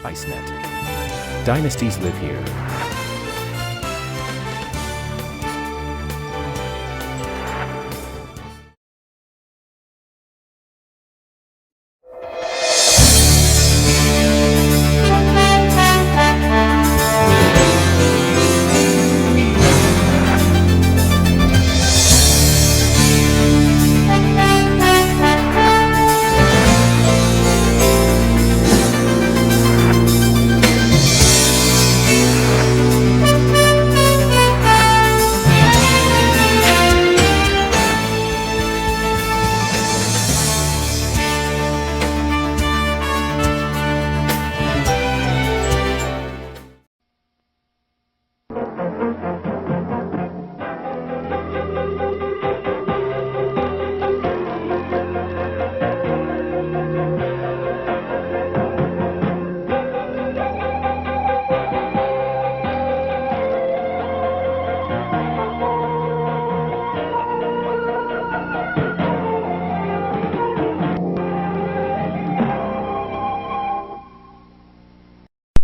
ICENET. Dynasties live here.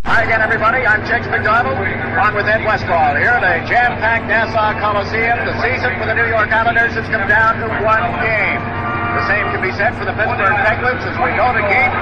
Hi again, everybody. I'm Jakes McDonald, on with Ed Westfall here. The jam-packed Nassau Coliseum. The season for the New York Islanders has come down to one game. The same can be said for the Pittsburgh Penguins as we go to Game 5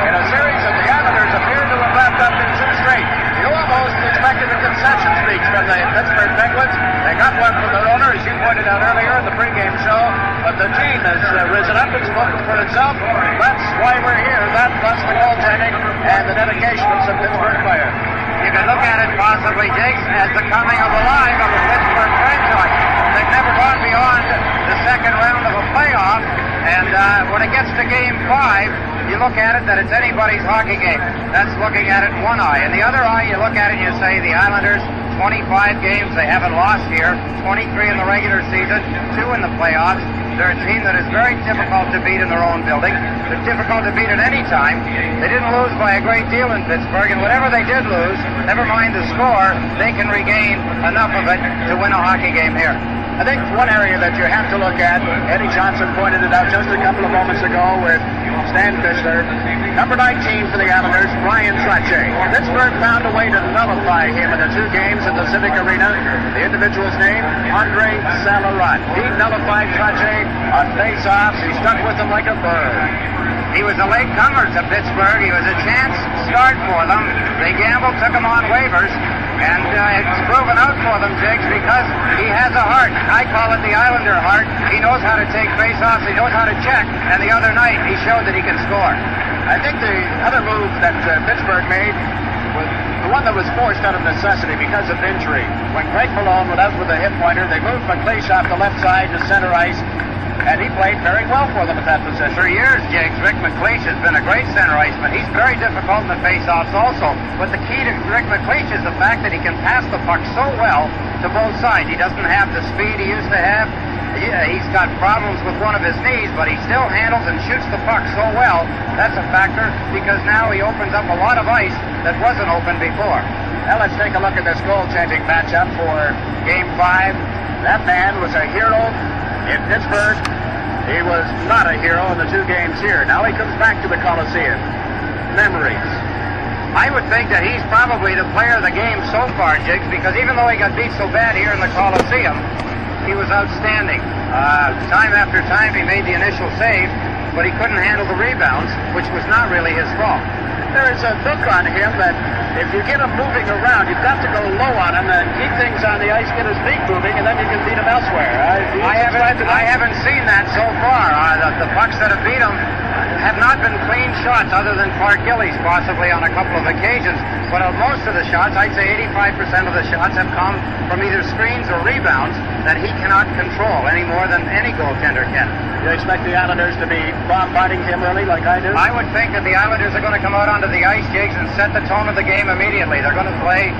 in a series that the Islanders appear to have wrapped up in two straight. You almost expected a concession speech from the Pittsburgh Penguins. They got one from their owner, as you pointed out earlier in the pregame show, but the team has risen up and spoken for itself. That's why we're here. That plus the goaltending and the dedication of some Pittsburgh players. You can look at it possibly, Jakes, as the coming of alive of a Pittsburgh franchise. They've never gone beyond the second round of a playoff, and when it gets to Game 5, you look at it that it's anybody's hockey game. That's looking at it in one eye. In the other eye, you look at it and you say the Islanders, 25 games they haven't lost here, 23 in the regular season, 2 in the playoffs. They're a team that is very difficult to beat in their own building. They're difficult to beat at any time. They didn't lose by a great deal in Pittsburgh, and whatever they did lose, never mind the score, they can regain enough of it to win a hockey game here. I think one area that you have to look at, Eddie Johnson pointed it out just a couple of moments ago with Stan Fischler, number 19 for the Islanders, Brian Trottier. Pittsburgh found a way to nullify him in the 2 games at the Civic Arena. The individual's name, Andre Salarat. He nullified Trottier on face-offs. He stuck with them like a bird. He was a late comer to Pittsburgh. He was a chance start for them. They gambled, took him on waivers. And it's proven out for them, Jakes, because he has a heart. I call it the Islander heart. He knows how to take face-offs. He knows how to check. And the other night, he showed that he can score. I think the other move that Pittsburgh made was the one that was forced out of necessity because of injury. When Greg Malone went out with a hip pointer, they moved McLeish off the left side to center ice. And he played very well for them at that position. For years, Jakes, Rick McLeish has been a great center iceman. He's very difficult in the face-offs also. But the key to Rick McLeish is the fact that he can pass the puck so well to both sides. He doesn't have the speed he used to have. He's got problems with one of his knees, but he still handles and shoots the puck so well. That's a factor because now he opens up a lot of ice that wasn't open before. Now let's take a look at this goaltending matchup for Game 5. That man was a hero in Pittsburgh. He was not a hero in the 2 games here. Now he comes back to the Coliseum. Memories. I would think that he's probably the player of the game so far, Jakes, because even though he got beat so bad here in the Coliseum, he was outstanding. Time after time he made the initial save, but he couldn't handle the rebounds, which was not really his fault. There is a look on him that if you get him moving around, you've got to go low on him and keep things on the ice, get his feet moving, and then you can beat him elsewhere. I haven't seen that so far. The pucks that have beat him have not been clean shots other than Clark Gillies possibly on a couple of occasions. But of most of the shots, I'd say 85% of the shots have come from either screens or rebounds that he cannot control any more than any goaltender can. You expect the Islanders to be bombarding him early like I do? I would think that the Islanders are going to come out onto the ice, Jakes, and set the tone of the game immediately. They're going to play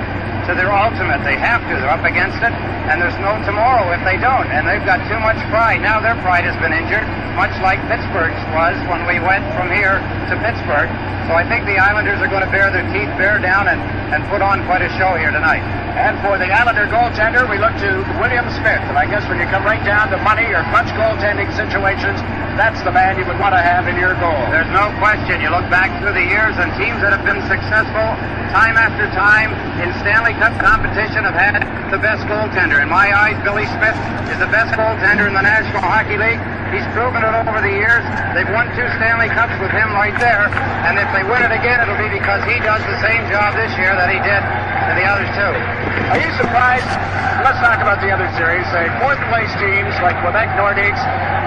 to their ultimate. They have to. They're up against it, and there's no tomorrow if they don't. And they've got too much pride. Now their pride has been injured, much like Pittsburgh's was when we went from here to Pittsburgh. So I think the Islanders are going to bear their teeth, bear down, and put on quite a show here tonight. And for the Islander goaltender, we look to William Smith. And I guess when you come right down to money or clutch goaltending situations, that's the man you would want to have in your goal. There's no question. You look back through the years, and teams that have been successful time after time in Stanley Cup competition have had the best goaltender. In my eyes, Billy Smith is the best goaltender in the National Hockey League. He's proven it over the years. They've won 2 Stanley Cups with him right there. And if they win it again, it'll be because he does the same job this year that he did to the others too. Are you surprised? Let's talk about the other series. Say, fourth-place teams like Quebec Nordiques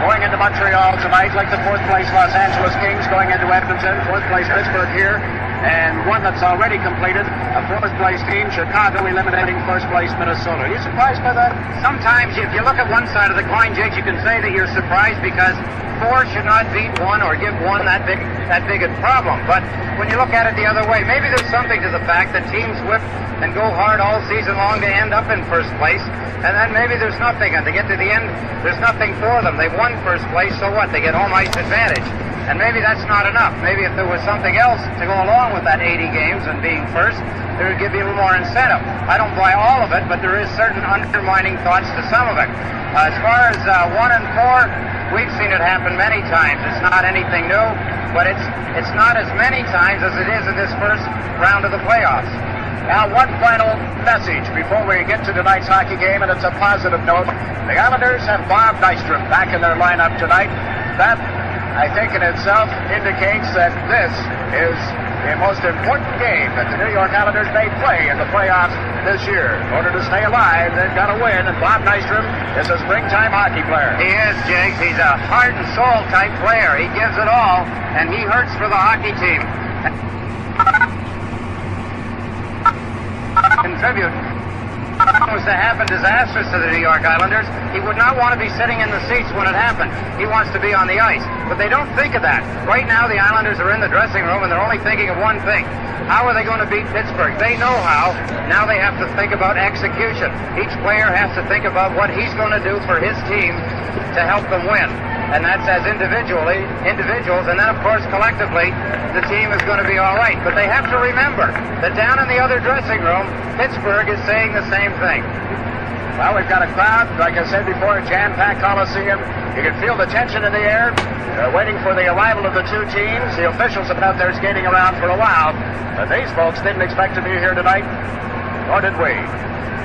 going into Montreal tonight, like the fourth-place Los Angeles Kings going into Edmonton, fourth-place Pittsburgh here, and one that's already completed, a fourth-place team, Chicago eliminating first-place Minnesota. Are you surprised by that? Sometimes, if you look at one side of the coin, Jake, you can say that you're surprised because 4 should not beat 1 or give 1 that big a problem. But when you look at it the other way, maybe there's something to the fact that teams whip and go hard all season long to end up in first place, and then maybe there's nothing, and to get to the end, there's nothing for them. They've won first place, so what? They get home ice advantage. And maybe that's not enough. Maybe if there was something else to go along with that 80 games and being first, it would give you a little more incentive. I don't buy all of it, but there is certain undermining thoughts to some of it. As far as 1 and 4, we've seen it happen many times. It's not anything new, but it's not as many times as it is in this first round of the playoffs. Now, one final message before we get to tonight's hockey game, and it's a positive note. The Islanders have Bob Nystrom back in their lineup tonight. That, I think, in itself indicates that this is the most important game that the New York Islanders may play in the playoffs this year. In order to stay alive, they've got to win, and Bob Nystrom is a springtime hockey player. He is, Jake. He's a heart and soul type player. He gives it all, and he hurts for the hockey team. Contribute was to happen disastrous to the New York Islanders. He would not want to be sitting in the seats when it happened. He wants to be on the ice. But they don't think of that. Right now, the Islanders are in the dressing room, and they're only thinking of one thing. How are they going to beat Pittsburgh? They know how. Now they have to think about execution. Each player has to think about what he's going to do for his team to help them win. And that's as individuals, and then, of course, collectively, the team is going to be all right. But they have to remember that down in the other dressing room, Pittsburgh is saying the same thing. Well, we've got a crowd, like I said before, a jam-packed Coliseum. You can feel the tension in the air. They're waiting for the arrival of the 2 teams. The officials have been out there skating around for a while. But these folks didn't expect to be here tonight, nor did we.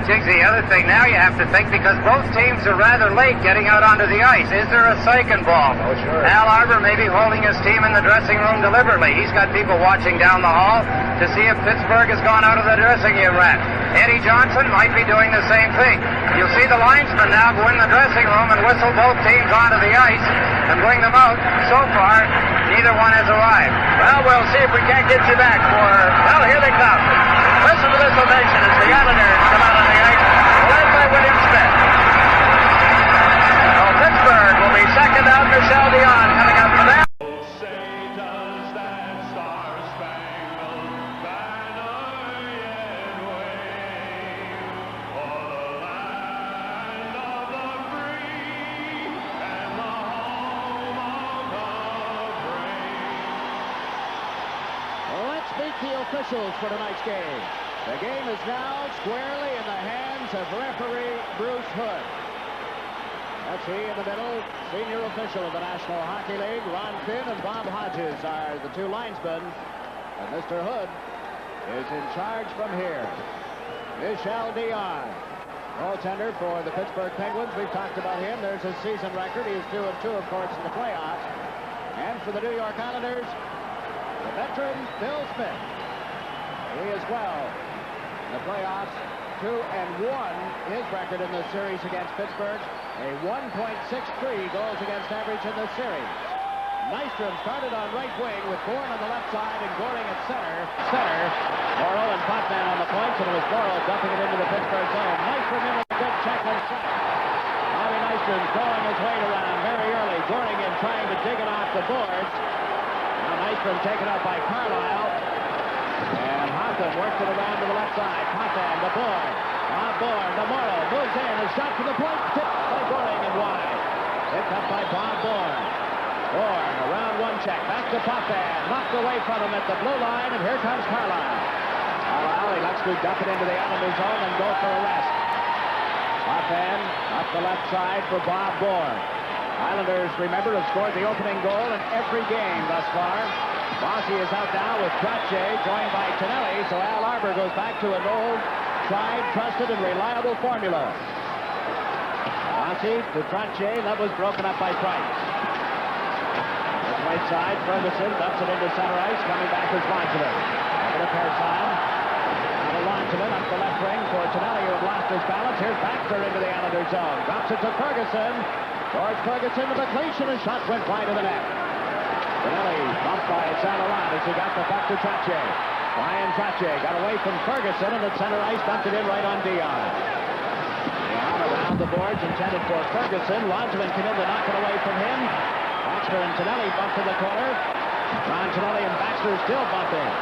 Jigsy, the other thing now you have to think, because both teams are rather late getting out onto the ice. Is there a psych involved? Oh, sure. Al Arbor may be holding his team in the dressing room deliberately. He's got people watching down the hall to see if Pittsburgh has gone out of the dressing room rat. Eddie Johnson might be doing the same thing. You'll see the linesmen now go in the dressing room and whistle both teams onto the ice and bring them out. So far, neither one has arrived. Well, we'll see if we can't get you back for... Well, here they come. Listen to this ovation as the Islanders come out on the ice, led by William Smith. So Pittsburgh will be second out. Michel Dion coming up for them. The officials for tonight's game. The game is now squarely in the hands of referee Bruce Hood. That's he in the middle, senior official of the National Hockey League. Ron Finn and Bob Hodges are the 2 linesmen, and Mr. Hood is in charge from here. Michel Dion, goaltender for the Pittsburgh Penguins. We've talked about him. There's his season record. He's 2-2, of course, in the playoffs. And for the New York Islanders, the veteran Bill Smith. He as well. In the playoffs, 2-1. His record in the series against Pittsburgh, a 1.63 goals against average in the series. Nystrom started on right wing with Bourne on the left side and Goring at center. Morrow and Potvin on the points, and it was Morrow dumping it into the Pittsburgh zone. Nystrom in with a good check on center. Bobby Nystrom throwing his weight around very early. Goring in trying to dig it off the boards. Nystrom taken up by Carlisle, and Hoffman worked it around to the left left side. Potvin, the board. Bourne, the Morrow moves in. A shot from the point. Tipped by Goring and wide. Picked up by Bob Bourne. Bourne, around one check. Back to Potvin. Knocked away from him at the blue line. And here comes Carlisle. Carlisle, he lets to dump it into the Islander zone and go for a rest. Potvin up the left side for Bob Bourne. Islanders, remember, have scored the opening goal in every game thus far. Bossy is out now with Trottier, joined by Tonelli, so Al Arbour goes back to an old, tried, trusted, and reliable formula. Bossy to Trottier, that was broken up by Price. On the right side, Ferguson dumps it into center ice, coming back is Langevin. Over to Persson. Now to Langevin up the left wing for Tonelli, who had lost his balance. Here's Baxter into the Islander zone. Drops it to Ferguson. George Ferguson to McLeish, and a shot went wide of the net. Tonelli bumped by Saint Laurent as he got the puck to Trottier. Brian Trottier got away from Ferguson, and at center ice dumped it in right on Dion. Dion around the boards intended for Ferguson. Langevin came in to knock it away from him. Baxter and Tonelli bumped to the corner. Ron Tonelli and Baxter still bumping.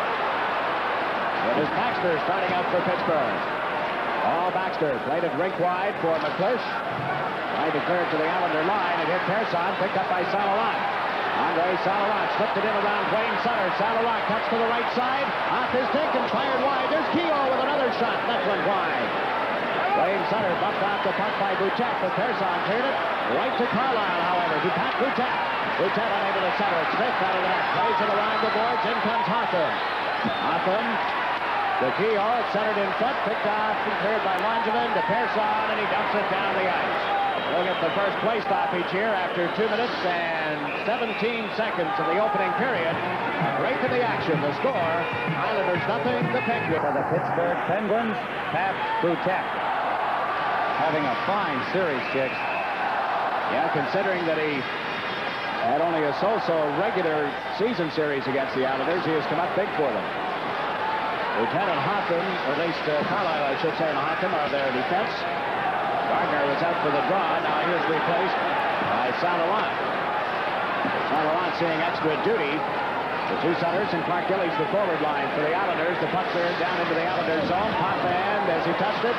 It is Baxter starting out for Pittsburgh. All Baxter played it rink wide for McLeish. Tried to clear it to the Islander line. It hit Persson, picked up by Saint Laurent. Andre Saint Laurent slipped it in around Wayne Sutter. Saint Laurent cuts to the right side. Off his stick and fired wide. There's Keogh with another shot. That went wide. Wayne Sutter bumped out the puck by Boutet, but Persson cleared it right to Carlisle, however, to Pat Boutet. Boutet unable to center it. Smith out of the net. Plays it around the boards. In comes Hotham. Hotham to Keogh. It's centered in front. Picked off and cleared by Langevin to Persson, and he dumps it down the ice. We'll get the first play stoppage here after 2 minutes and 17 seconds of the opening period. Break of the action. The score, Islanders nothing, the Penguins. For the Pittsburgh Penguins, Pat Boutet. Having a fine series, Chicks. Yeah, considering that he had only a so-so regular season series against the Islanders, he has come up big for them. Lieutenant Hotham, or at least Carlisle, I should say, and Hotham are their defense. Gardner was out for the draw. Now he is replaced by Saint Laurent. Saint Laurent seeing extra duty. The two centers and Clark Gillies the forward line for the Islanders. The puck cleared down into the Islanders zone. Potvin as he touched it.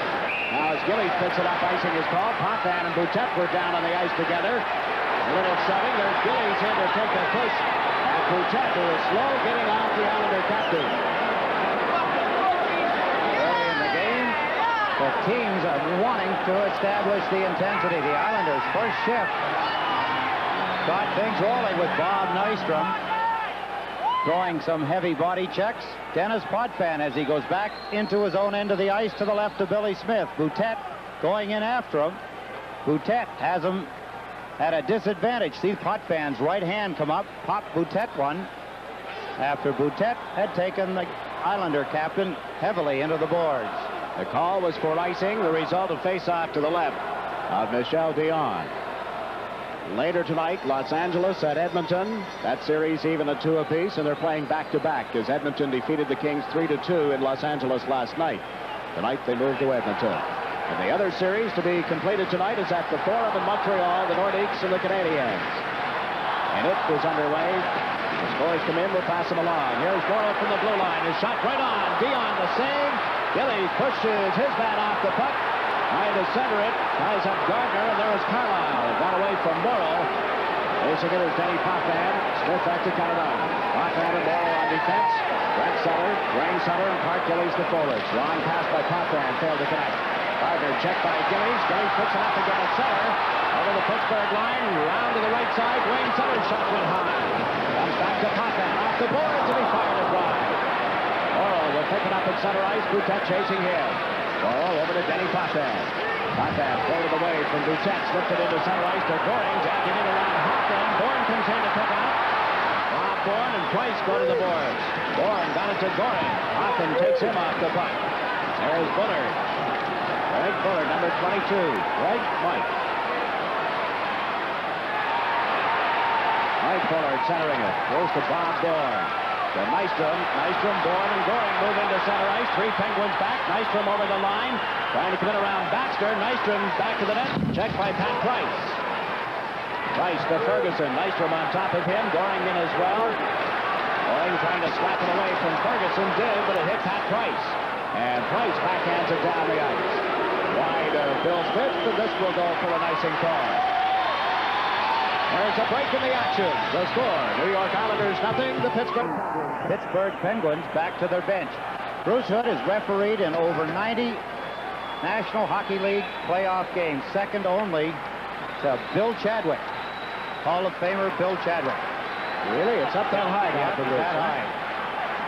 Now as Gillies picks it up, icing is called. Potvin and Boutet were down on the ice together. A little shoving. There's Gillies in to take a push. And Boutet, who is slow getting off the Islander captain. Early in the game, the teams are wanting to establish the intensity. The Islanders' first shift got things rolling with Bob Nystrom throwing some heavy body checks. Dennis Potvin as he goes back into his own end of the ice to the left of Billy Smith. Boutet going in after him. Boutet has him at a disadvantage. See Potvin's right hand come up, pop Boutet one after Boutet had taken the Islander captain heavily into the boards. The call was for icing, the result of face-off to the left of Michel Dion. Later tonight, Los Angeles at Edmonton. That series even a 2 apiece, and they're playing back-to-back as Edmonton defeated the Kings 3-2 in Los Angeles last night. Tonight they move to Edmonton. And the other series to be completed tonight is at the Forum in Montreal, the Nordiques and the Canadiens. And it is underway. The scores come in, we'll pass them along. Here's Morrow from the blue line. His shot right on. Dion the save. Gillies pushes his bat off the puck. Trying to center it. Ties up Gardner, and there is Carlisle. Got away from Morrow. Facing it is Denny Potvin. Smith back to Carlisle. Potvin and Morrow on defense. Brett Sutter, Wayne Sutter, and Clark Gillies the forwards. Long pass by Potvin. Failed to connect. Gardner checked by Gillies. Gillies puts it up again at center. Over the Pittsburgh line. Round to the right side. Wayne Sutter's shot went high. Comes back to Potvin. Off the boards, and he fired it wide. Morrow will pick it up at center ice. Boutet chasing him. Morrow over to Denny Potvin. Potvin floated away from Boutet. Slipped it into center ice to Goring. Jacking in around Hoffman. Bourne comes in to pick out. Bob Bourne and Price go to the boards. Bourne got it to Goring. Hoffman takes him off the puck. There's Bullard. Greg Bullard, number 22. Greg White. Mike Bullard centering it. Goes to Bob Bourne. To Nystrom. Nystrom, Bourne, and Goring move into center ice. 3 Penguins back. Nystrom over the line. Trying to come in around Baxter. Nystrom back to the net. Checked by Pat Price. Price to Ferguson. Nystrom on top of him. Goring in as well. Goring trying to slap it away from Ferguson. Did, but it hit Pat Price. And Price backhands it down the ice. Wide of Bill's pitch, and this will go for an icing call. There's a break in the action. The score, New York Islanders nothing, the Pittsburgh Penguins back to their bench. Bruce Hood has refereed in over 90 National Hockey League playoff games, second only to Bill Chadwick. Hall of Famer Bill Chadwick. Really? It's up that high now for Bruce. That high.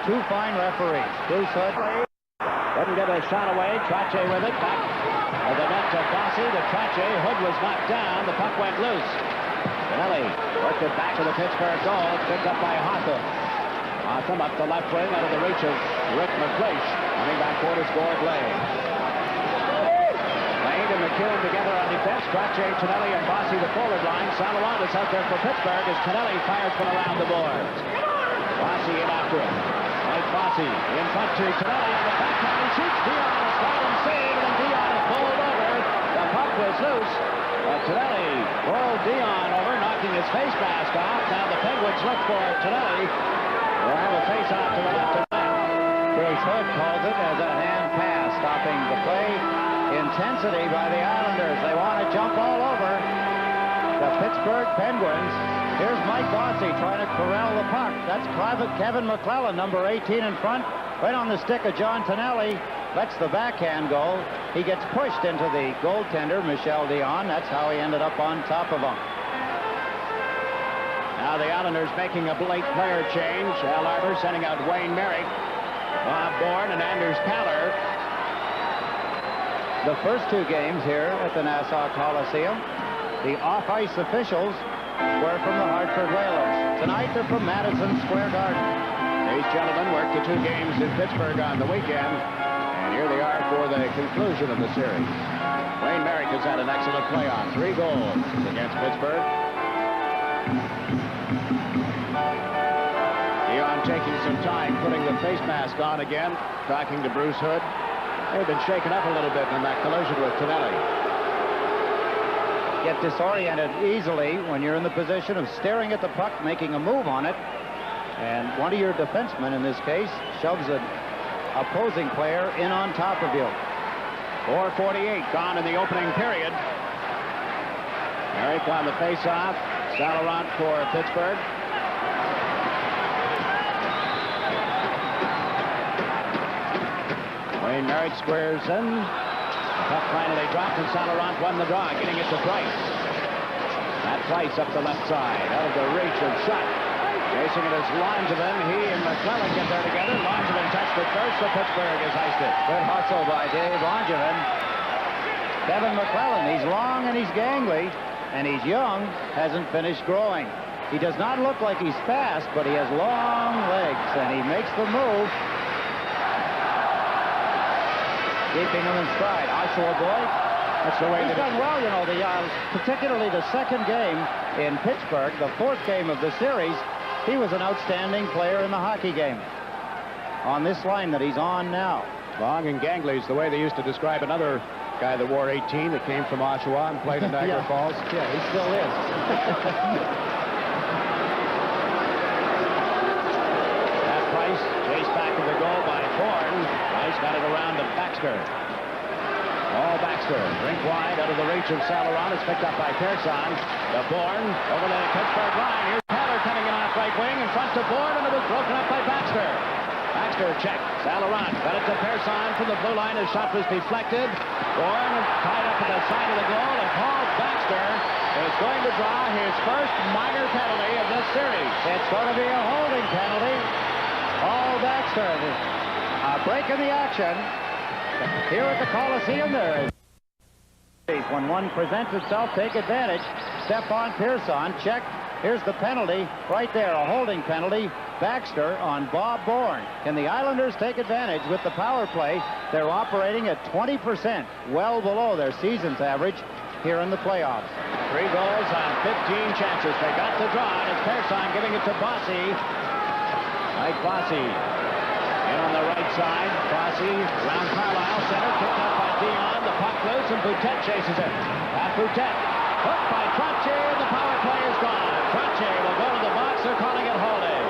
Two fine referees. Bruce Hood doesn't get a shot away. Trache with it. Back of the net to Bossy. To Trache. Hood was knocked down. The puck went loose. Pinelli worked it back to the Pittsburgh goal. Picked up by Hotham. Hotham up the left wing out of the reach of Rick McLeish. Running back quarter scored Lane. Lane and McEwen together on defense. Trache, Pinelli, and Bossy the forward line. Saint-Laurent is out there for Pittsburgh as Pinelli fires from around the boards. Bossy in after him. Mike Bossy in front to Pinelli on the backhand. He shoots. Dion a slide and save, and Dion is pulled over. The puck was loose. Pinelli rolled Dion over, knocking his face mask off. Now the Penguins look for Pinelli. They'll have a face-off to the left of net. Bruce Hood calls it as a hand pass, stopping the play. Intensity by the Islanders. They want to jump all over the Pittsburgh Penguins. Here's Mike Bossy trying to corral the puck. That's Private Kevin McClellan, number 18 in front, right on the stick of John Tonelli. Lets the backhand go. He gets pushed into the goaltender, Michel Dion. That's how he ended up on top of him. Now the Islanders making a late player change. Al Arbour sending out Wayne Merrick, Bob Bourne, and Anders Paller. The first two games here at the Nassau Coliseum, the off-ice officials were from the Hartford Whalers. Tonight they're from Madison Square Garden. These gentlemen worked the two games in Pittsburgh on the weekend. And here they are for the conclusion of the series. Wayne Merrick has had an excellent play on 3 goals against Pittsburgh. Dion taking some time, putting the face mask on again, talking to Bruce Hood. They've been shaken up a little bit in that collision with Tonelli. Get disoriented easily when you're in the position of staring at the puck, making a move on it. And one of your defensemen, in this case, shoves an opposing player in on top of you. 4:48 gone in the opening period. Merrick on the face-off. Saint-Laurent for Pittsburgh. Wayne Merrick squares in. The puck finally dropped, and Saint-Laurent won the draw, getting it to Price. That Price up the left side, out of the reach of shot. Chasing it is Langevin. He and McClellan get there together. Langevin touched it first, so Pittsburgh has iced it. Good hustle by Dave Langevin. Kevin McClellan, he's long and he's gangly, and he's young, hasn't finished growing. He does not look like he's fast, but he has long legs, and he makes the move. Keeping him in stride. Oshawa boy. That's the way he's done well, you know, particularly the second game in Pittsburgh, the fourth game of the series. He was an outstanding player in the hockey game. On this line that he's on now. Long and gangly is the way they used to describe another guy that wore 18 that came from Oshawa and played in Niagara Falls. Yeah, he still is. That Price chased back to the goal by Bourne. Price got it around to Baxter. Oh, Baxter, rink wide out of the reach of Saint-Laurent. It's picked up by Pearson. The Bourne over the Pittsburgh line. Here's Paller coming in off right wing in front to Bourne, and it was broken up by Baxter. Baxter checked. Saint-Laurent got it to Pearson from the blue line. His shot was deflected. Bourne tied up at the side of the goal, and Paul Baxter is going to draw his first minor penalty of this series. It's going to be a holding penalty. Paul Baxter. A break in the action. Here at the Coliseum, there is. When one presents itself, take advantage. Step on Pearson, check. Here's the penalty right there, a holding penalty. Baxter on Bob Bourne. Can the Islanders take advantage with the power play? They're operating at 20%, well below their season's average here in the playoffs. 3 goals on 15 chances. They got the draw, and it's Pearson giving it to Bossy. Mike Bossy. In on the right side, Bossy around Carlisle center, picked up by Dion, the puck loose, and Boutet chases it. At Boutet, hooked by Trache, and the power play is gone. Trache will go to the box, they're calling it holding.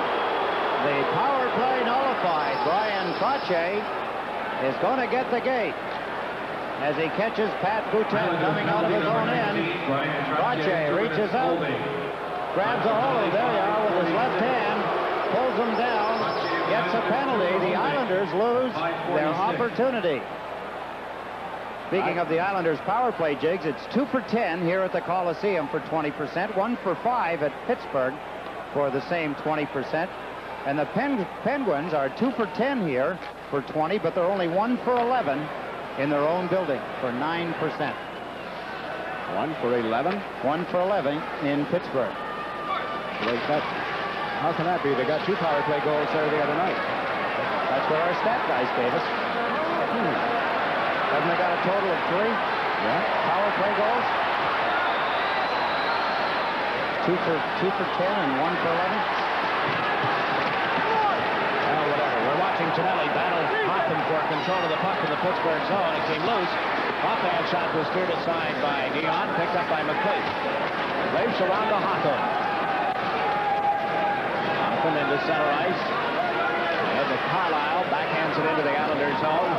The power play nullified. Brian Trache is going to get the gate as he catches Pat Boutin coming out of his own end. Trache reaches out, grabs a hold. There you are with his left hand, pulls him down, gets a penalty. The Islanders lose their opportunity. Speaking of the Islanders' power play, Jigs, it's 2 for 10 here at the Coliseum for 20%, 1 for 5 at Pittsburgh for the same 20%. And the Penguins are 2 for 10 here for 20, but they're only 1 for 11 in their own building for 9%. 1 for 11? 1 for 11 in Pittsburgh. How can that be? They got 2 power play goals there the other night. That's what our stat guys gave us. Haven't they got a total of 3? Yeah. Power play goals? 2 for 10 and 1 for 11. Well, whatever. We're watching Tonelli battle Hotham for control of the puck in the Pittsburgh zone. It came loose. Offhand shot was steered aside by Dion, picked up by McLeish. Leifs around to Hotham. Hotham into center ice. And the Carlisle backhands it into the Islanders zone.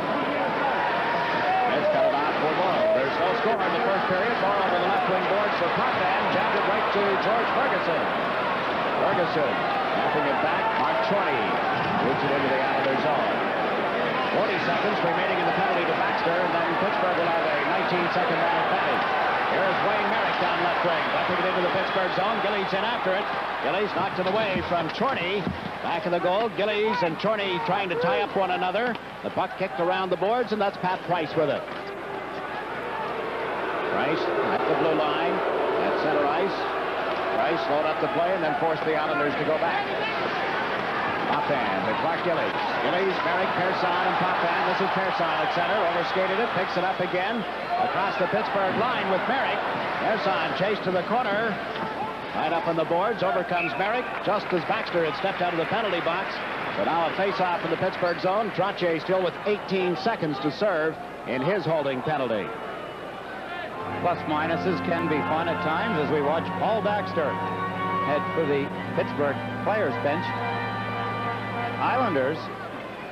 It's got it out for Morrow. There's no score in the first period. Morrow over the left wing boards for Potvin. Jabbed it right to George Ferguson. Ferguson tapping it back. Mark Chorney moves it into the Islanders zone. 40 seconds remaining in the penalty to Baxter, and then Pittsburgh will have a 19-second man advantage. Here's Wayne Merrick down left wing, dumping it into the Pittsburgh zone. Gillies in after it. Gillies knocked it away from Chorney. Back of the goal, Gillies and Chorney trying to tie up one another. The puck kicked around the boards, and that's Pat Price with it. Price at the blue line, at center ice. Price slowed up the play and then forced the Islanders to go back. Potvin to Clark Gillies. Gillies, Merrick, Persson, and Potvin. This is Persson at center, overskated it, picks it up again. Across the Pittsburgh line with Merrick. Persson chased to the corner. Right up on the boards, over comes Merrick, just as Baxter had stepped out of the penalty box. So now a face-off in the Pittsburgh zone. Trache still with 18 seconds to serve in his holding penalty. Plus minuses can be fun at times as we watch Paul Baxter head for the Pittsburgh players bench. Islanders,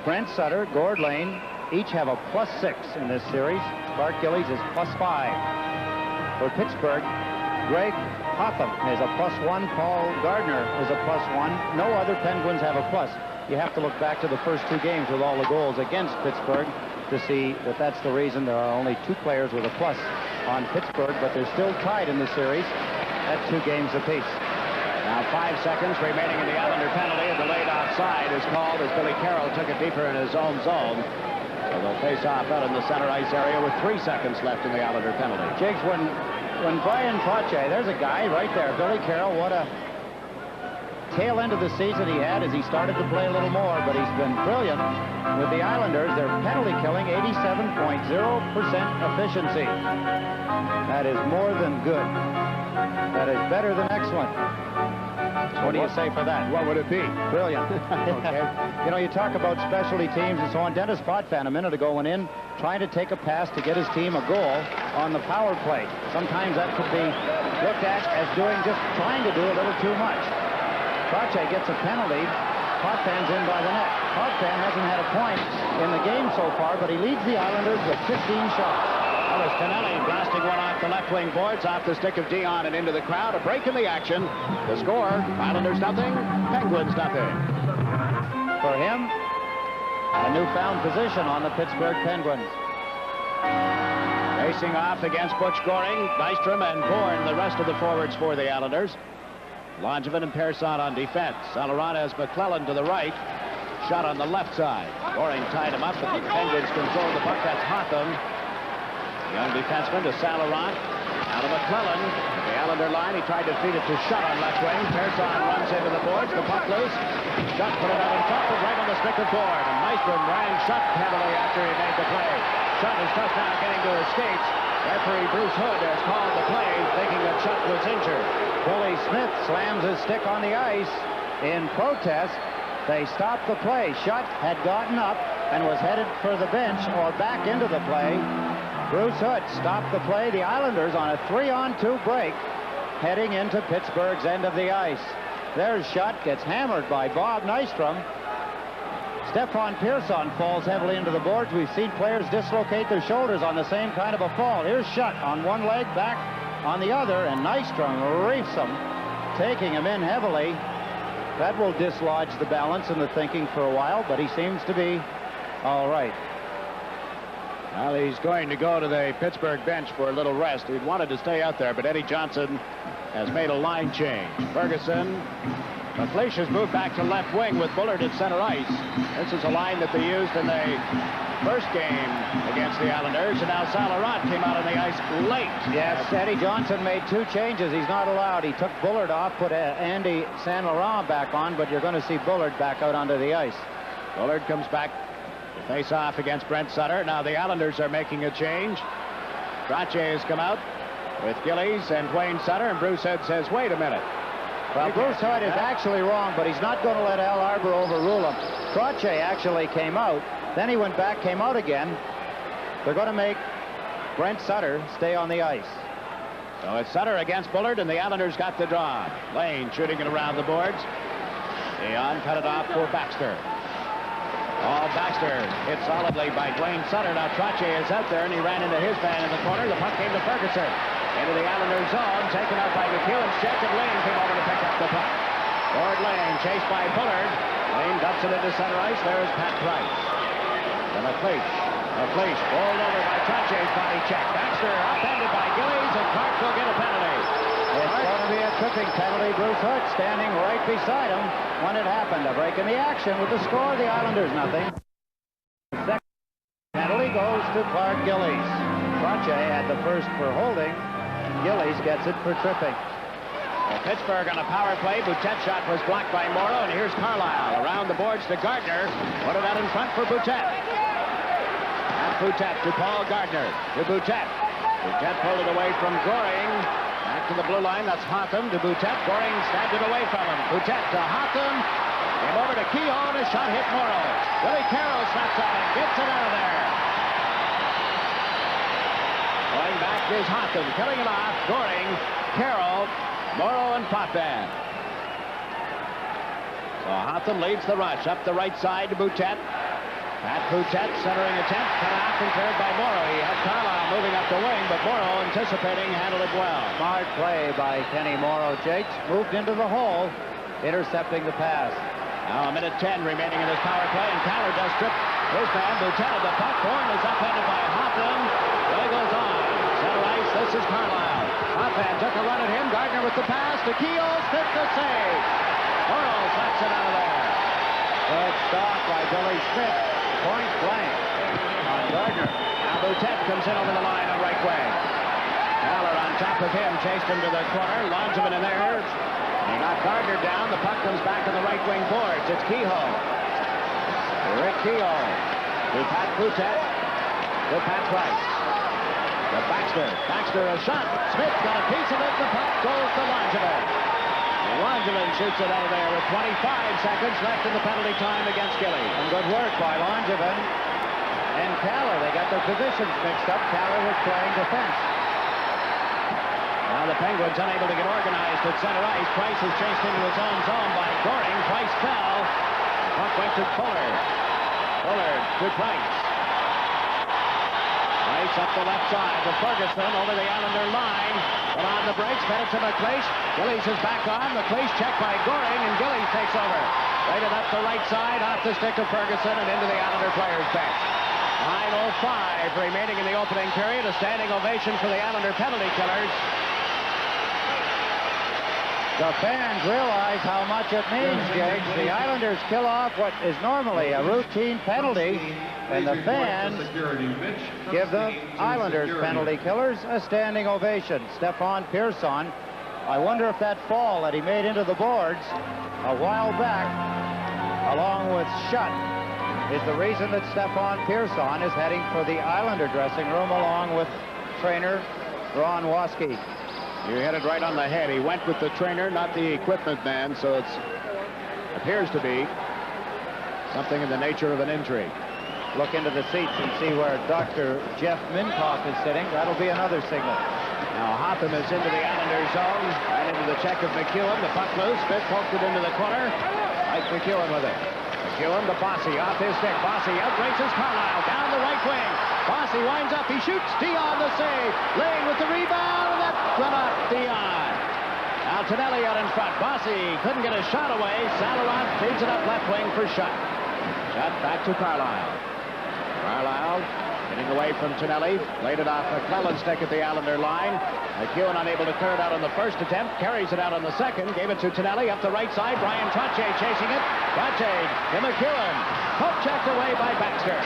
Brent Sutter, Gord Lane, each have a +6 in this series. Clark Gillies is +5. For Pittsburgh, Greg Hotham is a +1. Paul Gardner is a +1. No other Penguins have a plus. You have to look back to the first 2 games with all the goals against Pittsburgh to see that that's the reason there are only 2 players with a plus on Pittsburgh, but they're still tied in the series at 2 games apiece. Now 5 seconds remaining in the Islander penalty. A delayed offside is called as Billy Carroll took it deeper in his own zone. So they'll face off out in the center ice area with 3 seconds left in the Islander penalty. Jigs, when Brian Trache, there's a guy right there, Billy Carroll, what a tail end of the season he had as he started to play a little more, but he's been brilliant with the Islanders. They're penalty killing, 87.0% efficiency. That is more than good. That is better than excellent. What do you say for that? What would it be? Brilliant. Okay. You know, you talk about specialty teams and so on. Dennis Potvin a minute ago went in trying to take a pass to get his team a goal on the power play. Sometimes that could be looked at as trying to do a little too much. Trache gets a penalty. Potvin's in by the net. Potvin hasn't had a point in the game so far, but he leads the Islanders with 15 shots. That was Tonelli blasting one off the left wing boards, off the stick of Dion and into the crowd. A break in the action. The score, Islanders nothing, Penguins nothing. For him, a newfound position on the Pittsburgh Penguins. Facing off against Butch Goring, Nystrom and Bourne, the rest of the forwards for the Islanders. Langevin and Persson on defense. Salarana has McClellan to the right. Shot on the left side. Goring tied him up, but the Penguins control the puck. That's Hotham. Young defenseman to Salarant. Out of McClellan. At the Islander line, he tried to feed it to Shutt on left wing. Persson runs into the boards. The puck loose. Shutt put it out in front, but right on the stick of Bourne. And Nystrom ran Shutt heavily after he made the play. Shutt is just now getting to his skates. Referee Bruce Hood has called the play, thinking that Shutt was injured. Billy Smith slams his stick on the ice in protest. They stopped the play. Shutt had gotten up and was headed for the bench or back into the play. Bruce Hood stopped the play. The Islanders on a 3-on-2 break heading into Pittsburgh's end of the ice. There's Shutt, gets hammered by Bob Nystrom. Stefan Pearson falls heavily into the boards. We've seen players dislocate their shoulders on the same kind of a fall. Here's Schutt on one leg, back on the other, and Nystrom reefs him, taking him in heavily. That will dislodge the balance and the thinking for a while, but he seems to be all right. Well, he's going to go to the Pittsburgh bench for a little rest. He'd wanted to stay out there, but Eddie Johnson has made a line change. Ferguson, McLeish has moved back to left wing with Bullard at center ice. This is a line that they used in the first game against the Islanders, and now Saint Laurent came out on the ice late. Yes, Eddie Johnson made 2 changes. He's not allowed. He took Bullard off, put Andy Saint Laurent back on, but you're going to see Bullard back out onto the ice. Bullard comes back to face off against Brent Sutter. Now the Islanders are making a change. Trottier has come out with Gillies and Dwayne Sutter, and Bruce Head says, wait a minute. Well, Bruce Head is actually wrong, but he's not going to let Al Arbor overrule him. Trottier actually came out. Then he went back, came out again. They're going to make Brent Sutter stay on the ice. So it's Sutter against Bullard, and the Islanders got the draw. Lane shooting it around the boards. Dion cut it off for Baxter. Baxter hit solidly by Dwayne Sutter. Now Trottier is out there, and he ran into his man in the corner. The puck came to Ferguson. Into the Islanders zone, taken out by McEwen's check, and Lane came over to pick up the puck. Lord Lane chased by Bullard. Lane dumps it into center ice. There's Pat Price. And McLeish bowled over by Trottier's body check. Baxter upended by Gillies, and Clark will get a penalty. It's going to be a tripping penalty. Bruce Hood standing right beside him when it happened. A break in the action with the score. The Islanders nothing. The second penalty goes to Clark Gillies. Trottier had the first for holding. Gillies gets it for tripping. Well, Pittsburgh on a power play. Boutette's shot was blocked by Morrow, and here's Carlisle around the boards to Gardner. Put it out in front for Boutette. And Boutette to Paul Gardner. To Boutette. Boutette pulled it away from Goring. Back to the blue line. That's Hotham to Boutette. Goring stabbed it away from him. Boutette to Hotham. Came over to Keown. A shot hit Morrow. Willie Carroll snaps on it. Gets it out of there. Going back is Hotham. Killing it off. Goring, Carroll, Morrow, and Potvin. So Hotham leads the rush up the right side to Boutette. Pat Boutette centering attempt, cut off and cleared by Morrow. He had Carlisle moving up the wing, but Morrow, anticipating, handled it well. Smart play by Kenny Morrow. Jakes moved into the hole, intercepting the pass. Now a minute 10 remaining in this power play, and Caller does strip his man. Boutette of the puck. Bourne is upended by Hotham. Play goes on. Center ice, this is Carlisle. Hotham took a run at him. Gardner with the pass to Keough. Stick the save. Morrow slaps it out of there. Good stop by Billy Smith. Point blank on Gardner. Now Boutette comes in over the line on right wing. Caller on top of him, chased him to the corner. Langevin in there. He got Gardner down. The puck comes back on the right wing boards. It's Kehoe. Rick Kehoe to Pat Boutette to Pat Price. To Baxter. Baxter a shot. Smith got a piece of it. The puck goes to Langevin. Langevin shoots it out of there with 25 seconds left in the penalty time against Gillies. And good work by Langevin and Caller. They got their positions mixed up. Caller was playing defense. Now the Penguins unable to get organized at center ice. Price is chased into his own zone by Goring. Price fell. The puck went to Fuller. Fuller to Price. Price up the left side to Ferguson over the Islander line. But on the brakes, fed it to McLeish. Gillies is back on. McLeish checked by Goring, and Gillies takes over. Rated up the right side, off the stick of Ferguson, and into the Islander players' bench. 9:05 remaining in the opening period. A standing ovation for the Islander penalty killers. The fans realize how much it means, Jakes. The Islanders kill off what is normally a routine penalty, and the fans give the Islanders penalty killers a standing ovation. Stefan Pearson, I wonder if that fall that he made into the boards a while back, along with Schutt, is the reason that Stefan Pearson is heading for the Islander dressing room along with trainer Ron Waske. You hit it right on the head. He went with the trainer, not the equipment man, so it appears to be something in the nature of an injury. Look into the seats and see where Dr. Jeff Minkoff is sitting. That'll be another signal. Now Hotham is into the Islander zone, right into the check of McEwen. The puck loose. Smith poked it into the corner. Mike McEwen with it. McEwen to Bossy, off his stick. Bossy outraces Carlisle, down the right wing. Bossy winds up, he shoots. Dion the save. Lane with the rebound, and that's run off Dion. Now Tonelli out in front. Bossy couldn't get a shot away. Salarant feeds it up left wing for Shutt. Shutt back to Carlisle. Carlisle getting away from Tonelli. Laid it off McClellan's stick at the Islander line. McEwen unable to clear it out on the first attempt. Carries it out on the second. Gave it to Tonelli up the right side. Brian Trottier chasing it. Trottier to McEwen. Poke checked away by Baxter.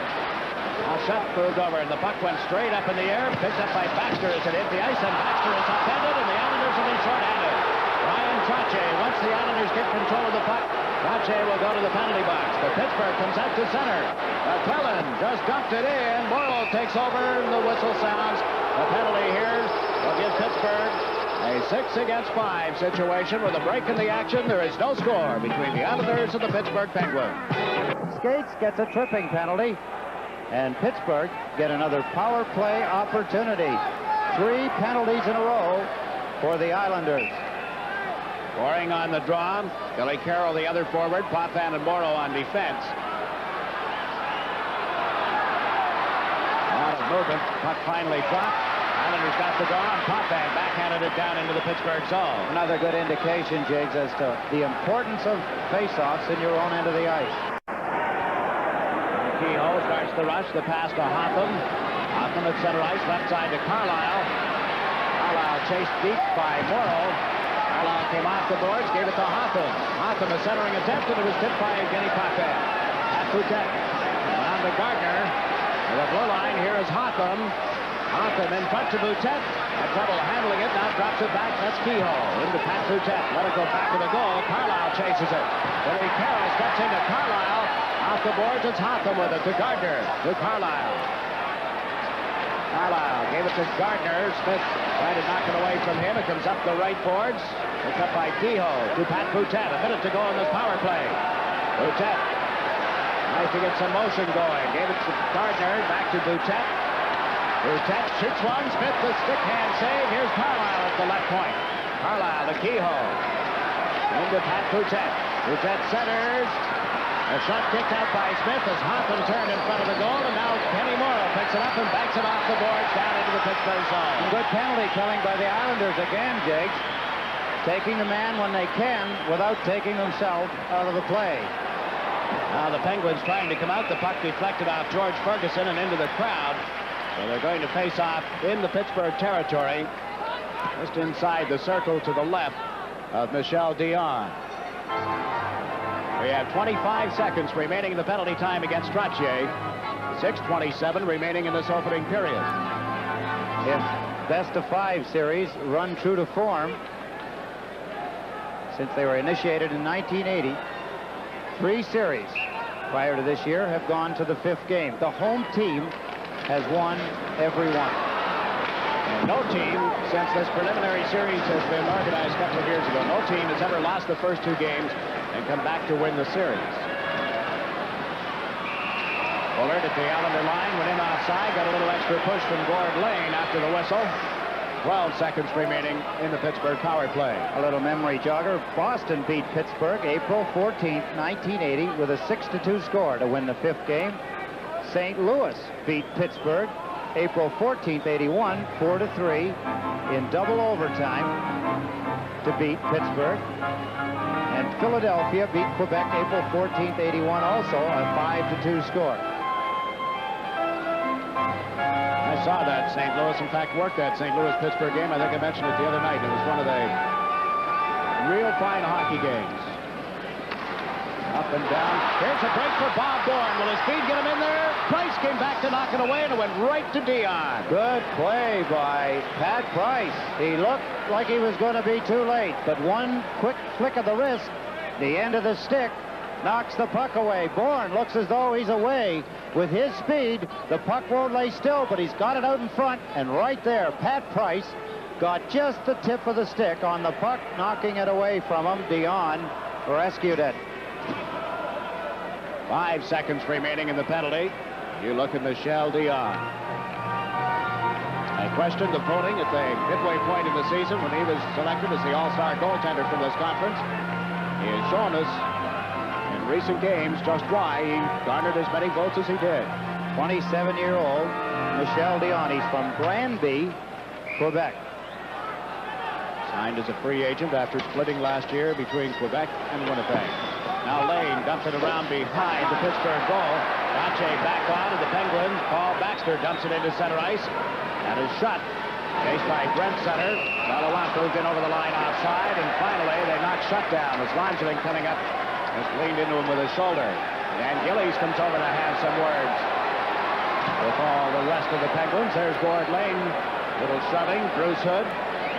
Now Shutt moved over, and the puck went straight up in the air. Picked up by Baxter as it hit the ice, and Baxter is upended, and the Islanders have been short-handed. Brian Trottier, once the Islanders get control of the puck, Trottier will go to the penalty box. But Pittsburgh comes out to center. McClellan just dumped it in. Morrow takes over, and the whistle sounds. The penalty here will give Pittsburgh a 6-against-5 situation with a break in the action. There is no score between the Islanders and the Pittsburgh Penguins. Skates gets a tripping penalty, and Pittsburgh get another power play opportunity. 3 penalties in a row for the Islanders. Scoring on the draw. Billy Carroll, the other forward. Potvin and Morrow on defense. Out of movement. Puck finally dropped. Islanders got the draw, and Potvin backhanded it down into the Pittsburgh zone. Another good indication, Jiggs, as to the importance of face-offs in your own end of the ice. Kehoe starts the rush. The pass to Hotham. Hotham at center ice, left side to Carlisle. Carlisle chased deep by Morrow. Carlisle came off the boards, gave it to Hotham. Hotham a centering attempt, and it was tipped by Evgeny Potvin. At Boutet. On to Gardner. To the blue line, here is Hotham. Hotham in front to Boutet. Had trouble handling it, now drops it back. That's Kehoe. Into Pat Boutet. Let it go back to the goal. Carlisle chases it. Billy Carroll steps into Carlisle. Off the boards, it's Hotham with it to Gardner. To Carlisle. Carlisle gave it to Gardner. Smith tried to knock it away from him. It comes up the right boards. Picked up by Kehoe to Pat Boutet. A minute to go in this power play. Boutet tries to get some motion going. Gave it to Gardner. Back to Boutet. Boutet shoots one. Smith the stick hand save. Here's Carlisle at the left point. Carlisle to Kehoe. Into Pat Boutet. Boutet centers. A shot kicked out by Smith as Hotham turned in front of the goal, and now Kenny Morrow picks it up and backs it off the boards down into the Pittsburgh zone. And good penalty killing by the Islanders again, Jake. Taking the man when they can without taking themselves out of the play. Now the Penguins trying to come out. The puck deflected off George Ferguson and into the crowd. So they're going to face off in the Pittsburgh territory, just inside the circle to the left of Michel Dion. We have 25 seconds remaining in the penalty time against Trottier. 6:27 remaining in this opening period. If best-of-5 series run true to form, since they were initiated in 1980, 3 series prior to this year have gone to the 5th game. The home team has won every one. And no team, since this preliminary series has been organized a couple of years ago, no team has ever lost the first 2 games and come back to win the series. Bullard at the Islander line, went in offside, got a little extra push from Gord Lane after the whistle. 12 seconds remaining in the Pittsburgh power play. A little memory jogger. Boston beat Pittsburgh April 14th, 1980 with a 6-2 score to win the 5th game. St. Louis beat Pittsburgh April 14th, 81, 4-3 in double overtime to beat Pittsburgh. And Philadelphia beat Quebec April 14th, 81, also a 5-2 score. I saw that St. Louis, in fact, worked that St. Louis-Pittsburgh game. I think I mentioned it the other night. It was one of the real fine hockey games. Up and down. Here's a break for Bob Bourne. Will his speed get him in there? Price came back to knock it away, and it went right to Dion. Good play by Pat Price. He looked like he was going to be too late, but one quick flick of the wrist, the end of the stick, knocks the puck away. Bourne looks as though he's away. With his speed, the puck won't lay still, but he's got it out in front, and right there, Pat Price got just the tip of the stick on the puck, knocking it away from him. Dion rescued it. 5 seconds remaining in the penalty. You look at Michel Dion. I questioned the voting at the midway point of the season when he was selected as the all-star goaltender from this conference. He has shown us in recent games just why he garnered as many votes as he did. 27-year-old Michel Dion. He's from Granby, Quebec. Signed as a free agent after splitting last year between Quebec and Winnipeg. Now Lane dumps it around behind the Pittsburgh goal. Trache back on to the Penguins. Paul Baxter dumps it into center ice. And is shot. Chased by Brent Sutter. Salavant goes in over the line offside. And finally, they knock shut down as Langeling coming up has leaned into him with his shoulder. And Gillies comes over to have some words with all the rest of the Penguins. There's Gord Lane. Little shoving. Bruce Hood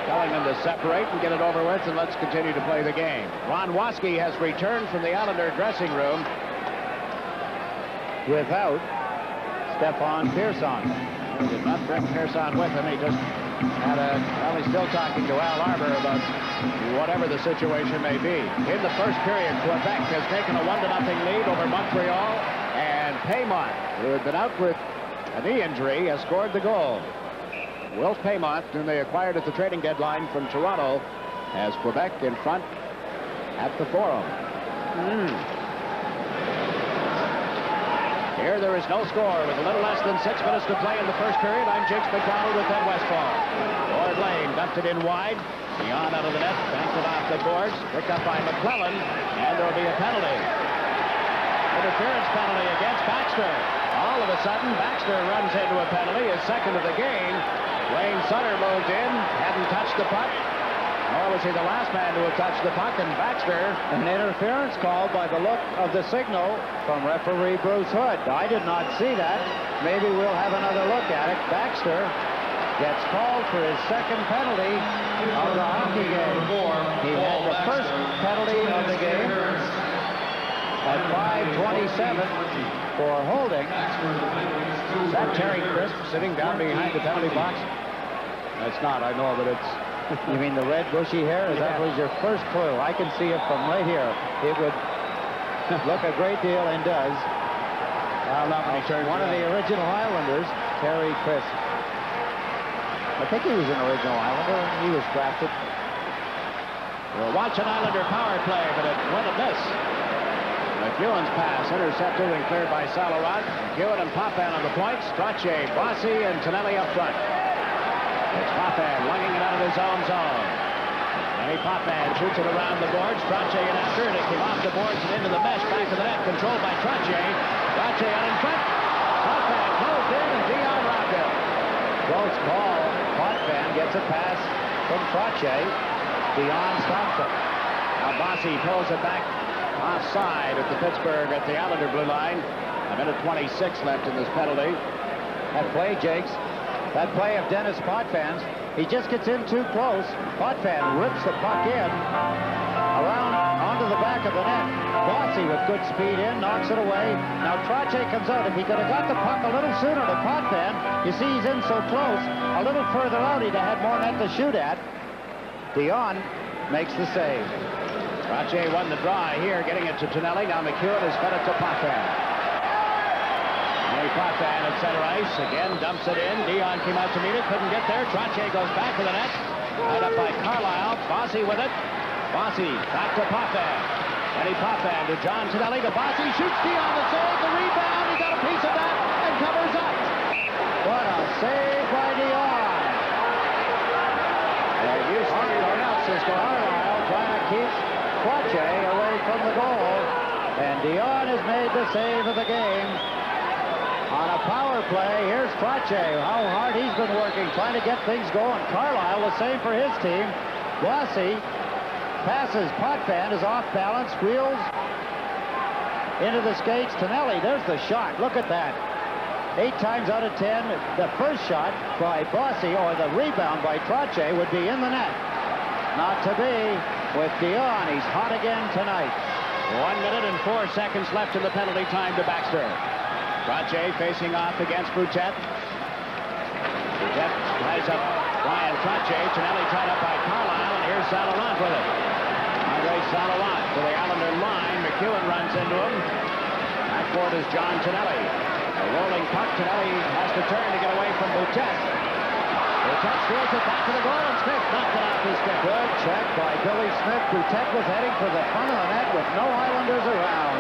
telling them to separate and get it over with, and let's continue to play the game. Ron Waske has returned from the Islander dressing room without Stefan Pearson. He did not bring Pearson with him. He just had he's still talking to Al Arbor about whatever the situation may be. In the first period, Quebec has taken a 1-0 lead over Montreal, and Paymont, who had been out with a knee injury, has scored the goal. Wilt Paymont, whom they acquired at the trading deadline from Toronto, has Quebec in front at the Forum. Here there is no score with a little less than 6 minutes to play in the first period. I'm Jakes McDonald with Ed Westfall. Gord Lane dumped it in wide. Beyond out of the net, banked it off the boards, picked up by McClellan, and there will be a penalty. Interference penalty against Baxter. All of a sudden, Baxter runs into a penalty, his second of the game. Wayne Sutter moved in, hadn't touched the puck. Nor was he the last man to have touched the puck, and Baxter. An interference called by the look of the signal from referee Bruce Hood. I did not see that. Maybe we'll have another look at it. Baxter gets called for his second penalty of the hockey game. He had the first penalty of the game at 5:27 for holding. Is that Terry Crisp sitting down behind the penalty box? That's not, I know, but it's... You mean the red bushy hair? That was your first clue. I can see it from right here. It would look a great deal and does. One of the original Islanders, Terry Crisp. I think he was an original Islander. He was drafted. We'll watch an Islander power play, but it went a miss. McEwen's pass intercepted and cleared by Salarot. McEwen and Potvin on the points. Trache, Bossy, and Tonelli up front. It's Potvin lunging it out of his own zone. Danny Potvin shoots it around the boards. Trache in after it. It came off the boards and into the mesh. Back to the net. Controlled by Trache. Trache out in front. Potvin closed in and Dion robbed him. Close call. Potvin gets a pass from Trache. Dion stops it. Now Bossy pulls it back offside at the Pittsburgh at the Islander blue line. A minute 26 left in this penalty. That play, Jakes. That play of Dennis Potvin's, he just gets in too close. Potvin rips the puck in, around onto the back of the net. Bossy with good speed in, knocks it away. Now Trache comes out. If he could have got the puck a little sooner to Potvin, you see he's in so close, a little further out he'd have had more net to shoot at. Dion makes the save. Trache won the draw here, getting it to Tonelli. Now McEwen has fed it to Potvin. Potvin at center ice, again dumps it in. Dion came out to meet it, couldn't get there. Trache goes back to the net. Tied up by Carlisle. Bossy with it. Bossy back to Potvin. Eddie Potvin to John Tonelli to Bossy. Shoots Dion the save. The rebound. He got a piece of that and covers up. What a save by Dion. Someone else is Carlisle trying to keep Trache away from the goal. And Dion has made the save of the game. On a power play, here's Trache. How hard he's been working, trying to get things going. Carlisle, the same for his team. Bossy passes. Potvin is off balance, wheels into the skates. Tonelli, there's the shot. Look at that. 8 times out of 10, the first shot by Bossy, or the rebound by Trache, would be in the net. Not to be with Dion. He's hot again tonight. 1 minute and 4 seconds left in the penalty time to Baxter. Trache facing off against Boutet. Boutet ties up Ryan Trache. Tonelli tied up by Carlisle, and here's Salarant with it. Andre Salarant to the Islander line. McEwen runs into him. Backboard is John Tonelli. A rolling puck. Tonelli has to turn to get away from Boutet. Boutet steals it back to the goal, and Smith knocked it off his stick. Good check by Billy Smith. Boutet was heading for the front of the net with no Islanders around.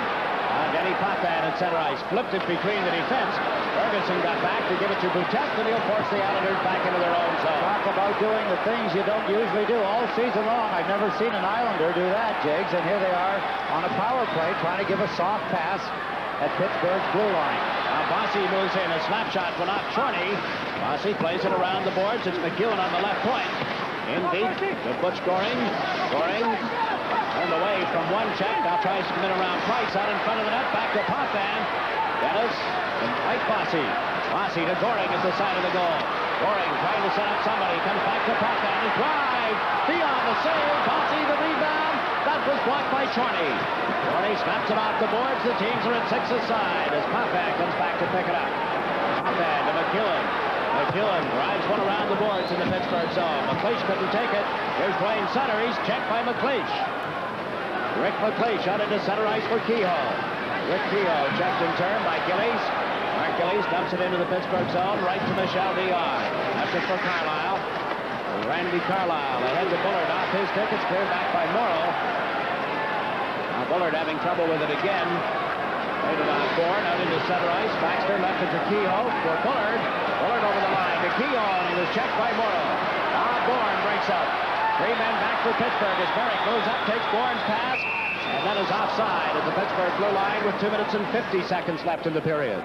Denny Potvin at center ice flipped it between the defense. Ferguson got back to give it to Boutet, and he'll force the Islanders back into their own zone. Talk about doing the things you don't usually do all season long. I've never seen an Islander do that, Jigs, and here they are on a power play trying to give a soft pass at Pittsburgh's blue line. Now Bossy moves in. A slap shot went off Chorney. Bossy plays it around the boards. It's McEwen on the left point. In deep to Butch Goring. Goring turned away from one check. Now tries to come in around Price out in front of the net. Back to Potvin. Dennis and Mike Bossy. Bossy to Goring at the side of the goal. Goring trying to set up somebody. Comes back to Potvin. His drive. Beyond the save. Bossy the rebound. That was blocked by Chorney. Chorney snaps it off the boards. The teams are at 6 aside as Potvin comes back to pick it up. Potvin to McEwen. McEwen drives one around the boards in the Pittsburgh zone. McLeish couldn't take it. Here's playing center. He's checked by McLeish. Rick McLeish out into center ice for Kehoe. Rick Kehoe checked in turn by Gillies. Mark Gillies dumps it into the Pittsburgh zone right to Michel Dion. That's it for Carlisle. Randy Carlisle ahead to Bullard off his stick. It's cleared back by Morrow. Now Bullard having trouble with it again. Played it on Bourne out into center ice. Baxter left it to Kehoe for Bullard. Bullard over the line to Kehoe, and he was checked by Morrow. Now Bourne breaks up. 3 men back for Pittsburgh as Merrick moves up, takes Bourne's pass, and that is offside at the Pittsburgh blue line with 2 minutes and 50 seconds left in the period.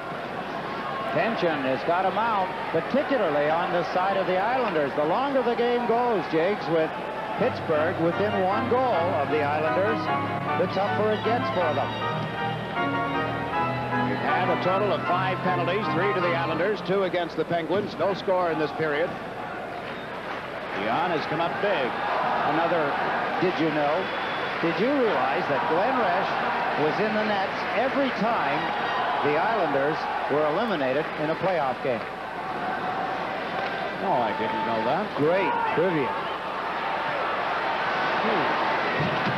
Tension has got to mount, particularly on the side of the Islanders. The longer the game goes, Jigs, with Pittsburgh within 1 goal of the Islanders, the tougher it gets for them. We've had a total of 5 penalties, 3 to the Islanders, 2 against the Penguins. No score in this period. Dion has come up big. Another, did you know? Did you realize that Glenn Resch was in the nets every time the Islanders were eliminated in a playoff game? Oh, I didn't know that. Great trivia.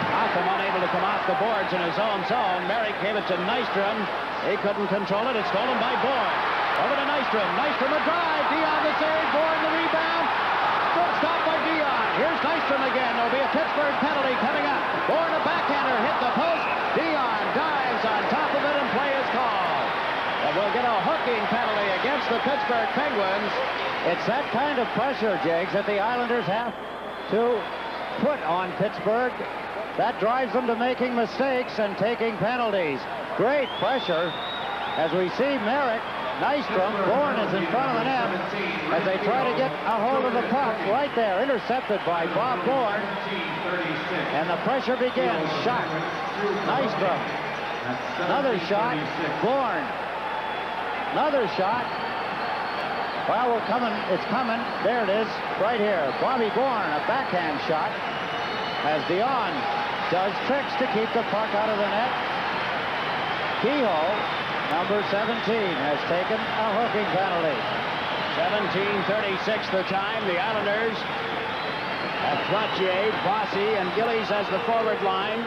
Malcolm unable to come off the boards in his own zone. Merrick gave it to Nystrom. He couldn't control it. It's stolen by Bourne. Over to Nystrom. Nystrom a drive. Dion the save. Bourne the rebound. Good stop by Dion. Here's Nystrom again. There'll be a Pittsburgh penalty coming up. Bourne a backhander hit the post. Dion dives on top of it and play is called. But we'll get a hooking penalty against the Pittsburgh Penguins. It's that kind of pressure, Jigs, that the Islanders have to put on Pittsburgh. That drives them to making mistakes and taking penalties. Great pressure as we see Merrick, Nystrom, Bourne is in front of the net as they try to get a hold of the puck right there, intercepted by Bob Bourne. And the pressure begins. Shot. Nystrom. Another shot. Bourne. Another shot. Well, we're coming. It's coming. There it is. Right here. Bobby Bourne, a backhand shot. As Dion does tricks to keep the puck out of the net. Kehoe, number 17, has taken a hooking penalty. 17:36 the time. The Islanders have Trottier, Bossy, and Gillies as the forward line.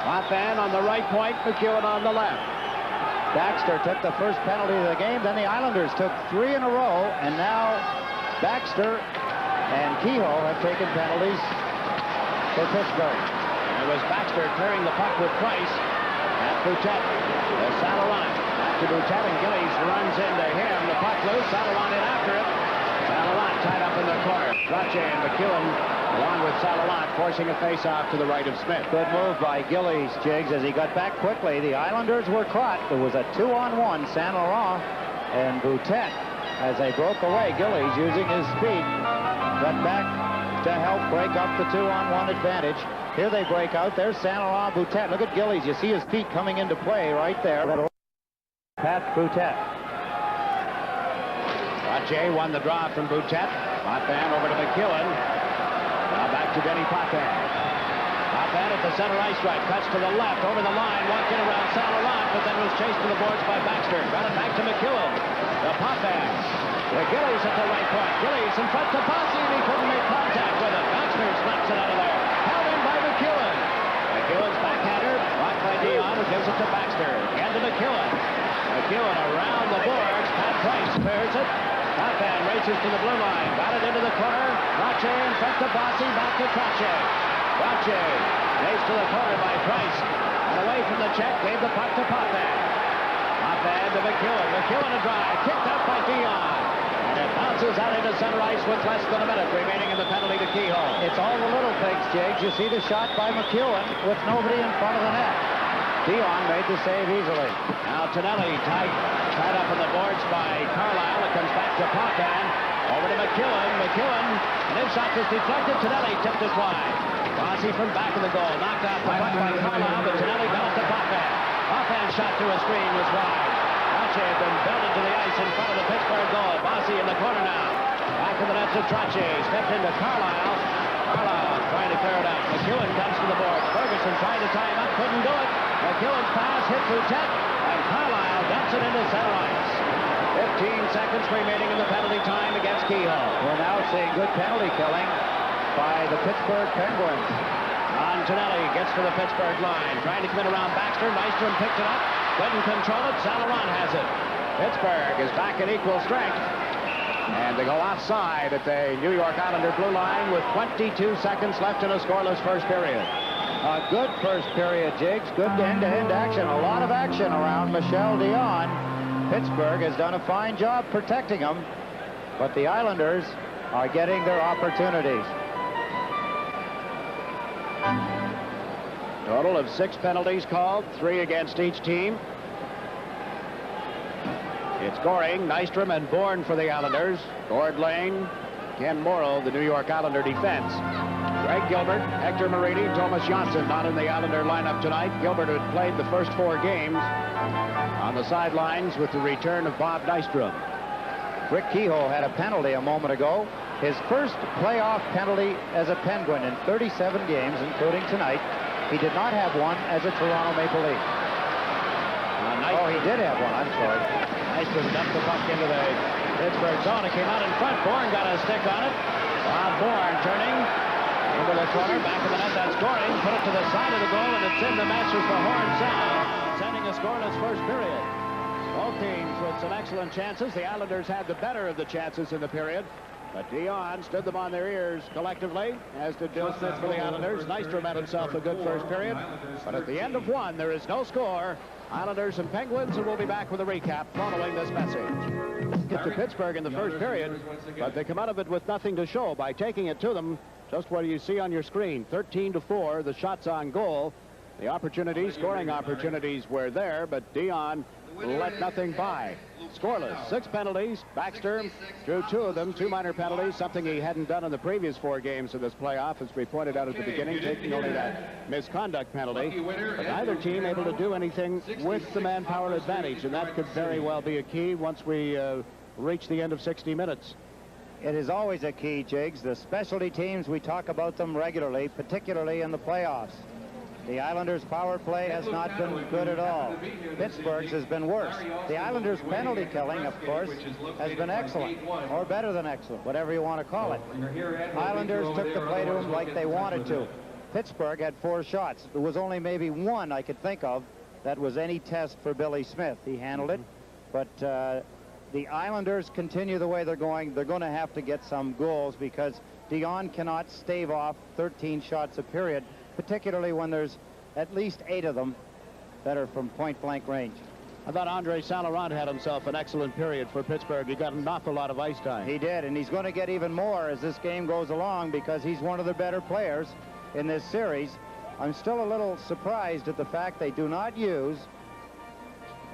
Potvin on the right point, McEwen on the left. Baxter took the first penalty of the game. Then the Islanders took 3 in a row, and now Baxter and Kehoe have taken penalties for Pittsburgh. And it was Baxter clearing the puck with Price at Boutet. Saint-Laurent after Boutet, and Gillies runs into him. The puck loose. Saint-Laurent in after it. Saint-Laurent tied up in the corner. Trottier and McEwen along with Saint-Laurent forcing a face-off to the right of Smith. Good move by Gillies, Jigs, as he got back quickly. The Islanders were caught. There was a 2-on-1, Saint-Laurent and Boutet. As they broke away, Gillies, using his speed, got back to help break up the 2-on-1 advantage. Here they break out. There's Saint-Laurent, Boutet. Look at Gillies. You see his feet coming into play right there. Pat Boutet. Trottier won the draw from Boutet. Potvin over to McEwen. Now back to Denny Potvin. Potvin at the center ice stripe. Cuts to the left, over the line, walked in around Saint-Laurent, but then was chased to the boards by Baxter. Got it back to McEwen. The Potvin. The Gillies at the right point. Gillies in front to Bossy, and he couldn't make contact with it. Baxter snaps it out of there. Held in by McEwen. McEwen's backhander, blocked by Dion, who gives it to Baxter. Again to McEwen. McEwen around the boards. Pat Price clears it. Pat Potvin races to the blue line. Got it into the corner. Trache in front to Bossy. Back to Trache. Trache race to the corner by Price. And away from the check. Gave the puck to Potvin. Potvin to McEwen. McEwen a drive. Kicked out by Dion. And it bounces out into center ice with less than a minute remaining in the penalty to Kehoe. It's all the little things, Jake. You see the shot by McEwen with nobody in front of the net. Dion made the save easily. Now Tonelli tied up on the boards by Carlisle. It comes back to Potvin. Over to McEwen. McEwen, and his shot was deflected. Tonelli tipped it wide. Rossi from back of the goal. Knocked out the puck by Carlisle, but Tonelli got it to Potvin. Potvin's shot to a screen was wide. Trache had been belted to the ice in front of the Pittsburgh goal. Bossy in the corner now. Back to the net to Trache. Stepped into Carlisle. Carlisle trying to clear it out. McEwen comes to the board. Ferguson trying to tie him up. Couldn't do it. McEwen's pass hit through Tech. And Carlisle dumps it into center ice. 15 seconds remaining in the penalty time against Kehoe. We're now seeing good penalty killing by the Pittsburgh Penguins. Tonelli gets to the Pittsburgh line. Trying to come in around Baxter. Nystrom picked it up. Couldn't control it. Saint-Laurent has it. Pittsburgh is back at equal strength. And they go outside at the New York Islander blue line with 22 seconds left in a scoreless first period. A good first period, Jigs. Good end-to-end action. A lot of action around Michel Dion. Pittsburgh has done a fine job protecting them, but the Islanders are getting their opportunities. Total of 6 penalties called, 3 against each team. It's Goring, Nystrom, and Bourne for the Islanders. Gord Lane, Ken Morrow, the New York Islander defense. Greg Gilbert, Hector Marini, Thomas Janssen not in the Islander lineup tonight. Gilbert had played the first 4 games on the sidelines with the return of Bob Nystrom. Rick Kehoe had a penalty a moment ago. His first playoff penalty as a Penguin in 37 games, including tonight. He did not have one as a Toronto Maple Leaf. Oh, he did have one. I'm sorry. Nystrom dumped the puck into the Pittsburgh zone. It came out in front. Bourne got a stick on it. Bob Bourne turning into the corner. Back of the net. That's Goring. Put it to the side of the goal, and it's in the Masters for Horn Sound, sending a scoreless first period. Both teams with some excellent chances. The Islanders had the better of the chances in the period. But Dion stood them on their ears collectively, as did Bill Smith for the Islanders. Nystrom had himself a good first period. But at the end of 1, there is no score. Islanders and Penguins, and we'll be back with a recap following this message. Get to Pittsburgh in the first period, but they come out of it with nothing to show by taking it to them. Just what you see on your screen, 13-4, the shots on goal. The opportunities, scoring opportunities were there, but Dion let nothing by. Scoreless, 6 penalties. Baxter drew 2 of them, 2 minor penalties, something he hadn't done in the previous 4 games of this playoff, as we pointed out at the beginning, taking only that misconduct penalty. But neither team able to do anything with the manpower advantage, and that could very well be a key once we reach the end of 60 minutes. It is always a key, Jigs. The specialty teams, we talk about them regularly, particularly in the playoffs. The Islanders' power play has not been good at all. Pittsburgh's has been worse. The Islanders' penalty killing, of course, has been excellent, or better than excellent, whatever you want to call it. Islanders took the play to them like they wanted to. Pittsburgh had 4 shots. There was only maybe 1 I could think of that was any test for Billy Smith. He handled it, but the Islanders continue the way they're going. They're going to have to get some goals because Dion cannot stave off 13 shots a period, particularly when there's at least 8 of them that are from point-blank range. I thought Andre Saint-Laurent had himself an excellent period for Pittsburgh. He got an awful lot of ice time. He did, and he's going to get even more as this game goes along because he's one of the better players in this series. I'm still a little surprised at the fact they do not use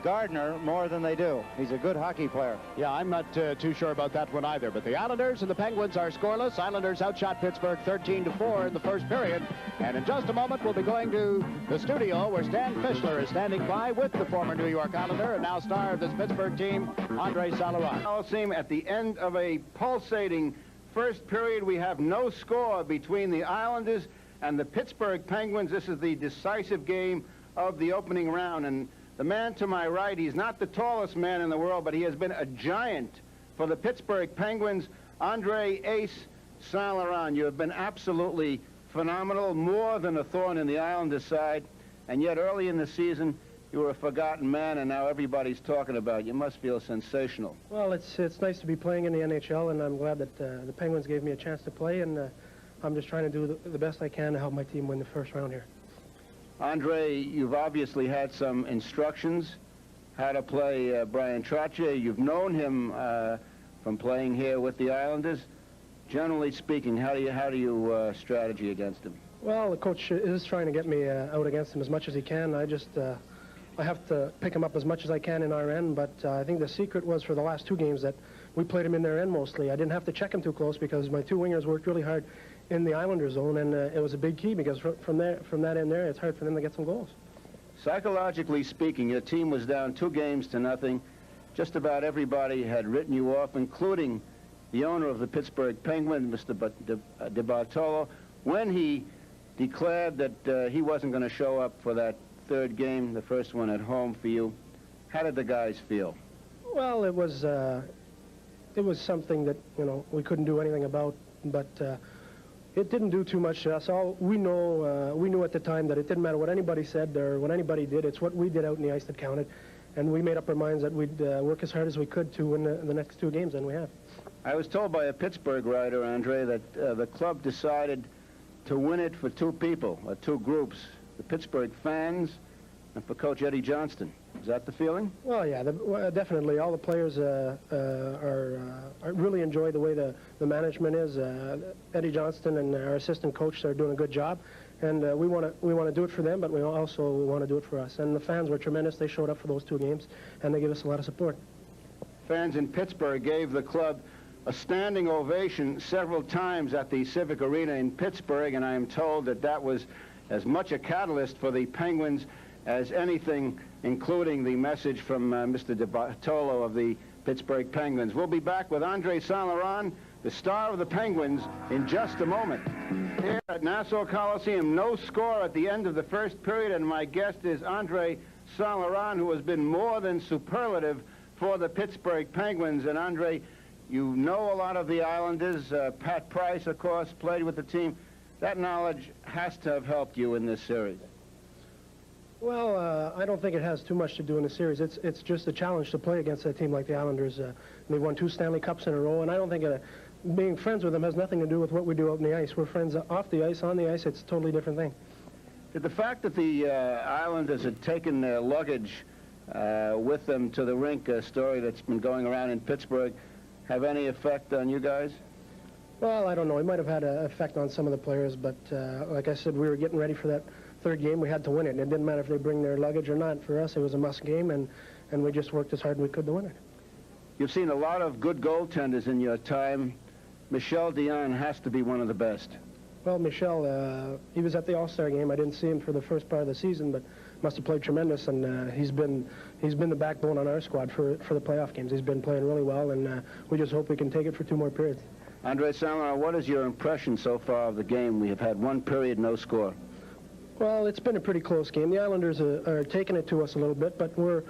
Gardner more than they do. He's a good hockey player. Yeah, I'm not too sure about that one either. But the Islanders and the Penguins are scoreless. Islanders outshot Pittsburgh 13-4 in the first period. And in just a moment, we'll be going to the studio where Stan Fischler is standing by with the former New York Islander and now star of this Pittsburgh team, Andre Saint-Laurent. Coliseum at the end of a pulsating first period. We have no score between the Islanders and the Pittsburgh Penguins. This is the decisive game of the opening round. And the man to my right, he's not the tallest man in the world, but he has been a giant for the Pittsburgh Penguins. Andre Ace Saint-Laurent, you have been absolutely phenomenal, more than a thorn in the Islanders' side. And yet early in the season, You were a forgotten man, and now everybody's talking about you. You must feel sensational. Well, it's nice to be playing in the NHL, and I'm glad that the Penguins gave me a chance to play, and I'm just trying to do the best I can to help my team win the first round here. Andre, you've obviously had some instructions how to play Brian Trottier. You've known him from playing here with the Islanders. Generally speaking, how do you strategy against him? Well, the coach is trying to get me out against him as much as he can. I have to pick him up as much as I can in our end, but I think the secret was for the last 2 games that we played him in their end mostly. I didn't have to check him too close because my 2 wingers worked really hard in the Islander zone, and it was a big key because from that end there, it's hard for them to get some goals. Psychologically speaking, your team was down 2-0. Just about everybody had written you off, including the owner of the Pittsburgh Penguins, Mr. De Bartolo, when he declared that he wasn't going to show up for that 3rd game, the first one at home for you. How did the guys feel? Well, it was something that, you know, we couldn't do anything about, but it didn't do too much to us. All we knew at the time that it didn't matter what anybody said or what anybody did. It's what we did out in the ice that counted, and we made up our minds that we'd work as hard as we could to win the next 2 games, and we have. I was told by a Pittsburgh writer, Andre, that the club decided to win it for 2 people, or 2 groups, the Pittsburgh fans and for Coach Eddie Johnston. Is that the feeling? Well, yeah, definitely. All the players really enjoy the way the management is. Eddie Johnston and our assistant coach are doing a good job, and we want to do it for them, but we also want to do it for us. And the fans were tremendous. They showed up for those 2 games, and they gave us a lot of support. Fans in Pittsburgh gave the club a standing ovation several times at the Civic Arena in Pittsburgh, and I am told that that was as much a catalyst for the Penguins as anything, including the message from Mr. De Bartolo of the Pittsburgh Penguins. We'll be back with Andre Saint-Laurent, the star of the Penguins, in just a moment. Here at Nassau Coliseum, no score at the end of the first period, and my guest is Andre Saint-Laurent, who has been more than superlative for the Pittsburgh Penguins. And Andre, you know a lot of the Islanders. Pat Price, of course, played with the team. That knowledge has to have helped you in this series. Well, I don't think it has too much to do in the series. It's just a challenge to play against a team like the Islanders. They've won 2 Stanley Cups in a row, and I don't think being friends with them has nothing to do with what we do out on the ice. We're friends off the ice. On the ice, it's a totally different thing. Did the fact that the Islanders had taken their luggage with them to the rink, a story that's been going around in Pittsburgh, have any effect on you guys? Well, I don't know. It might have had an effect on some of the players, but like I said, we were getting ready for that 3rd game. We had to win it. It didn't matter if they bring their luggage or not. For us, it was a must game, and we just worked as hard as we could to win it. You've seen a lot of good goaltenders in your time. Michel Dion has to be one of the best. Well, Michel, he was at the All-Star game. I didn't see him for the first part of the season, but must have played tremendous, and he's been the backbone on our squad for the playoff games. He's been playing really well, and we just hope we can take it for 2 more periods. Andre Saint-Laurent, what is your impression so far of the game? We have had 1 period, no score. Well, it's been a pretty close game. The Islanders are taking it to us a little bit, but we're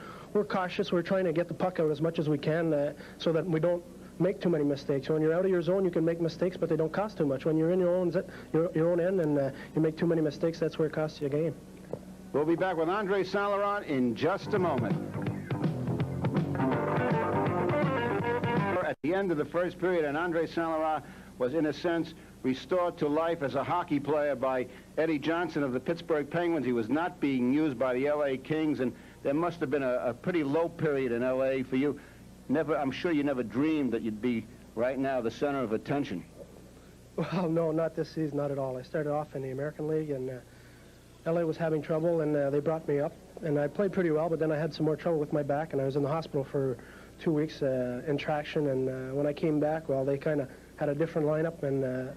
cautious. We're trying to get the puck out as much as we can so that we don't make too many mistakes. When you're out of your zone, you can make mistakes, but they don't cost too much. When you're in your own end and you make too many mistakes, that's where it costs you a game. We'll be back with Andre Saint-Laurent in just a moment. At the end of the first period, and Andre Saint-Laurent was, in a sense, restored to life as a hockey player by Eddie Johnston of the Pittsburgh Penguins. He was not being used by the L.A. Kings, and there must have been a pretty low period in L.A. for you. I'm sure you never dreamed that you'd be right now the center of attention. Well, no, not this season, not at all. I started off in the American League, and L.A. was having trouble, and they brought me up, and I played pretty well, but then I had some more trouble with my back, and I was in the hospital for 2 weeks in traction, and when I came back, well, they kind of had a different lineup, and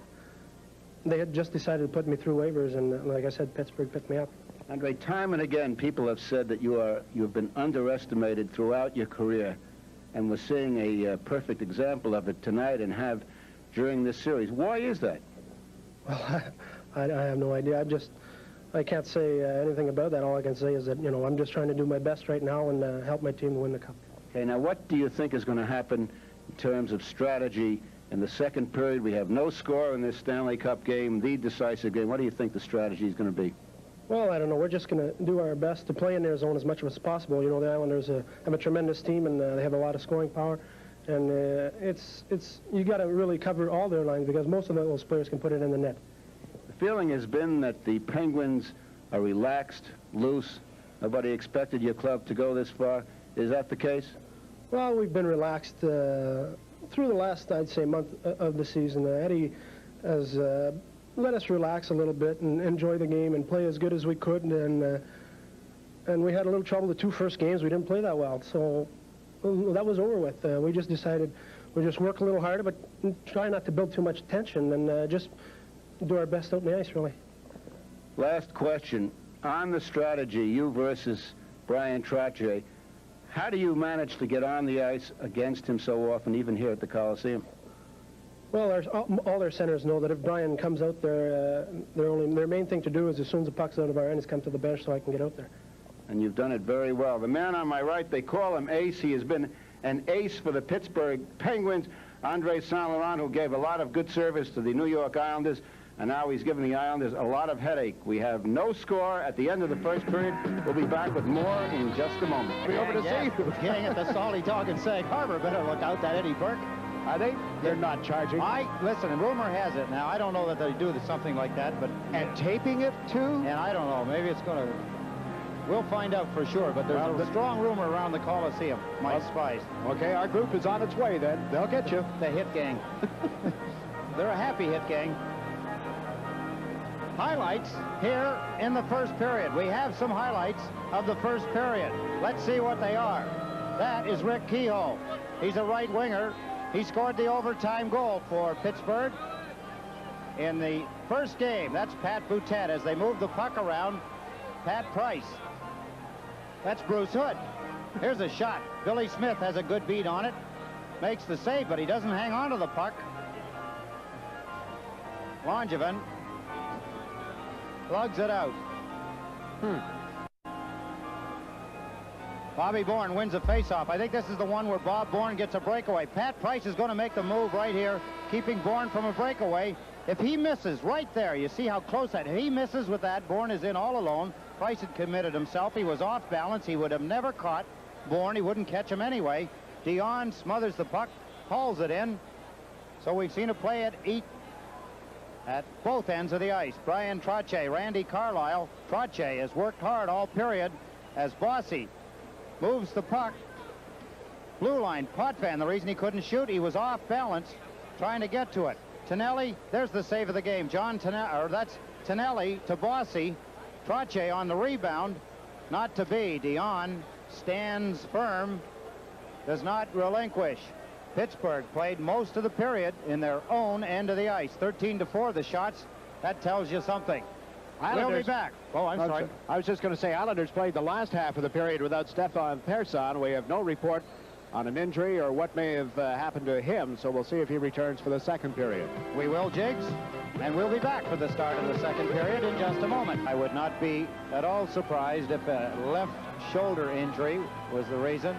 they had just decided to put me through waivers, and like I said, Pittsburgh picked me up. Andre, time and again, people have said that you have been underestimated throughout your career, and we're seeing a perfect example of it tonight and have during this series. Why is that? Well, I have no idea. I can't say anything about that. All I can say is that, I'm just trying to do my best right now and help my team win the cup. Okay, now what do you think is going to happen in terms of strategy in the second period? We have no score in this Stanley Cup game, the decisive game. What do you think the strategy is going to be? Well, I don't know. We're just going to do our best to play in their zone as much as possible. You know, the Islanders have a tremendous team, and they have a lot of scoring power. And you got to really cover all their lines because most of those players can put it in the net. The feeling has been that the Penguins are relaxed, loose. Nobody expected your club to go this far. Is that the case? Well, we've been relaxed through the last, I'd say, month of the season. Eddie has let us relax a little bit and enjoy the game and play as good as we could. And we had a little trouble the 2 first games. We didn't play that well. So that was over with. We just decided we'll just work a little harder, but try not to build too much tension and just do our best out in the ice, really. Last question. On the strategy, you versus Brian Trottier, how do you manage to get on the ice against him so often, even here at the Coliseum? Well, all their centers know that if Brian comes out there, their main thing to do is as soon as the puck's out of our end is come to the bench so I can get out there. And you've done it very well. The man on my right, they call him Ace. He has been an ace for the Pittsburgh Penguins. Andre Saint-Laurent, who gave a lot of good service to the New York Islanders, and now he's giving the Islanders a lot of headache. We have no score at the end of the first period. We'll be back with more in just a moment. Be over to see you. Gang at the Salty Dog in Sag Harbor better look out, that Eddie Burke. Are they? They're not charging. Listen, rumor has it now. I don't know that they do something like that, but... And taping it, too? And I don't know. Maybe it's going to... We'll find out for sure, but there's a strong rumor around the Coliseum. My spies. Okay, our group is on its way, then. They'll get you. The hit gang. They're a happy hit gang. Highlights here in the first period. We have some highlights of the first period. Let's see what they are. That is Rick Kehoe. He's a right winger. He scored the overtime goal for Pittsburgh in the first game. That's Pat Boutet as they move the puck around. Pat Price. That's Bruce Hood. Here's a shot. Billy Smith has a good beat on it. Makes the save, but he doesn't hang on to the puck. Langevin lugs it out. Bobby Bourne wins a faceoff. I think this is the one where Bob Bourne gets a breakaway. Pat Price is going to make the move right here, keeping Bourne from a breakaway. If he misses right there, you see how close that. If he misses with that, Bourne is in all alone. Price had committed himself. He was off balance. He would have never caught Bourne. He wouldn't catch him anyway. Dion smothers the puck, hauls it in. So we've seen a play at both ends of the ice. Brian Trottier, Randy Carlyle. Trottier has worked hard all period as Bossy moves the puck. Blue line, Potvin, the reason he couldn't shoot, he was off balance trying to get to it. Tonelli, there's the save of the game. John Tonelli, or that's Tonelli to Bossy. Trottier on the rebound, not to be. Dion stands firm, does not relinquish. Pittsburgh played most of the period in their own end of the ice. 13-4 the shots. That tells you something. We'll be back. Oh, I'm sorry. I was just going to say Islanders played the last half of the period without Stefan Persson. We have no report on an injury or what may have happened to him, so we'll see if he returns for the second period. We will, Jigs, and we'll be back for the start of the second period in just a moment. I would not be at all surprised if a left shoulder injury was the reason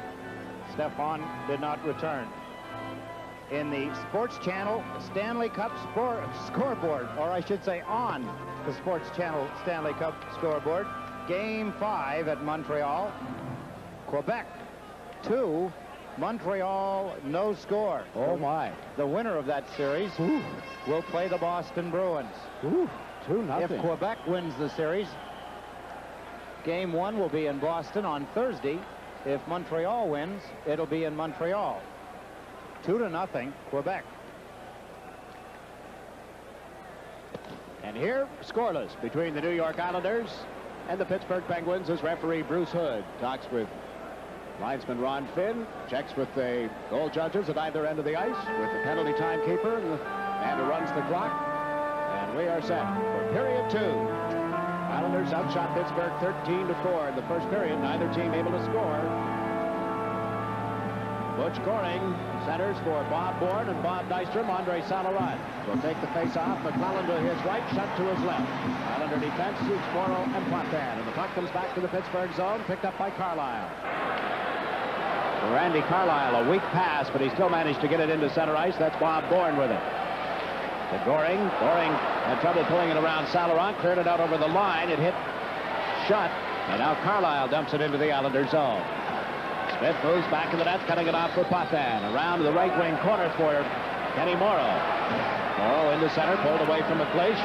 Stefan did not return. In the Sports Channel Stanley Cup scoreboard, or I should say on the Sports Channel Stanley Cup scoreboard, Game 5 at Montreal. Quebec 2, Montreal no score. Oh my. The winner of that series will play the Boston Bruins. 2-0. If Quebec wins the series, Game 1 will be in Boston on Thursday. If Montreal wins, it'll be in Montreal. 2-0, Quebec. And here, scoreless between the New York Islanders and the Pittsburgh Penguins as referee Bruce Hood talks with linesman Ron Finn, checks with the goal judges at either end of the ice, with the penalty timekeeper and the man who runs the clock. And we are set for period 2. Islanders outshot Pittsburgh 13-4 in the first period. Neither team able to score. Butch Goring centers for Bob Bourne and Bob Nystrom. Andre Saint-Laurent will take the face-off. McClellan to his right, Shutt to his left. Islander defense is Morrow and Potvin. And the puck comes back to the Pittsburgh zone, picked up by Carlyle. Randy Carlyle, a weak pass, but he still managed to get it into center ice. That's Bob Bourne with it. To Goring. Goring had trouble pulling it around Saint-Laurent, cleared it out over the line. It hit shot. And now Carlisle dumps it into the Islanders' zone. Smith moves back in the net, cutting it off for Potvin. Around to the right wing corner for Kenny Morrow. Morrow into center, pulled away from McLeish.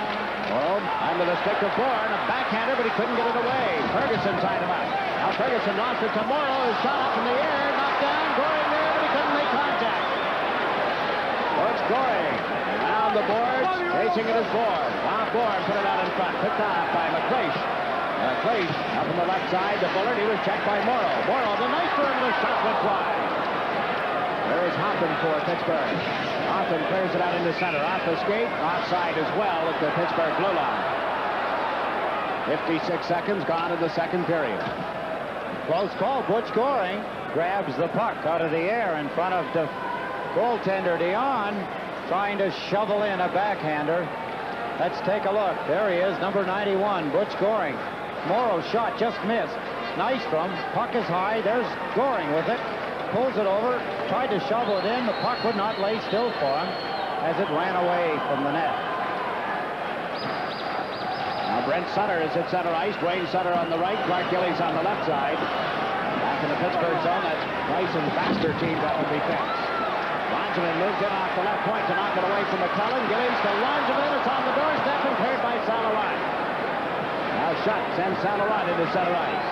Morrow under the stick of Bourne, a backhander, but he couldn't get it away. Ferguson tied him up. Now Ferguson lost it to Morrow, who shot up in the air, knocked down, Goring there, but he couldn't make contact. It's Goring. Around the boards, chasing it is Bourne. Now Bourne put it out in front, picked off by McLeish. McLeish up on the left side, the Bullard, he was checked by Morrow. Morrow, the nice perimeter shot went wide. There is Hoffman for Pittsburgh. Hoffman clears it out into center. Off the skate, offside as well at the Pittsburgh blue line. 56 seconds gone in the second period. Close call. Butch Goring grabs the puck out of the air in front of the goaltender Dion, trying to shovel in a backhander. Let's take a look. There he is, number 91, Butch Goring. Morrow's shot just missed. Nice from. Puck is high. There's Goring with it. Pulls it over. Tried to shovel it in. The puck would not lay still for him as it ran away from the net. Now Brent Sutter is at center ice. Dwayne Sutter on the right. Clark Gillies on the left side. Back in the Pittsburgh zone. That's Bryson's faster team up in defense. Langevin moves in off the left point to knock it away from McClellan. Gillies to Langevin. It's on the doorstep and cleared by Saint-Laurent. Now shot sends Saint-Laurent into center ice.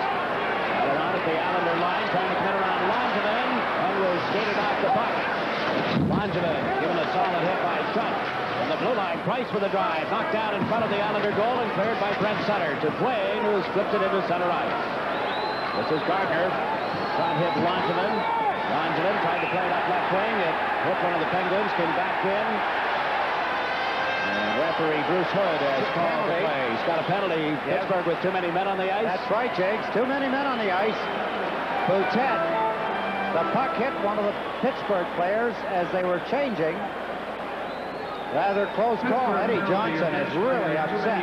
Saint-Laurent at the Islander line, trying to come around Langevin, and was skated off the puck. Langevin given a solid hit by Shutt. On the blue line, Price with a drive, knocked down in front of the Islander goal and cleared by Brent Sutter to Dwayne, who has flipped it into center ice. This is Gardner. Shot hit Langevin. Langevin tried to play it up left wing. It hit one of the Penguins, came back in. And referee Bruce Hood has called the play. He's got a penalty. Pittsburgh with too many men on the ice. That's right, Jakes. Too many men on the ice. Boutet. The puck hit one of the Pittsburgh players as they were changing. Rather close call. Eddie Johnson is really upset.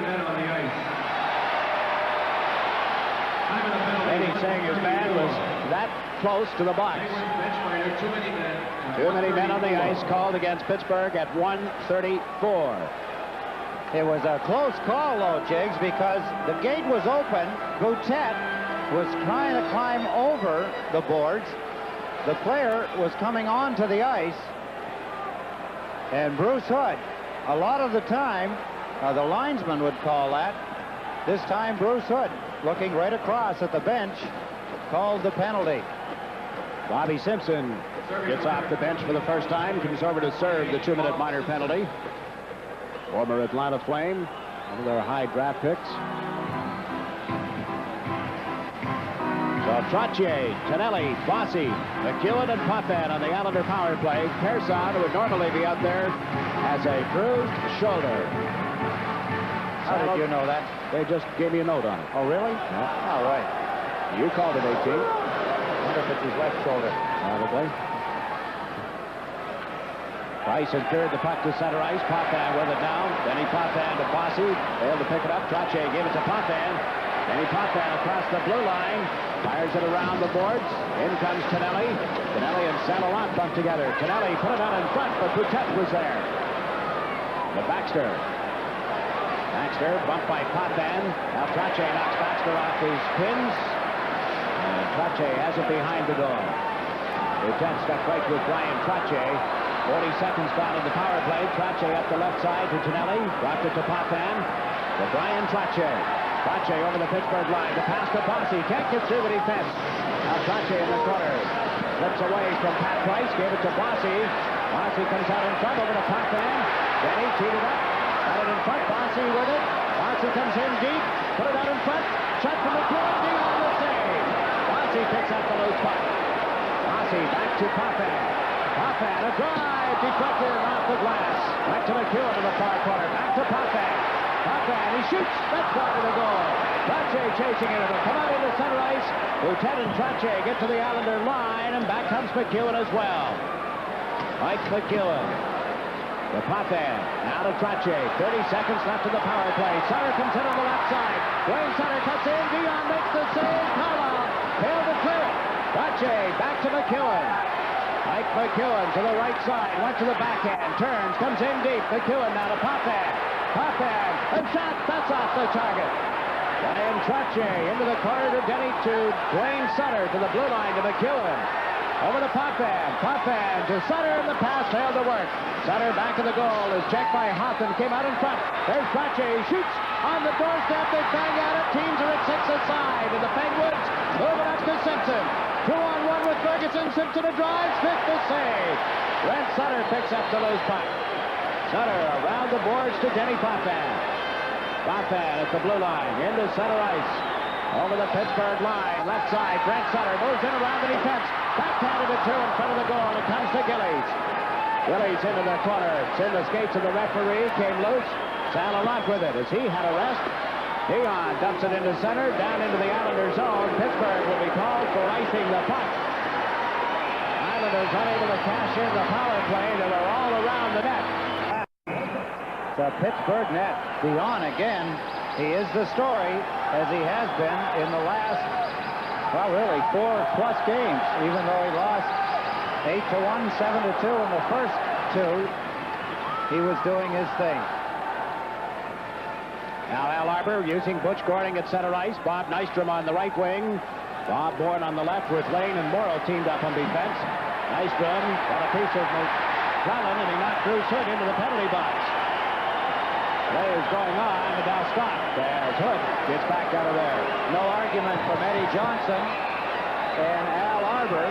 Eddie saying his man was that close to the box. Too many men on the ice called against Pittsburgh at 1:34. It was a close call, though, Jiggs, because the gate was open. Boutet was trying to climb over the boards. The player was coming onto the ice. And Bruce Hood, a lot of the time, the linesman would call that. This time, Bruce Hood, looking right across at the bench, called the penalty. Bobby Simpson gets off the bench for the first time, comes over to serve the 2-minute minor penalty. Former Atlanta Flame, one of their high draft picks. So Trottier, Tonelli, Bossy, McEwen, and Potvin on the Islander power play. Persson, who would normally be out there, has a bruised shoulder. How did you know that? They just gave me a note on it. Oh, really? Yeah. All right. You called it 18. I wonder if it's his left shoulder. Probably. Bryson cleared the puck to center ice. Potvin with it down. Benny Potvin to Bossy. Failed to pick it up. Trottier gave it to Potvin. Benny Potvin across the blue line. Fires it around the boards. In comes Tonelli. Tonelli and Saint-Laurent bumped together. Tonelli put it out in front, but Boutet was there. But Baxter. Baxter bumped by Potvin. Now Trottier knocks Baxter off his pins. And Trottier has it behind the goal. Boutet stuck right with Brian Trottier. 40 seconds gone in the power play. Trottier up the left side to Tonelli. Dropped it to Potvin. To Brian Trottier. Trottier over the Pittsburgh line. The pass to Bossy. Can't get through the defense. Now Trottier in the corner. Slips away from Pat Price. Gave it to Bossy. Bossy comes out in front over to Potvin. Benny teed it up. Got it in front. Bossy with it. Bossy comes in deep. Put it out in front. Shot from the corner. On the save. Bossy picks up the loose puck. Bossy back to Potvin. Potvin, a drive, deflected off the glass. Back to McEwen in the far corner. Back to Potvin. Potvin, he shoots. That's wide of the goal. Trottier chasing it. It'll come out into center ice. Lieutenant Trottier get to the Islander line, and back comes McEwen as well. Mike McEwen. To Potvin. Now to Trottier. 30 seconds left in the power play. Sutter comes in on the left side. Dwayne Sutter cuts in. Dion makes the save. Carlisle failed to clear it. Trottier back to McEwen. Mike McEwen to the right side, went to the backhand, turns, comes in deep. McEwen now to Potvin. Potvin, and shot, that's off the target. Ryan Trottier into the corner to Denny to Dwayne Sutter to the blue line to McEwen. Over to Potvin. Potvin to Sutter, and the pass failed to work. Sutter back to the goal is checked by Hoffman. Came out in front. There's Trottier. He shoots on the doorstep. They bang at it. Teams are at 6 aside. And the Penguins moving up to Simpson. 2-on-1 with Ferguson. Simpson a drive. Smith the save. Brent Sutter picks up the loose puck. Sutter around the boards to Denny Potvin. Potvin at the blue line. Into center ice. Over the Pittsburgh line. Left side. Brent Sutter moves in around the defense. Backhanded it through in front of the goal. It comes to Gillies. Gillies into the corner. It's in the skates of the referee. Came loose. Saint-Laurent with it as he had a rest. Dion dumps it into center. Down into the Islanders' zone. Pittsburgh will be called for icing the puck. Islanders unable to cash in the power play. They were all around the net. The Pittsburgh net. Dion again. He is the story, as he has been in the last, well, really 4+ games, even though he lost 8-1, 7-2 in the first 2. He was doing his thing. Now Al Arbor using Butch Gording at center ice. Bob Nystrom on the right wing. Bob Bourne on the left with Lane and Morrow teamed up on defense. Nystrom got a piece of McClellan, and he knocked Bruce Hood into the penalty box. Play is going on, and now stopped as Hood gets back out of there. No argument from Eddie Johnson and Al Arbor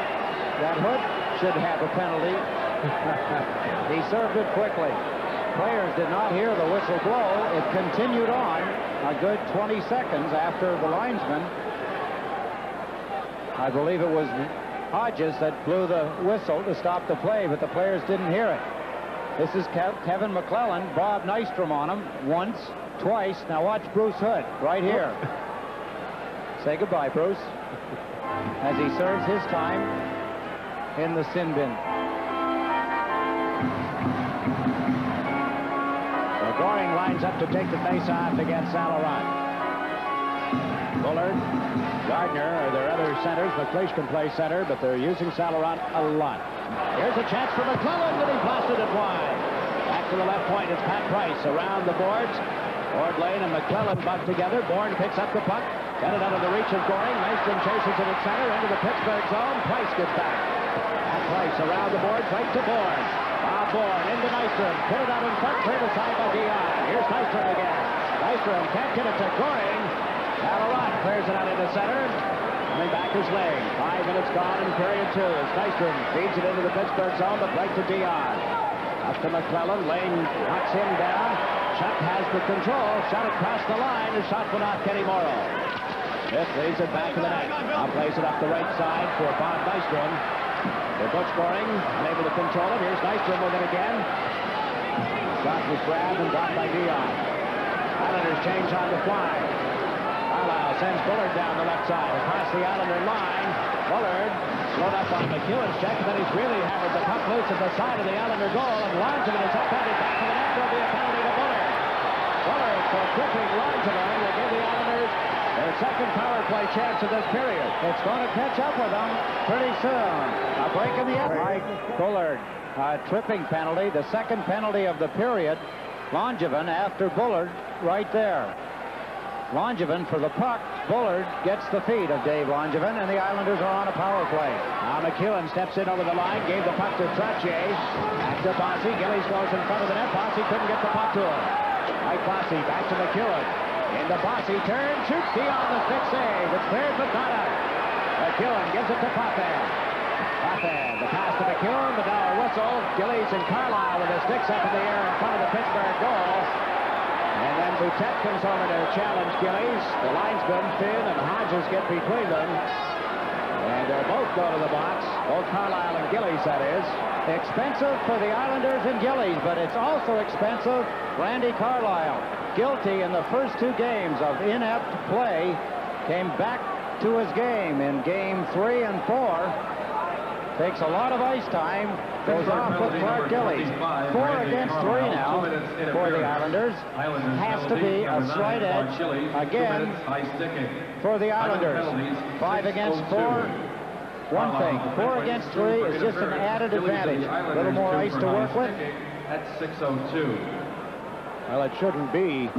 that Hood should have a penalty. He served it quickly. Players did not hear the whistle blow. It continued on a good 20 seconds after the linesman. I believe it was Hodges that blew the whistle to stop the play, but the players didn't hear it. This is Kevin McClellan, Bob Nystrom on him once, twice. Now watch Bruce Hood right here. Say goodbye, Bruce, as he serves his time in the sin bin. Goring lines up to take the face-off against Saint-Laurent. Bullard, Gardner are their other centers. McLeish can play center, but they're using Saint-Laurent a lot. Here's a chance for McClellan, and he blasted it wide. Back to the left point, it's Pat Price around the boards. Ward Lane and McClellan butt together. Bourne picks up the puck. Got it out of the reach of Goring. Nystrom chases it at center into the Pittsburgh zone. Price gets back. Pat Price around the boards, right to Bourne. Bob Bourne into Nystrom. Put it out in front, cleared aside by Dion. Here's Nystrom again. Nystrom can't get it to Goring. Saint-Laurent clears it out into center. Coming back is Lane. 5 minutes gone in period 2 as Nystrom feeds it into the Pittsburgh zone, but right to Dion. Up to McClellan. Lane knocks him down. Shutt has the control. Shot across the line. His shot went off Kenny Morrow. Smith leads it back to the net. Now plays it up the right side for Bob Nystrom. For Butch Goring, unable to control it. Here's Nystrom with it again. Shot was grabbed and got by Dion. Islanders change on the fly. Carlisle sends Bullard down the left side across the Islander line. Bullard slowed up on McEwen's check, but he's really hammered the puck loose at the side of the Islander goal, and Langevin is upended back to the net. There'll be a penalty to Bullard. Bullard for tripping Langevin will give the Islanders their second power play chance of this period. It's going to catch up with them pretty soon. A break in the end. Mike Bullard, tripping penalty, the second penalty of the period. Langevin after Bullard right there. Langevin for the puck. Bullard gets the feed of Dave Langevin, and the Islanders are on a power play. Now McEwen steps in over the line, gave the puck to Trottier. Back to Bossy. Gillies goes in front of the net. Bossy couldn't get the puck to him. Mike Bossy back to McEwen. Into Bossy, turn, shoots beyond the stick save. It's cleared, but not out. McEwen gives it to Potvin. Potvin, the pass to McEwen, but now a whistle. Gillies and Carlisle with their sticks up in the air in front of the Pittsburgh goal. And then Boutet comes over to challenge Gillies. The linesmen, Finn and Hodges, get between them. And they'll both go to the box. Both Carlisle and Gillies, that is. Expensive for the Islanders and Gillies, but it's also expensive. Randy Carlisle, guilty in the first 2 games of inept play, came back to his game in game 3 and 4. Takes a lot of ice time. Goes off with Clark Gillies. 4 against 3 now for the Islanders. Has to be a slight edge again for the Islanders. 5 against 4. One thing, 4 against 3 is just an added advantage. A little more ice to work with. At 6:02. Well, it shouldn't be.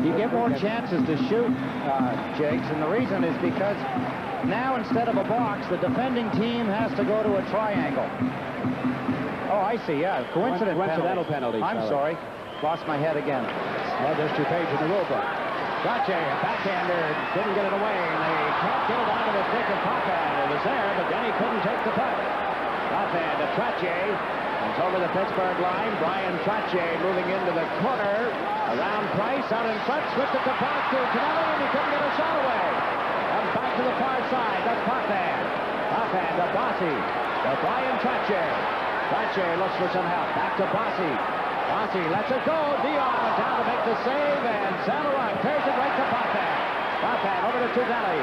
You get more chances to shoot, Jakes, and the reason is because now instead of a box, the defending team has to go to a triangle. Oh, I see, yeah, coincidental penalty. I'm sorry, lost my head again. Well, there's 2 pages in the rule book. Trache, a backhander, couldn't get it away, and they can't get it onto the stick of Potvin. It was there, but then he couldn't take the puck. Potvin to Trache. It's over the Pittsburgh line. Brian Trache moving into the corner. Around Price, out in front, switched it to pass to Canelli, and he couldn't get a shot away. Comes back to the far side. That's Potvin. Potvin to Bossy. To Brian Trache. Trache looks for some help. Back to Bossy. Bossy lets it go. Dion went down to make the save, and Saint-Laurent tears it right to Potvin. Potvin over to Canelli.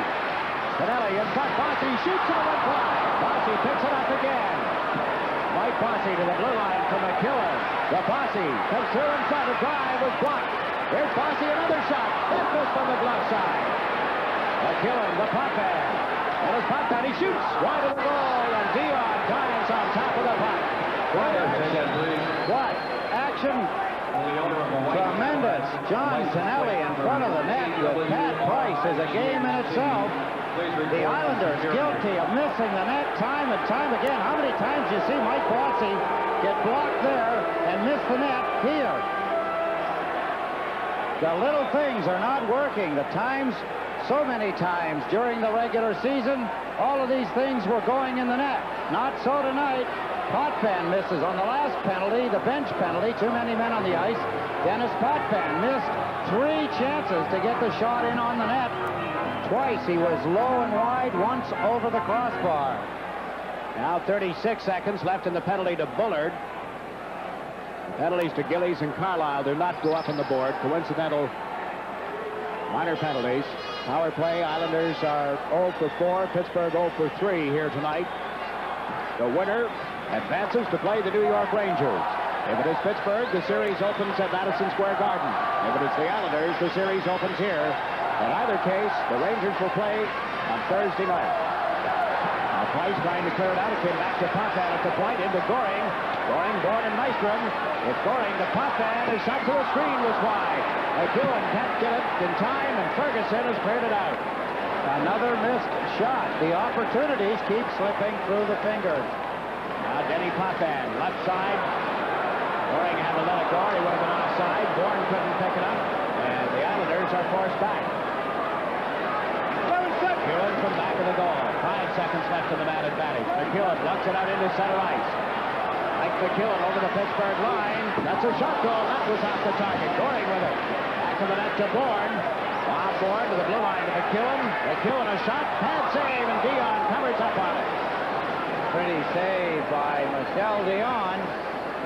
Canelli in front. Bossy shoots and it went wide. Bossy picks it up again. Mike Bossy to the blue line from McKillen. The Bossy comes through in front. A drive was blocked. Here's Bossy, another shot. That missed from the glove side. McKillen, the Potvin. And as Potvin, he shoots wide of the goal, and Dion dives on top of the puck. What action! Tremendous. John Canelli in front of the net with Pat Price is a game in itself. The Islanders guilty of missing the net time and time again. How many times do you see Mike Bossy get blocked there and miss the net here? The little things are not working. The times, so many times during the regular season, all of these things were going in the net. Not so tonight. Potvin misses on the last penalty, the bench penalty, too many men on the ice. Dennis Potvin missed 3 chances to get the shot in on the net. Twice he was low and wide, once over the crossbar. Now 36 seconds left in the penalty to Bullard. Penalties to Gillies and Carlisle do not go up on the board. Coincidental minor penalties. Power play, Islanders are 0 for 4, Pittsburgh 0 for 3 here tonight. The winner advances to play the New York Rangers. If it is Pittsburgh, the series opens at Madison Square Garden. If it is the Islanders, the series opens here. In either case, the Rangers will play on Thursday night. Now Price trying to clear it out. It came back to Potvin at the point, into Goring. Goring, Bourne, and Nystrom. It's Goring to Potvin. His shot to the screen was wide. McEwen can't get it in time, and Ferguson has cleared it out. Another missed shot. The opportunities keep slipping through the fingers. Now Denny Potvin, left side. Goring had to let it go. He would have been offside. Bourne couldn't pick it up, and the Islanders are forced back. McEwen from back of the goal. 5 seconds left in the man advantage. McEwen blocks it out into center ice. Mike McEwen over the Pittsburgh line. That's a shot goal. That was off the target. Goring with it. Back to the net to Bourne. Bob Bourne to the blue line to McEwen. McEwen a shot. Pad save, and Dion covers up on it. Pretty save by Michel Dion.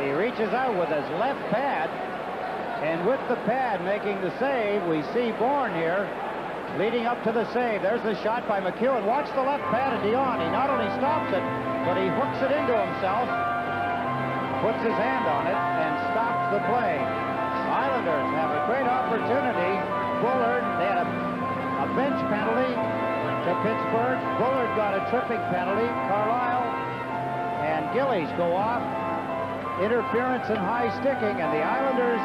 He reaches out with his left pad, and with the pad making the save, we see Bourne here leading up to the save. There's the shot by McEwen. Watch the left pad of Dion. He not only stops it, but he hooks it into himself, puts his hand on it, and stops the play. Islanders have a great opportunity. Bullard, they had a bench penalty to Pittsburgh. Bullard got a tripping penalty. Carlisle and Gillies go off. Interference and high sticking, and the Islanders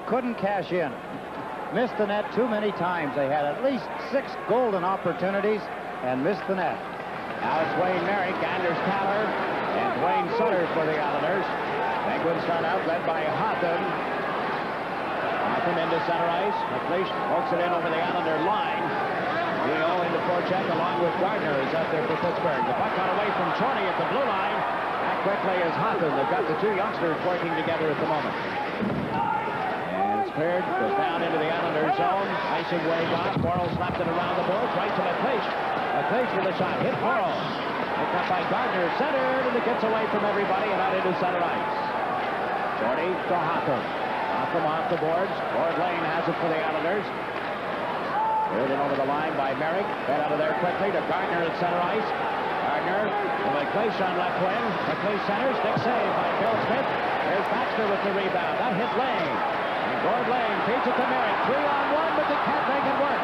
couldn't cash in. Missed the net too many times. They had at least 6 golden opportunities and missed the net. Now it's Wayne Merrick, Anders Kaller, and Dwayne Sutter for the Islanders. Penguins start out led by Hotham. Hotham into center ice. McLeish pokes it in over the Islander line. Leo into forecheck along with Gardner is out there for Pittsburgh. The puck got away from Chorney at the blue line. Back quickly is Hotham. They've got the 2 youngsters working together at the moment. Cleared, goes down into the Islanders zone. Icing wave off. Morrill slapped it around the boards. Right to McLeish. McLeish with a shot. Hit Morrill. Picked up by Gardner. Centered, and it gets away from everybody and out into center ice. Jordy to Hotham. Hotham off the boards. Lord Lane has it for the Islanders. Cleared in over the line by Merrick. Fed out of there quickly to Gardner at center ice. Gardner to McLeish on left wing. McLeish centers. Big save by Bill Smith. There's Baxter with the rebound. That hit Lane. Gord Lane feeds it to Merrick. 3-on-1, but they can't make it work.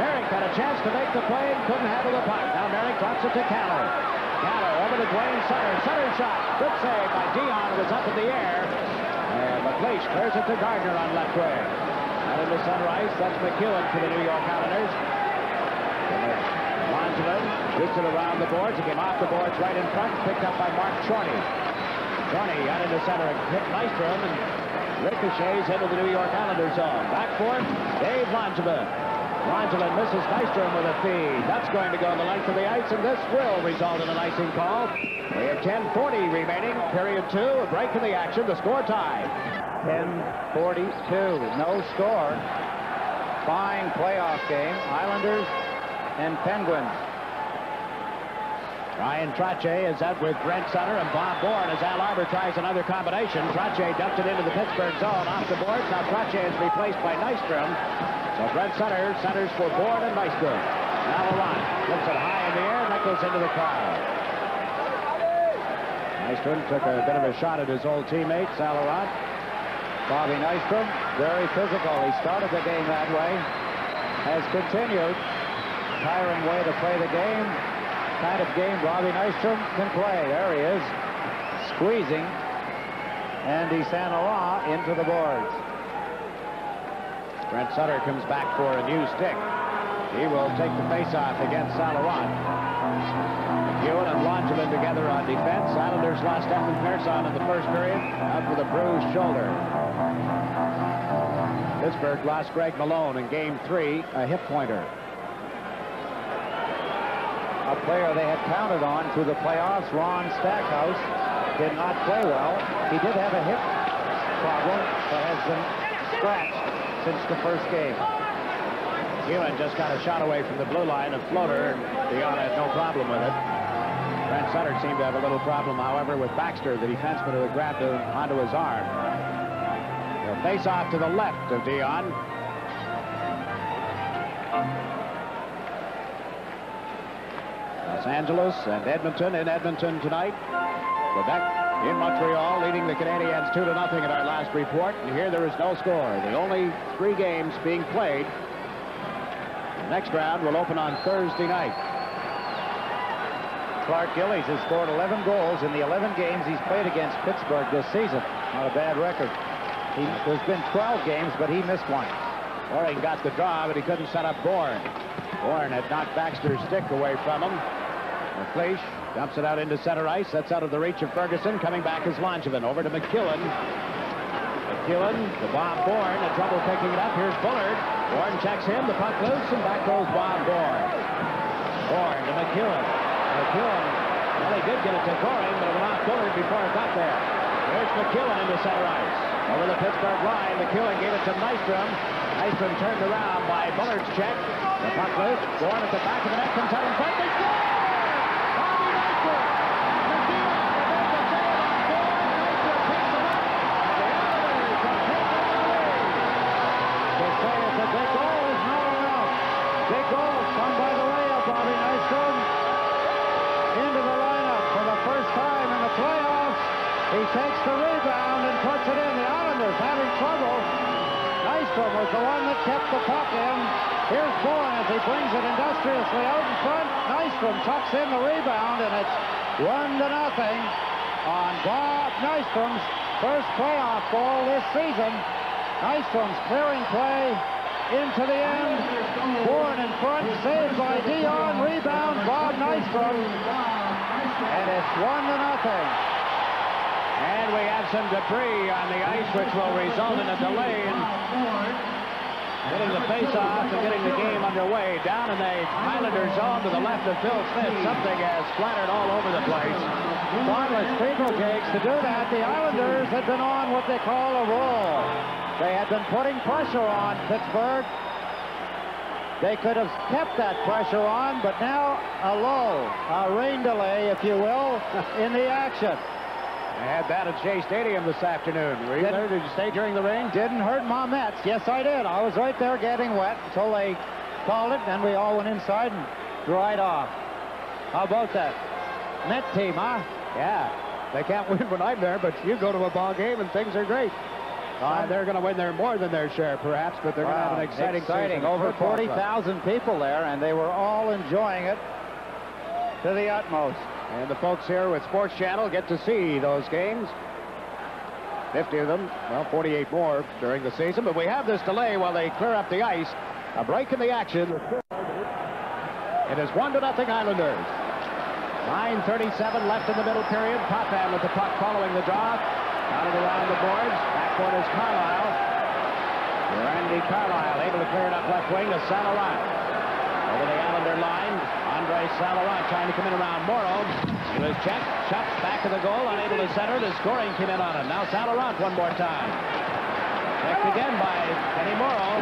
Merrick had a chance to make the play and couldn't handle the puck. Now Merrick drops it to Kaller. Kaller over to Dwayne Sutter. Sutter shot. Good save by Dion. It was up in the air. And McLeish clears it to Gardner on left wing. Out into center ice. That's McEwen for the New York Islanders. Langevin shoots it around the boards. He came off the boards right in front. Picked up by Mark Chorney. Chorney out into center and hit Nystrom and ricochets into the New York Islanders zone. Back for it, Dave Langevin. Langevin misses Nystrom with a feed. That's going to go the length of the ice, and this will result in an icing call. We have 10:40 remaining. Period 2. A break in the action. The score tied. 10:42. No score. Fine playoff game. Islanders and Penguins. Ryan Trottier is out with Brent Sutter and Bob Bourne as Al Arbor tries another combination. Trottier dumped it into the Pittsburgh zone off the boards. Now Trottier is replaced by Nystrom. So Brent Sutter centers for Bourne and Nystrom. Now Laurent flips it high in the air, and that goes into the crowd. Nystrom took a bit of a shot at his old teammate, Sal Laurent. Bobby Nystrom, very physical. He started the game that way. Has continued. Tiring way to play the game. Kind of game Bobby Nystrom can play. There he is, squeezing Andy St. Laurent into the boards. Brent Sutter comes back for a new stick. He will take the face-off against St. Laurent. McEwen and Langevin together on defense. Islanders lost Stefan Persson in the first period, out with a bruised shoulder. Pittsburgh lost Greg Malone in Game 3, a hip pointer. A player they had counted on through the playoffs, Ron Stackhouse, did not play well. He did have a hip problem, but has been scratched since the first game. McEwen just got a shot away from the blue line, a floater, and Dion had no problem with it. Brent Sutter seemed to have a little problem, however, with Baxter, the defenseman who had grabbed onto his arm. They'll face off to the left of Dion. Los Angeles and Edmonton in Edmonton tonight. Quebec in Montreal, leading the Canadiens 2-0 in our last report. And here there is no score. The only 3 games being played. The next round will open on Thursday night. Clark Gillies has scored 11 goals in the 11 games he's played against Pittsburgh this season. Not a bad record. There's been 12 games, but he missed one. Boring got the draw, but he couldn't set up Bourne. Bourne had knocked Baxter's stick away from him. McLeish dumps it out into center ice. That's out of the reach of Ferguson. Coming back is Langevin. Over to McEwen. McEwen to Bob Bourne. Had trouble picking it up. Here's Bullard. Bourne checks him. The puck loose, and back goes Bob Bourne. Bourne to McEwen. McEwen, well, he did get it to Goring, but it went off Bullard before it got there. Here's McEwen into center ice. Over the Pittsburgh line. McEwen gave it to Nystrom. Nystrom turned around by Bullard's check. The puck loose. Bourne at the back of the net comes out in front. They score! Bobby Nystrom! McEwen makes the save on Bourne. Nystrom picks him up. The Islanders have taken the lead. To say it's a big goal is not enough. Big goal come by the way of Bobby Nystrom into the lineup for the first time in the playoffs. He takes the rebound and puts it in. The Islanders having trouble. Nystrom was the one that kept the puck in. Here's Bourne as he brings it industriously out in front. Nystrom tucks in the rebound, and it's 1-0 on Bob Nystrom's first playoff goal this season. Nystrom's clearing play into the end. Bourne in front, saved by Dion. Rebound, Bob Nystrom. And it's 1-0. And we have some debris on the ice, which will result in a delay in getting the face-off and getting the game underway. Down in the Islander zone to the left of Phil Smith, something has splattered all over the place. Thoughtless people, Jakes, to do that. The Islanders had been on what they call a roll. They had been putting pressure on Pittsburgh. They could have kept that pressure on, but now a lull, a rain delay, if you will, in the action. They had that at Shea Stadium this afternoon. Were you there? Did you stay during the rain? Didn't hurt my Mets. Yes, I did. I was right there getting wet until they called it, and we all went inside and dried off. How about that? Met team, huh? Yeah. They can't win when I'm there, but you go to a ball game and things are great. They're going to win there more than their share, perhaps, but they're going to have an exciting season. Over 40,000 people there, and they were all enjoying it to the utmost. And the folks here with Sports Channel get to see those games. 50 of them, well, 48 more during the season. But we have this delay while they clear up the ice. A break in the action. It is 1-0 Islanders. 9:37 left in the middle period. Potvin with the puck following the draw. Got it around the boards. Backcourt is Carlisle. Randy Carlisle able to clear it up left wing to Saint-Laurent. Over the Islander line. Andre Saint-Laurent trying to come in around Morrow. He was checked. Shot back of the goal. Unable to center. The scoring came in on it. Now Saint-Laurent one more time. Checked again by Kenny Morrow.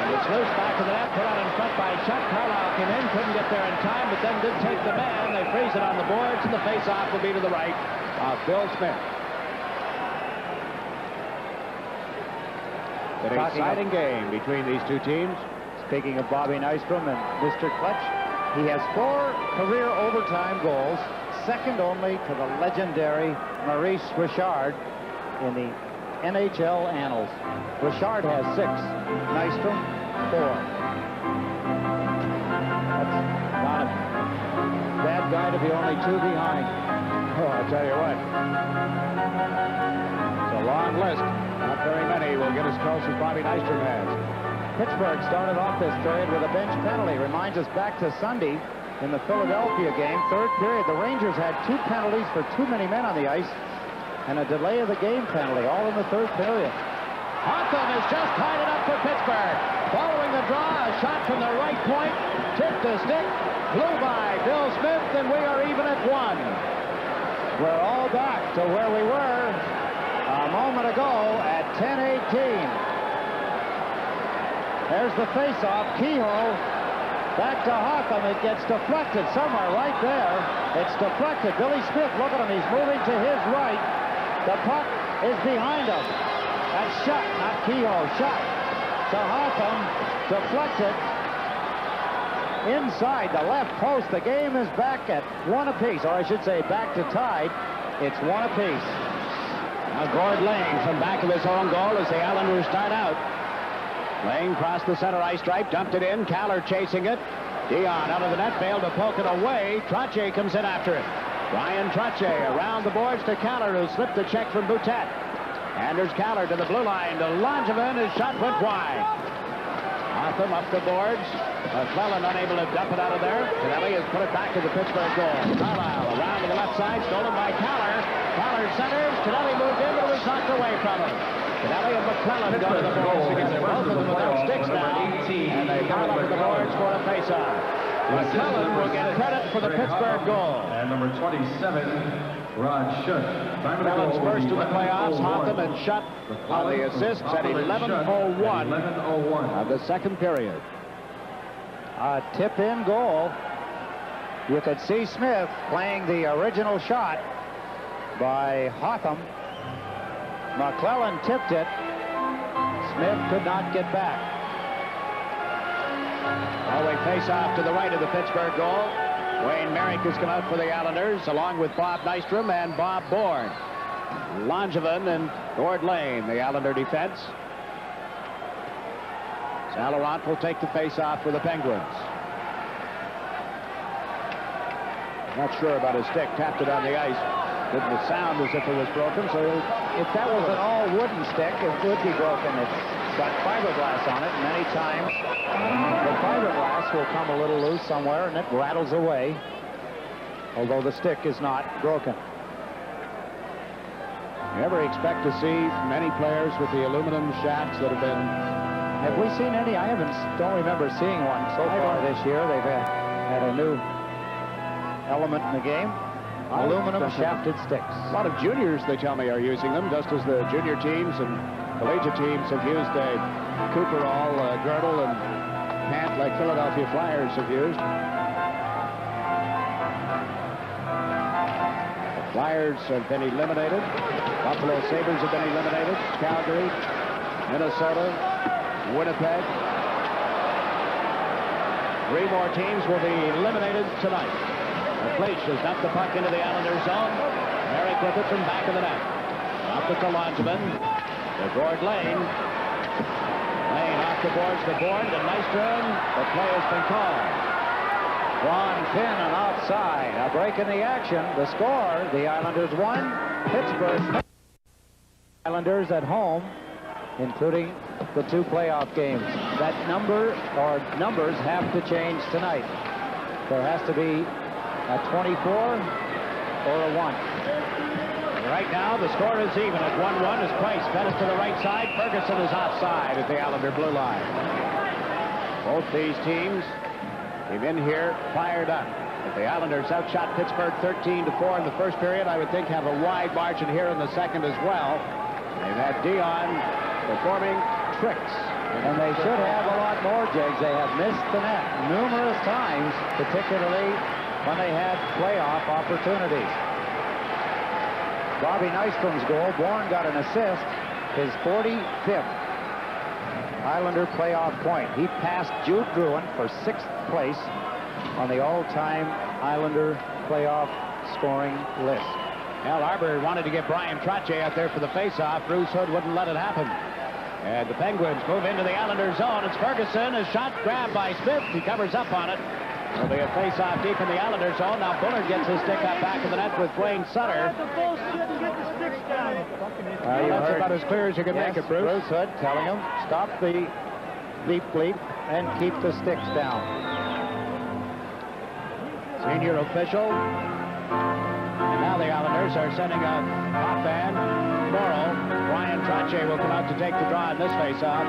It's loose back to the net, put out in front by Chuck. Carlisle came in, couldn't get there in time, but then did take the man. They freeze it on the boards, and the face-off will be to the right of Bill Smith. An exciting game between these two teams. Speaking of Bobby Nystrom and Mr. Clutch, he has 4 career overtime goals, second only to the legendary Maurice Richard in the NHL annals. Richard has 6, Nystrom 4. That's not a bad guy to be only 2 behind. Oh, I tell you what. It's a long list. Not very many will get as close as Bobby Nystrom has. Pittsburgh started off this period with a bench penalty. Reminds us back to Sunday in the Philadelphia game, third period. The Rangers had 2 penalties for too many men on the ice and a delay of the game penalty, all in the third period. Hotham has just tied it up for Pittsburgh. Following the draw, a shot from the right point, tipped the stick, flew by Bill Smith, and we are even at 1. We're all back to where we were a moment ago at 10:18. There's the face-off. Kehoe back to Hotham. It gets deflected somewhere right there. It's deflected. Billy Smith, look at him. He's moving to his right. The puck is behind him. That's shot, not Kehoe. Shot to Hotham. Deflected inside the left post. The game is back at 1 apiece, or I should say back to tied. It's 1 apiece. Now Gord Lane from back of his own goal as the Islanders start out. Lane crossed the center ice stripe, dumped it in. Caller chasing it. Dion out of the net, failed to poke it away. Trottier comes in after it. Ryan Trottier around the boards to Caller, who slipped the check from Boutet. Anders Caller to the blue line to Langevin. His shot went wide. Hotham up the boards. McClellan unable to dump it out of there. Pinelli has put it back to the Pittsburgh goal. Carlisle around to the left side, stolen by Caller. Caller centers. Pinelli moved in, but it was knocked away from him. Pinelli and McClellan go to the boards together. Both of them without sticks now. And they pile up to the boards for a face-off. McClellan will get credit for the Pittsburgh goal. And number 27, Rod Schutt. McClellan's first in the playoffs. Hotham and Schutt on the assists at 11:01 of the second period. A tip-in goal. You could see Smith playing the original shot by Hotham. McClellan tipped it. Smith could not get back. Always face off to the right of the Pittsburgh goal. Wayne Merrick has come out for the Islanders, along with Bob Nystrom and Bob Bourne. Langevin and Gord Lane, the Islander defense. Saint-Laurent will take the face-off for the Penguins. Not sure about his stick. Tapped it on the ice. Didn't sound as if it was broken, so if that was an all-wooden stick, it would be broken. It's got fiberglass on it, and many times the fiberglass will come a little loose somewhere, and it rattles away, although the stick is not broken. You ever expect to see many players with the aluminum shafts that have been... Have we seen any? I don't remember seeing one so far this year. They've had a new element in the game. Aluminum shafted sticks. A lot of juniors, they tell me, are using them, just as the junior teams and collegiate teams have used a Cooperall girdle and pant like Philadelphia Flyers have used. The Flyers have been eliminated. Buffalo Sabres have been eliminated. Calgary, Minnesota, Winnipeg. 3 more teams will be eliminated tonight. Leach has dumped the puck into the Islanders zone. Merrick with it from back of the net. Up it to Langevin. To Gord Lane. Lane off the boards to Bourne to Nystrom. The play has been called. Ron Finn and outside. A break in the action. The score, the Islanders won. Pittsburgh Islanders at home, including the 2 playoff games. That number or numbers have to change tonight. There has to be a 24 or a 1. Right now, the score is even at 1-1 as Price fed it to the right side. Ferguson is offside at the Islander blue line. Both these teams came in here fired up. If the Islanders outshot Pittsburgh 13-4 in the first period, I would think have a wide margin here in the second as well. They've had Dion performing tricks. And they should have a lot more, Jiggs. They have missed the net numerous times, particularly when they had playoff opportunities. Bobby Nystrom's goal, Bourne got an assist, his 45th Islander playoff point. He passed Jude Gruen for 6th place on the all-time Islander playoff scoring list. Al Arbor wanted to get Brian Trottier out there for the face-off. Bruce Hood wouldn't let it happen. And the Penguins move into the Islander zone. It's Ferguson, a shot grabbed by Smith. He covers up on it. It'll be a face-off deep in the Islander zone. Now Bullard gets his stick up back of the net with Wayne Sutter. That's about as clear as you can make it, Bruce. Bruce Hood telling him, stop the bleep bleep and keep the sticks down. Senior official. And now the Islanders are sending a hot band. Morrow. Brian Trottier will come out to take the draw in this face-off.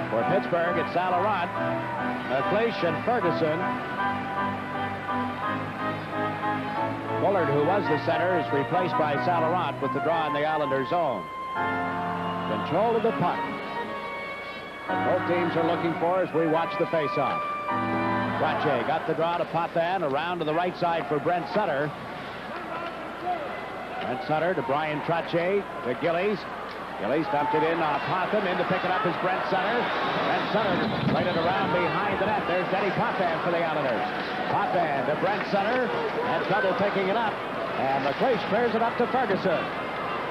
For Pittsburgh, it's Salarant, McLeish, and Ferguson. Bullard, who was the center, is replaced by Salarant with the draw in the Islander zone. Control of the puck. And both teams are looking for as we watch the face-off. Trottier got the draw to Potvin, around to the right side for Brent Sutter. Brent Sutter to Brian Trottier, to Gillies. Gillies dumped it in on Potvin. In to pick it up is Brent Sutter. Brent Sutter played it around behind the net. There's Denny Potvin for the Islanders. Potvin to Brent Sutter. Had trouble picking it up. And McLeish clears it up to Ferguson.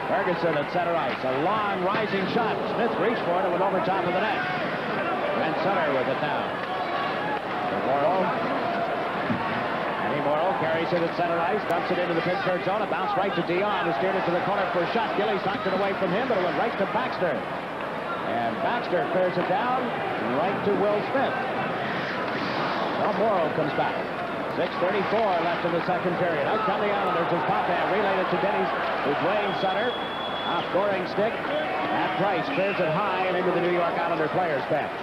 Ferguson at center ice. A long rising shot. Smith reached for it and went over top of the net. Brent Sutter with it now. Morrow. Eddie Morrow carries it at center ice, dumps it into the Pittsburgh zone. A bounce right to Dion, who steered it to the corner for a shot. Gillies knocked it away from him, but it went right to Baxter. And Baxter clears it down right to Will Smith. Now Morrow comes back. 6:34 left in the second period. Out come the Islanders as Potvin relayed it to Denny's with Wayne Sutter. Off-scoring stick. Matt Price clears it high and into the New York Islander players' bench.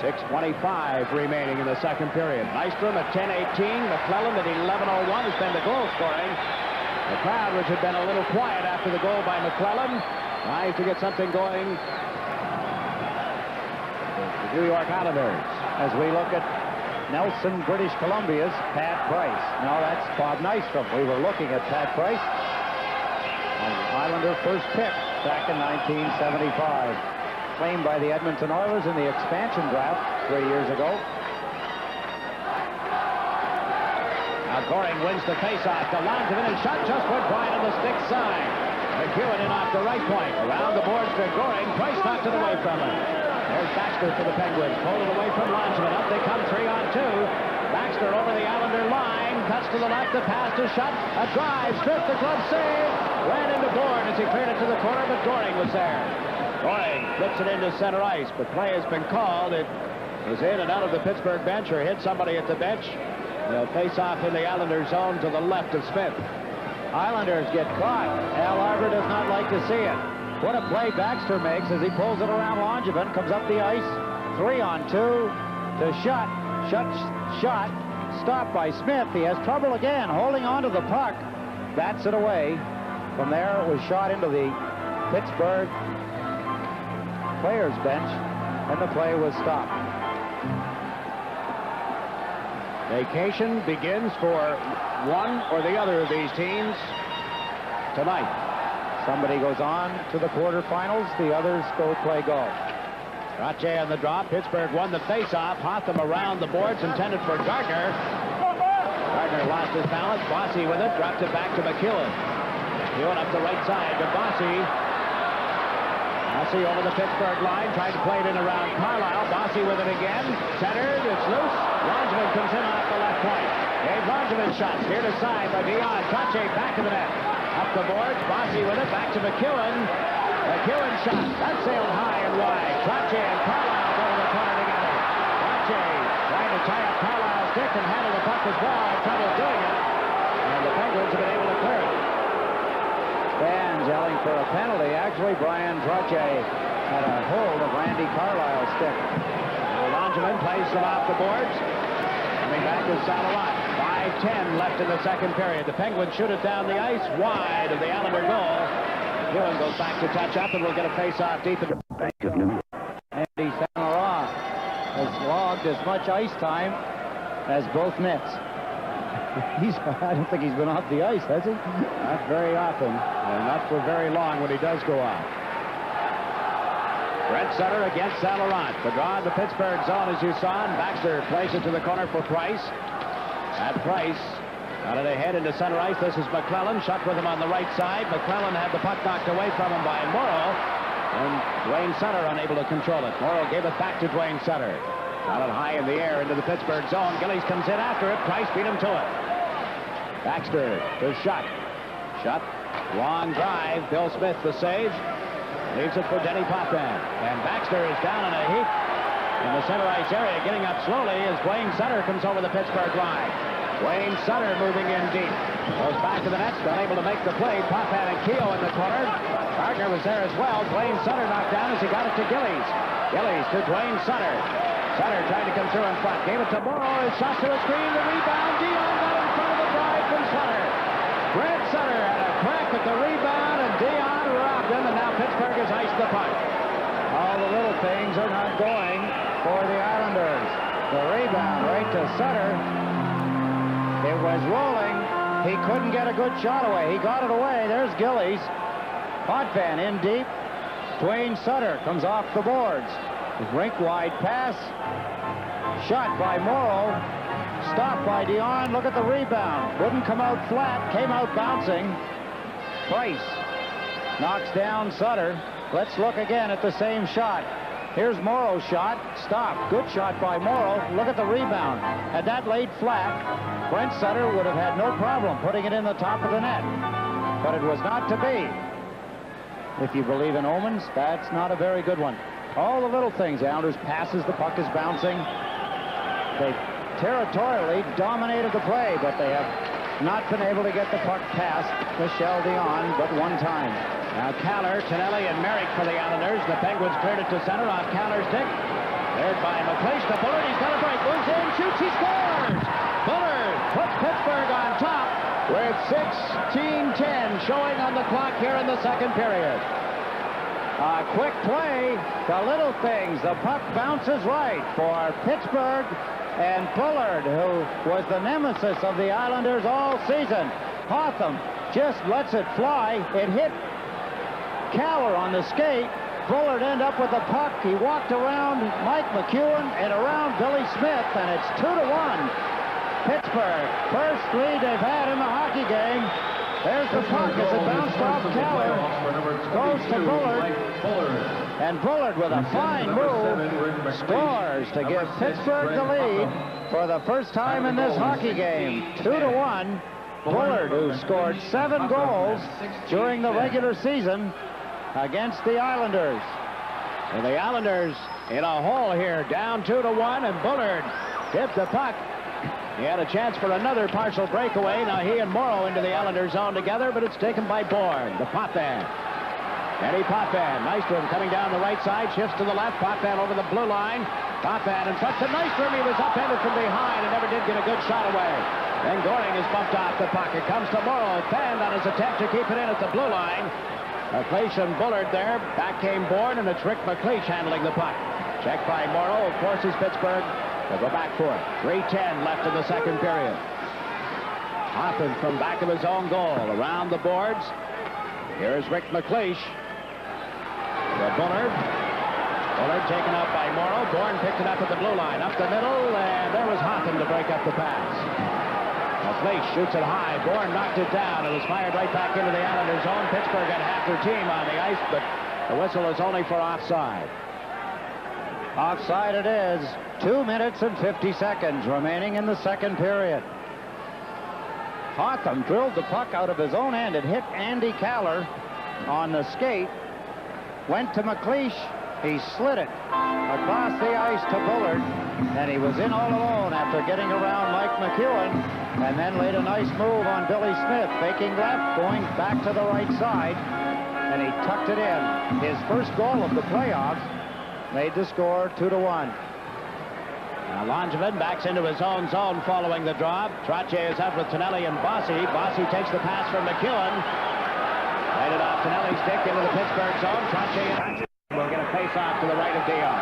6:25 remaining in the second period. Nystrom at 10:18. McClellan at 11:01 has been the goal scoring. The crowd, which had been a little quiet after the goal by McClellan, tries to get something going. The New York Islanders. As we look at Nelson, British Columbia's Pat Price. Now that's Bob Nystrom. We were looking at Pat Price, an Islander first pick back in 1975. Claimed by the Edmonton Oilers in the expansion draft 3 years ago. Now Goring wins the faceoff. The Langevin and shot just went wide on the stick side. McEwen in off the right point. Around the boards to Goring. Price knocked it away from him. There's Baxter for the Penguins. Pulled it away from Langevin. Up they come 3-on-2. Baxter over the Islander line. Cuts to the left. The pass to Shutt. A drive. Stripped the glove save. Ran into Bourne as he cleared it to the corner, but Goring was there. Goring flips it into center ice, but play has been called. It was in and out of the Pittsburgh bench or hit somebody at the bench. They'll face off in the Islander zone to the left of Smith. Islanders get caught. Al Arbor does not like to see it. What a play Baxter makes as he pulls it around Langevin, comes up the ice, 3-on-2 to Shutt. Shutt's shot stopped by Smith. He has trouble again holding on to the puck. Bats it away. From there it was shot into the Pittsburgh players bench, and the play was stopped. Vacation begins for one or the other of these teams tonight. Somebody goes on to the quarterfinals, the others go play golf. Trottier on the draw. Pittsburgh won the faceoff. Hotham around the boards, intended for Gardner. Gardner lost his balance. Bossy with it, dropped it back to McEwen. McEwen up the right side to Bossy. Bossy over the Pittsburgh line, tried to play it in around Carlisle. Bossy with it again. Centered, it's loose. Langevin comes in off the left point. Dave Langevin shot, steered aside by Dion. Trache back to the net. Up the boards, Bossy with it, back to McEwen. McEwen shot, that sailed high and wide. Trache and Carlisle go to the corner together. Trache trying to tie up Carlisle's stick and handle the puck as well. Had trouble doing it. And the Penguins have been able to clear it. Fans yelling for a penalty. Actually, Brian Trache had a hold of Randy Carlisle's stick. Langevin plays them off the boards. Coming back is Saint-Laurent. 5:10 left in the second period. The Penguins shoot it down the ice wide of the Islander goal. Ewan goes back to touch up and will get a face-off deep in the back of New York. Andy Saint-Laurent has logged as much ice time as both nets. I don't think he's been off the ice, has he? Not very often, and not for very long when he does go off. Brent Sutter against Saint-Laurent. The draw in the Pittsburgh zone, as you saw, and Baxter plays it to the corner for Price. At Price, out of the head into center ice. This is McClellan, shot with him on the right side. McClellan had the puck knocked away from him by Morrow, and Dwayne Sutter unable to control it. Morrow gave it back to Dwayne Sutter. Shot it high in the air into the Pittsburgh zone. Gillies comes in after it. Price beat him to it. Baxter to shot. Shot. Long drive. Bill Smith the save. Leaves it for Denny Potvin. And Baxter is down in a heap in the center ice area, getting up slowly as Dwayne Sutter comes over the Pittsburgh line. Dwayne Sutter moving in deep. Goes back to the net, unable to make the play. Potvin and Keogh in the corner. Gardner was there as well. Dwayne Sutter knocked down as he got it to Gillies. Gillies to Dwayne Sutter. Sutter trying to come through in front. Gave it to Morrow. His shot to the screen. The rebound. Dion got in front of the drive from Sutter. Brent Sutter had a crack at the rebound, and Dion robbed him, and now Pittsburgh has iced the puck. All the little things are not going for the Islanders. The rebound right to Sutter. It was rolling. He couldn't get a good shot away. He got it away. There's Gillies. Potvin in deep. Dwayne Sutter comes off the boards. Rink-wide pass. Shot by Morrow. Stopped by Dion. Look at the rebound. Wouldn't come out flat. Came out bouncing. Price knocks down Sutter. Let's look again at the same shot. Here's Morrow's shot. Stop. Good shot by Morrow. Look at the rebound. Had that laid flat, Brent Sutter would have had no problem putting it in the top of the net. But it was not to be. If you believe in omens, that's not a very good one. All the little things. The Islanders passes. The puck is bouncing. They territorially dominated the play, but they have not been able to get the puck past Michel Dion but one time. Now Caller, Tonelli, and Merrick for the Islanders. The Penguins cleared it to center off Caller's stick. Cleared by McLeish to Bullard. He's got a break. Moves in, shoots, he scores! Bullard puts Pittsburgh on top with 16:10 showing on the clock here in the second period. A quick play, the little things. The puck bounces right for Pittsburgh, and Bullard, who was the nemesis of the Islanders all season. Hotham just lets it fly. It hit Caller on the skate. Bullard ended up with the puck. He walked around Mike McEwen and around Billy Smith, and it's 2-1. Pittsburgh, first lead they've had in the hockey game. There's the puck as it bounced off Caller. Goes to Bullard. And Bullard, with a fine move, scores to give Pittsburgh the lead for the first time in this hockey game. 2-1. Bullard, who scored 7 goals during the regular season against the Islanders. And the Islanders in a hole here, down 2-1, and Bullard tipped the puck. He had a chance for another partial breakaway. Now he and Morrow into the Islanders zone together, but it's taken by Bourne. The Potvin. Eddie Potvin. Nystrom coming down the right side, shifts to the left. Potvin over the blue line. Potvin in front to Nystrom. He was upended from behind and never did get a good shot away. Then Goring is bumped off the puck. It comes to Morrow. Fanned on his attempt to keep it in at the blue line. McLeish and Bullard there. Back came Bourne, and it's Rick McLeish handling the puck. Checked by Morrow. Forces Pittsburgh to go back for it. 3:10 left in the second period. Hoffman from back of his own goal. Around the boards. Here's Rick McLeish. The Bullard. Bullard taken up by Morrow. Bourne picked it up at the blue line. Up the middle, and there was Hoffman to break up the pass. McLeish shoots it high. Bourne knocked it down. It was fired right back into the Islanders' zone. Pittsburgh had half their team on the ice, but The whistle is only for offside. Offside it is. 2 minutes and 50 seconds remaining in the second period. Hotham drilled the puck out of his own end. It hit Andy Caller on the skate. Went to McLeish. He slid it across the ice to Bullard, and he was in all alone after getting around Mike McEwen, and then laid a nice move on Billy Smith, faking left, going back to the right side, and he tucked it in. His first goal of the playoffs made the score 2-1. Now Langevin backs into his own zone following the drop. Trottier is out with Tonelli and Bossy. Bossy takes the pass from McEwen. Laid it off Tonelli's stick into the Pittsburgh zone. Trottier will get a face-off to the right of Dion.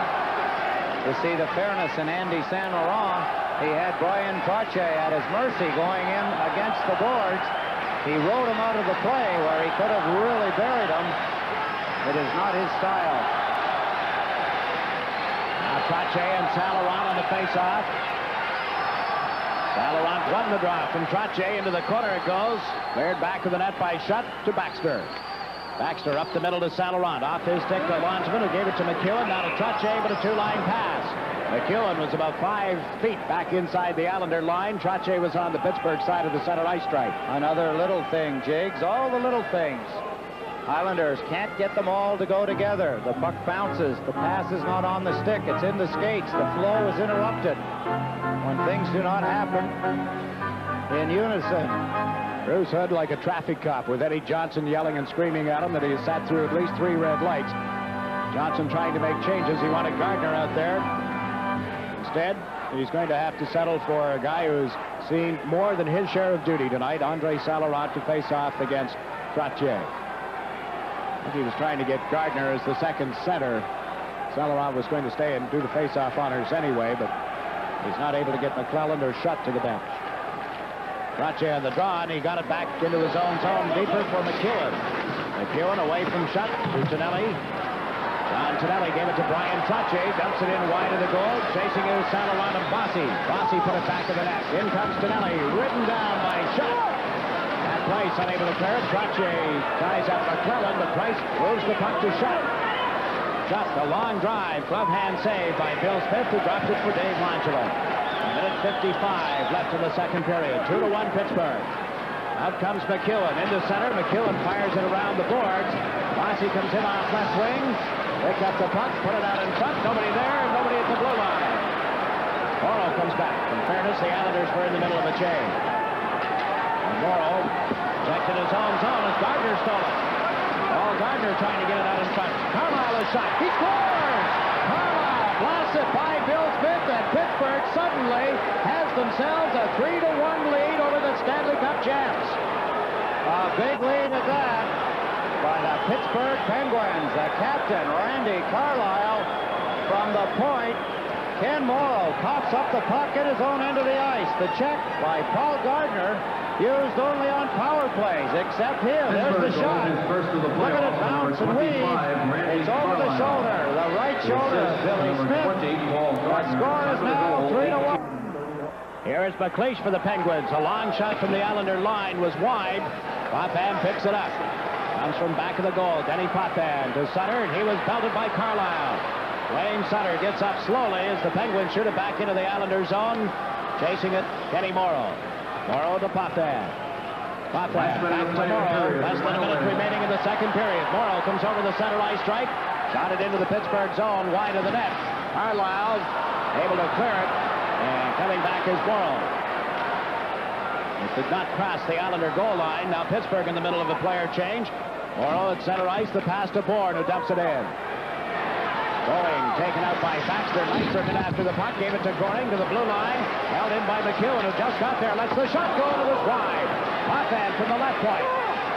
To see the fairness in Andy Saint Laurent, he had Brian Trottier at his mercy going in against the boards. He rode him out of the play where he could have really buried him. It is not his style. Now Trottier and Saint Laurent on the face-off. Saint Laurent won the draw from Trottier. Into the corner it goes. Cleared back to the net by Schutt to Baxter. Baxter up the middle to Saint Laurent. Off his stick to Langevin, who gave it to McEwen. Now to Trottier, but a two-line pass. McEwen was about 5 feet back inside the Islander line. Trottier was on the Pittsburgh side of the center ice stripe. Another little thing, Jigs. All the little things. Islanders can't get them all to go together. The puck bounces. The pass is not on the stick. It's in the skates. The flow is interrupted. When things do not happen in unison. Bruce Hood like a traffic cop with Eddie Johnson yelling and screaming at him that he has sat through at least 3 red lights. Johnson trying to make changes. He wanted Gardner out there. Instead, he's going to have to settle for a guy who's seen more than his share of duty tonight, Andre Saint Laurent, to face off against Trottier. I think he was trying to get Gardner as the second center. Saint Laurent was going to stay and do the face-off honors anyway, but he's not able to get McClelland or Schutt to the bench. Trottier on the draw, and he got it back into his own zone deeper for McEwen. McEwen away from Schutt to Tonelli. John Tonelli gave it to Brian Trottier, dumps it in wide of the goal. Chasing is Saint Laurent and Bossy. Bossy put it back to the net. In comes Tonelli, ridden down by Schutt. At Price unable to clear it. Trottier ties up McClelland, but Price moves the puck to Schutt. Schutt, a long drive, glove hand save by Bill Smith, who dropped it for Dave Langevin. 1:55 left in the second period. 2-1 Pittsburgh. Out comes McEwen into center. McEwen fires it around the boards. Bossy comes in off left wing. Pick up the puck, put it out in front. Nobody there, and nobody at the blue line. Morrow comes back. In fairness, the Islanders were in the middle of a change. And Morrow checked in his own zone as Gardner stole it. Paul Gardner trying to get it out in front. Carlisle is shot. He scores! Carlisle blasts it by Bill Smith, and Pittsburgh suddenly has themselves a 3-1 lead over the Stanley Cup champs. A big lead at that by the Pittsburgh Penguins. The captain, Randy Carlisle, from the point. Ken Morrow coughs up the puck at his own end of the ice. The check by Paul Gardner, used only on power plays, except here. There's the shot. Look at it bounce and weave. It's over the shoulder, the right shoulder of Billy Smith. The score is now 3-1. Here is McLeish for the Penguins. A long shot from the Islander line was wide. Potvin picks it up. Comes from back of the goal. Denny Potvin to Sutter, and he was belted by Carlisle. Wayne Sutter gets up slowly as the Penguins shoot it back into the Islander zone. Chasing it, Kenny Morrow. Morrow to Potvin. Potvin back to Morrow. Less than a minute remaining in the second period. Morrow comes over the center ice strike. Shot it into the Pittsburgh zone, wide of the net. Carlisle able to clear it. And coming back is Morrow. It did not cross the Islander goal line. Now Pittsburgh in the middle of a player change. Morrow at center ice. The pass to Bourne, who dumps it in. Goring taken out by Baxter. Nystrom in after the puck. Gave it to Goring to the blue line. Held in by McEwen, who just got there. Lets the shot go, and it was wide. Potvin from the left point.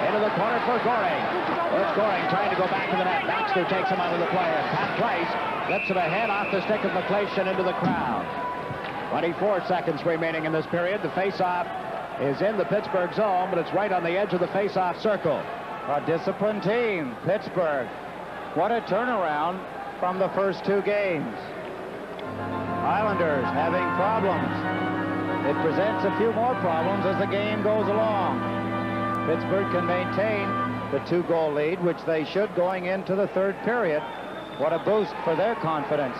Into the corner for Goring. It's Goring trying to go back to the net. Baxter takes him out of the play. And Pat Price flips it ahead off the stick of McLeish and into the crowd. 24 seconds remaining in this period. The face-off is in the Pittsburgh zone, but it's right on the edge of the face-off circle. A disciplined team, Pittsburgh. What a turnaround from the first 2 games. Islanders having problems. It presents a few more problems as the game goes along. Pittsburgh can maintain the 2-goal lead, which they should going into the third period. What a boost for their confidence.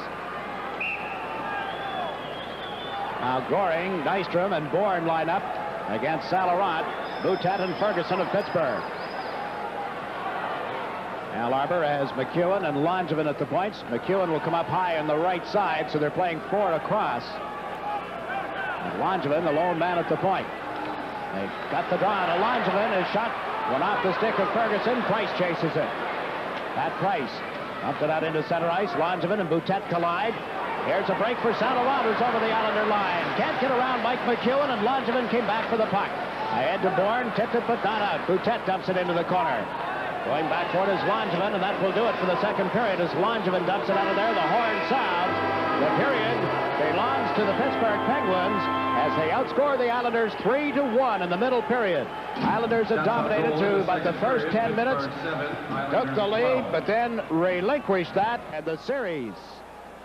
Now Goring, Nystrom, and Bourne line up against Salarat, Boutet, and Ferguson of Pittsburgh. Al Arbor has McEwen and Langevin at the points. McEwen will come up high on the right side, so they're playing 4 across. And Langevin, the lone man at the point. They got the draw, and Langevin is shot. Went off the stick of Ferguson. Price chases it. Pat Price up it out into center ice. Langevin and Boutet collide. Here's a break for Salarat, who's over the Islander line. Can't get around Mike McEwen, and Langevin came back for the puck. Ahead to Bourne, tipped it but not out. Boutet dumps it into the corner. Going back toward is Langevin, and that will do it for the second period as Langevin dumps it out of there. The horn sounds. The period belongs to the Pittsburgh Penguins as they outscore the Islanders 3-1 in the middle period. Islanders had dominated through about the first 10 minutes, took the lead, but then relinquished that, and the series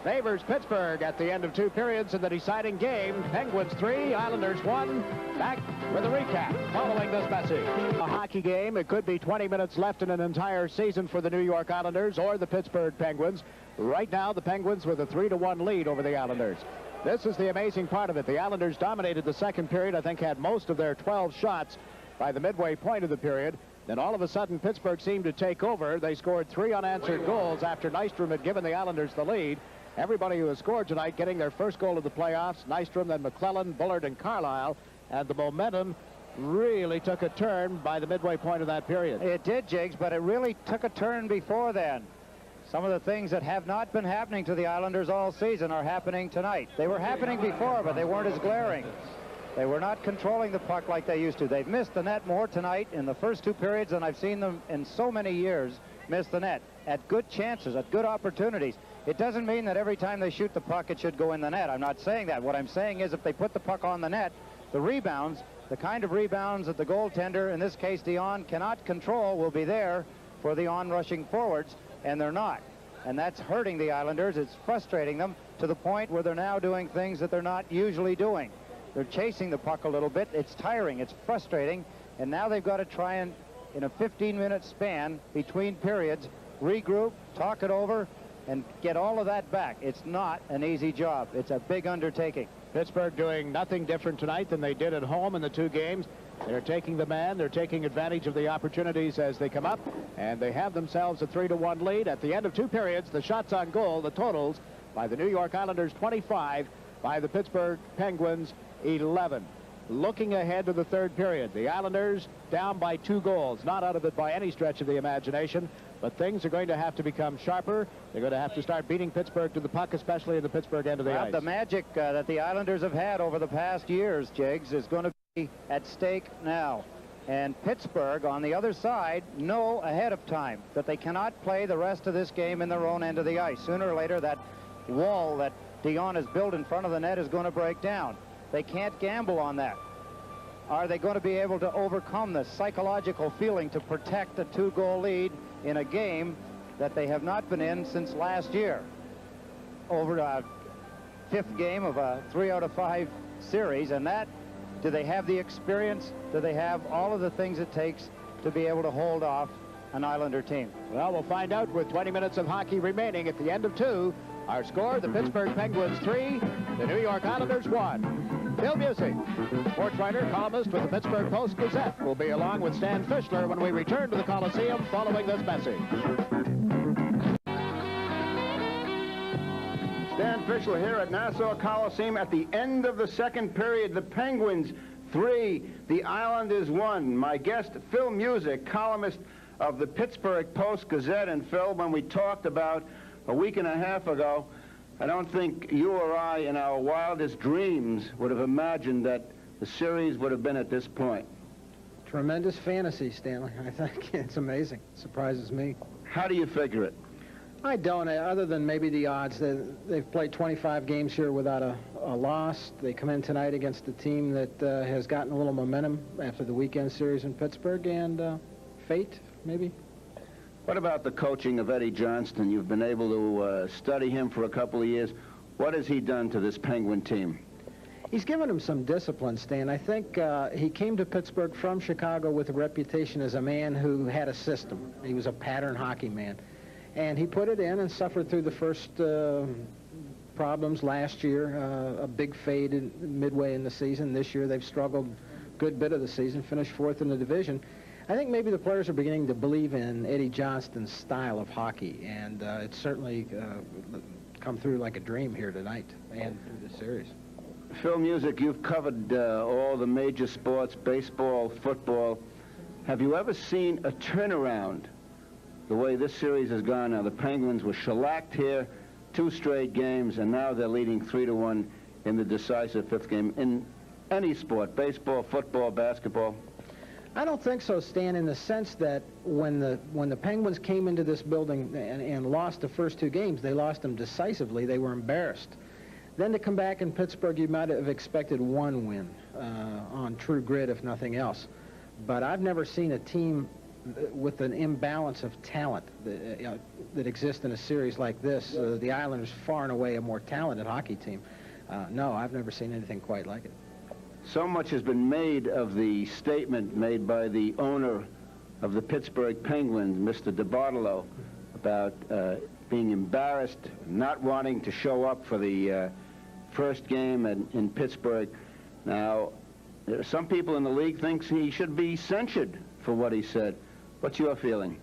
favors Pittsburgh at the end of 2 periods in the deciding game. Penguins 3, Islanders 1. Back with a recap following this message. A hockey game. It could be 20 minutes left in an entire season for the New York Islanders or the Pittsburgh Penguins. Right now, the Penguins with a 3-1 lead over the Islanders. This is the amazing part of it. The Islanders dominated the second period. I think had most of their 12 shots by the midway point of the period. Then all of a sudden, Pittsburgh seemed to take over. They scored 3 unanswered goals after Nystrom had given the Islanders the lead. Everybody who has scored tonight getting their first goal of the playoffs, Nystrom, then McClellan, Bullard, and Carlisle, and the momentum really took a turn by the midway point of that period. It did, Jiggs, but it really took a turn before then. Some of the things that have not been happening to the Islanders all season are happening tonight. They were happening before, but they weren't as glaring. They were not controlling the puck like they used to. They've missed the net more tonight in the first 2 periods than I've seen them in so many years miss the net at good chances, at good opportunities. It doesn't mean that every time they shoot the puck, it should go in the net. I'm not saying that. What I'm saying is if they put the puck on the net, the rebounds, the kind of rebounds that the goaltender, in this case Dion, cannot control, will be there for the on-rushing forwards, and they're not. And that's hurting the Islanders. It's frustrating them to the point where they're now doing things that they're not usually doing. They're chasing the puck a little bit. It's tiring. It's frustrating. And now they've got to try and, in a 15-minute span between periods, regroup, talk it over, and get all of that back. It's not an easy job. It's a big undertaking. Pittsburgh doing nothing different tonight than they did at home in the 2 games. They're taking the man. They're taking advantage of the opportunities as they come up, and they have themselves a 3-1 lead. At the end of 2 periods, the shots on goal, the totals by the New York Islanders 25, by the Pittsburgh Penguins 11. Looking ahead to the third period, the Islanders down by 2 goals, not out of it by any stretch of the imagination, but things are going to have to become sharper. They're going to have to start beating Pittsburgh to the puck, especially in the Pittsburgh end of the ice. The magic that the Islanders have had over the past years, Jiggs, is going to be at stake now. And Pittsburgh, on the other side, know ahead of time that they cannot play the rest of this game in their own end of the ice. Sooner or later, that wall that Dion has built in front of the net is going to break down. They can't gamble on that. Are they going to be able to overcome the psychological feeling to protect a 2-goal lead in a game that they have not been in since last year? Over a 5th game of a 3 out of 5 series, and that, do they have the experience? Do they have all of the things it takes to be able to hold off an Islander team? Well, we'll find out with 20 minutes of hockey remaining at the end of 2. Our score, the Pittsburgh Penguins 3, the New York Islanders 1. Bill Busey, sports writer, columnist with the Pittsburgh Post-Gazette, will be along with Stan Fischler when we return to the Coliseum following this message. Stan Fischler here at Nassau Coliseum at the end of the second period. The Penguins 3, the Islanders 1. My guest, Phil Music, columnist of the Pittsburgh Post-Gazette. And Phil, when we talked about a week and a half ago, I don't think you or I in our wildest dreams would have imagined that the series would have been at this point. Tremendous fantasy, Stanley. I think it's amazing. It surprises me. How do you figure it? I don't, other than maybe the odds. They've played 25 games here without a loss. They come in tonight against a team that has gotten a little momentum after the weekend series in Pittsburgh, and fate, maybe. What about the coaching of Eddie Johnston? You've been able to study him for a couple of years. What has he done to this Penguin team? He's given him some discipline, Stan. I think he came to Pittsburgh from Chicago with a reputation as a man who had a system. He was a pattern hockey man. And he put it in and suffered through the first problems last year, a big fade midway in the season. This year they've struggled a good bit of the season, finished 4th in the division. I think maybe the players are beginning to believe in Eddie Johnston's style of hockey, and it's certainly come through like a dream here tonight and through the series. Phil Music, you've covered all the major sports, baseball, football. Have you ever seen a turnaround the way this series has gone now? The Penguins were shellacked here, 2 straight games, and now they're leading 3-1 in the decisive 5th game. In any sport, baseball, football, basketball? I don't think so, Stan, in the sense that when the Penguins came into this building and lost the first 2 games, they lost them decisively. They were embarrassed. Then to come back in Pittsburgh, you might have expected 1 win on true grit, if nothing else. But I've never seen a team with an imbalance of talent that exists in a series like this. The Islanders far and away a more talented hockey team. No, I've never seen anything quite like it. So much has been made of the statement made by the owner of the Pittsburgh Penguins, Mr. DeBartolo, about being embarrassed, not wanting to show up for the first game in Pittsburgh. Now, there are some people in the league thinks he should be censured for what he said. What's your feeling?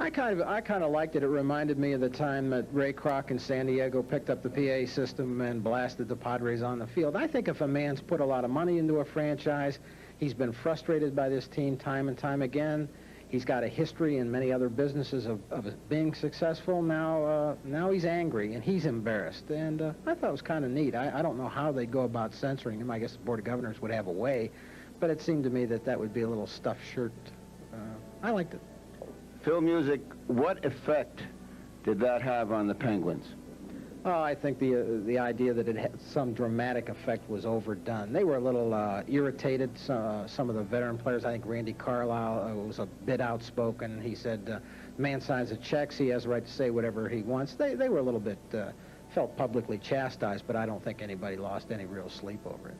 I kind of liked it. It reminded me of the time that Ray Kroc in San Diego picked up the PA system and blasted the Padres on the field. I think if a man's put a lot of money into a franchise, he's been frustrated by this team time and time again. He's got a history in many other businesses of being successful. Now he's angry and he's embarrassed. And I thought it was kind of neat. I don't know how they'd go about censoring him. I guess the Board of Governors would have a way. But it seemed to me that that would be a little stuffed shirt. I liked it. Phil Music, what effect did that have on the Penguins? Oh, I think the idea that it had some dramatic effect was overdone. They were a little irritated. Some of the veteran players, I think Randy Carlyle was a bit outspoken. He said, man signs the checks, he has the right to say whatever he wants. They were a little bit, felt publicly chastised, but I don't think anybody lost any real sleep over it.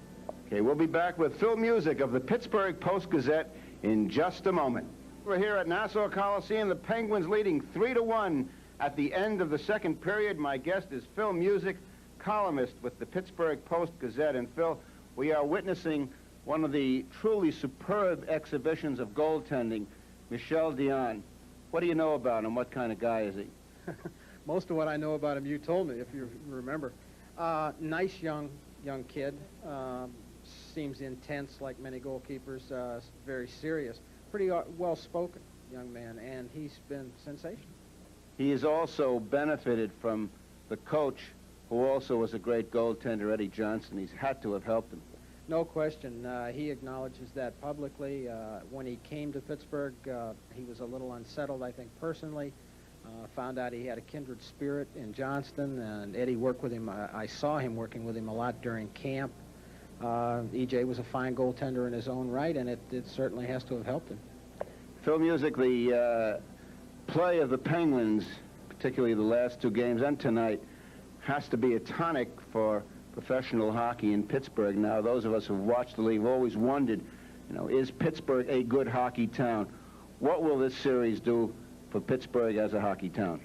Okay, we'll be back with Phil Music of the Pittsburgh Post-Gazette in just a moment. We're here at Nassau Coliseum, the Penguins leading 3-1 at the end of the 2nd period. My guest is Phil Music, columnist with the Pittsburgh Post-Gazette. And Phil, we are witnessing one of the truly superb exhibitions of goaltending, Michel Dion. What do you know about him? What kind of guy is he? Most of what I know about him you told me, if you remember. Nice young kid. Seems intense like many goalkeepers. Very serious. Pretty well-spoken young man, and he's been sensational. He has also benefited from the coach, who also was a great goaltender, Eddie Johnston. He's had to have helped him. No question. He acknowledges that publicly. When he came to Pittsburgh, he was a little unsettled, I think, personally. Found out he had a kindred spirit in Johnston, and Eddie worked with him. I saw him working with him a lot during camp. EJ was a fine goaltender in his own right, and it certainly has to have helped him. Phil Music, the play of the Penguins, particularly the last 2 games and tonight, has to be a tonic for professional hockey in Pittsburgh. Now, those of us who've watched the league have always wondered, is Pittsburgh a good hockey town? What will this series do for Pittsburgh as a hockey town?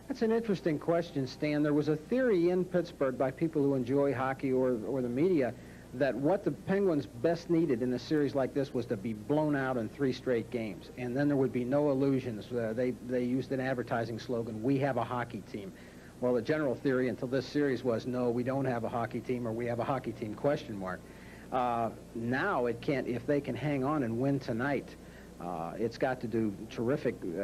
That's an interesting question, Stan. There was a theory in Pittsburgh by people who enjoy hockey or the media that what the Penguins best needed in a series like this was to be blown out in 3 straight games, and then there would be no illusions. They used an advertising slogan, "We have a hockey team." Well, the general theory until this series was, no, we don't have a hockey team, or we have a hockey team, question mark. Now it can't, if they can hang on and win tonight, it's got to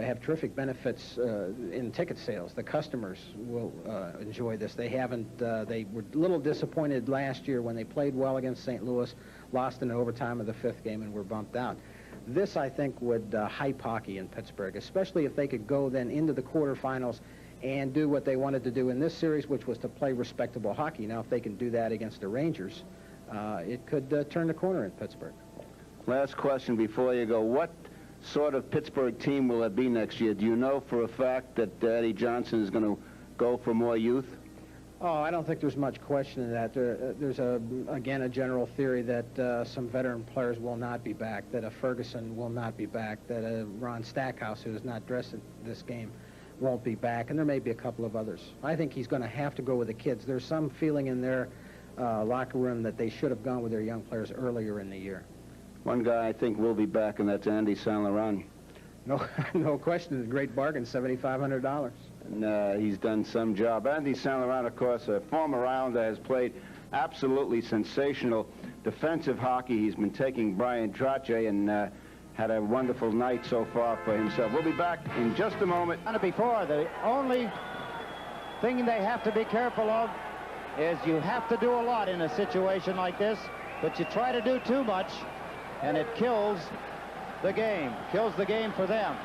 have terrific benefits in ticket sales. The customers will enjoy this. They were a little disappointed last year when they played well against St. Louis, lost in overtime of the 5th game, and were bumped out. This, I think, would hype hockey in Pittsburgh, especially if they could go then into the quarterfinals and do what they wanted to do in this series, which was to play respectable hockey. Now, if they can do that against the Rangers, it could turn the corner in Pittsburgh. Last question before you go. What sort of Pittsburgh team will it be next year? Do you know for a fact that Eddie Johnston is going to go for more youth? Oh, I don't think there's much question in that. There's, again, a general theory that some veteran players will not be back, that a Ferguson will not be back, that a Ron Stackhouse, who is not dressed in this game, won't be back, and there may be a couple of others. I think he's going to have to go with the kids. There's some feeling in their locker room that they should have gone with their young players earlier in the year. One guy I think will be back, and that's Andy Saint Laurent. No question. It's a great bargain, $7,500. And he's done some job. Andy Saint Laurent, of course, a former Islander, has played absolutely sensational defensive hockey. He's been taking Brian Trottier and had a wonderful night so far for himself. We'll be back in just a moment. And before, the only thing they have to be careful of is you have to do a lot in a situation like this, but you try to do too much, and it kills the game for them.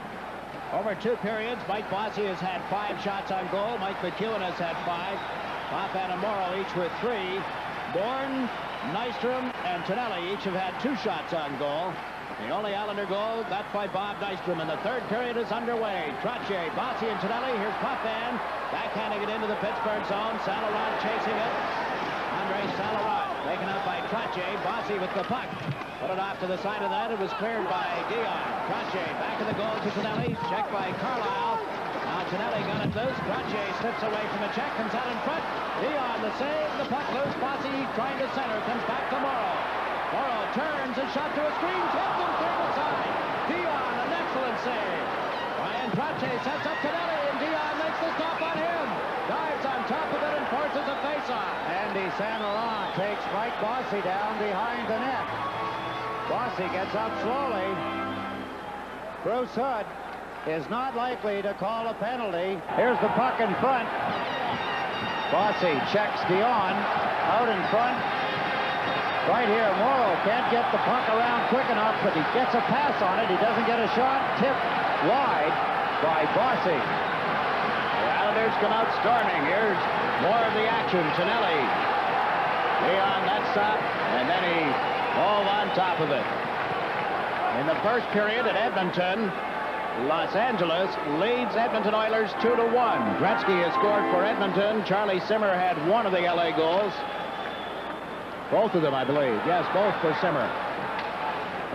Over 2 periods, Mike Bossy has had 5 shots on goal. Mike McEwen has had 5. Potvin and Morrow each with 3. Bourne, Nystrom, and Tonelli each have had 2 shots on goal. The only Islander goal got by Bob Nystrom, and the 3rd period is underway. Trottier, Bossy, and Tonelli. Here's Potvin, backhanding it into the Pittsburgh zone. Saint Laurent chasing it. Andre Saint Laurent taken out by Trottier. Bossy with the puck. Put it off to the side of that. It was cleared by Dion. Trottier back in the goal to Tonelli. Check by Carlisle. Now Tonelli got it loose. Trottier slips away from the check. Comes out in front. Dion the save. The puck loose. Bossy trying to center. Comes back to Morrow. Morrow turns and shot to a screen. Tipped and cleared aside. Dion, an excellent save. Ryan Trottier sets up Tonelli, and Dion makes the stop on him. Dives on top of it and forces a face-off. Andy Saint Laurent takes Mike Bossy down behind the net. Bossy gets up slowly. Bruce Hood is not likely to call a penalty. Here's the puck in front. Bossy checks Dion out in front. Right here, Morrow can't get the puck around quick enough, but he gets a pass on it. He doesn't get a shot. Tipped wide by Bossy. The Islanders come out storming. Here's more of the action. Tonelli. Dion, that's up, and then he all on top of it. In the first period at Edmonton, Los Angeles leads Edmonton Oilers 2-1. Gretzky has scored for Edmonton. Charlie Simmer had 1 of the LA goals. Both of them, I believe. Yes, both for Simmer.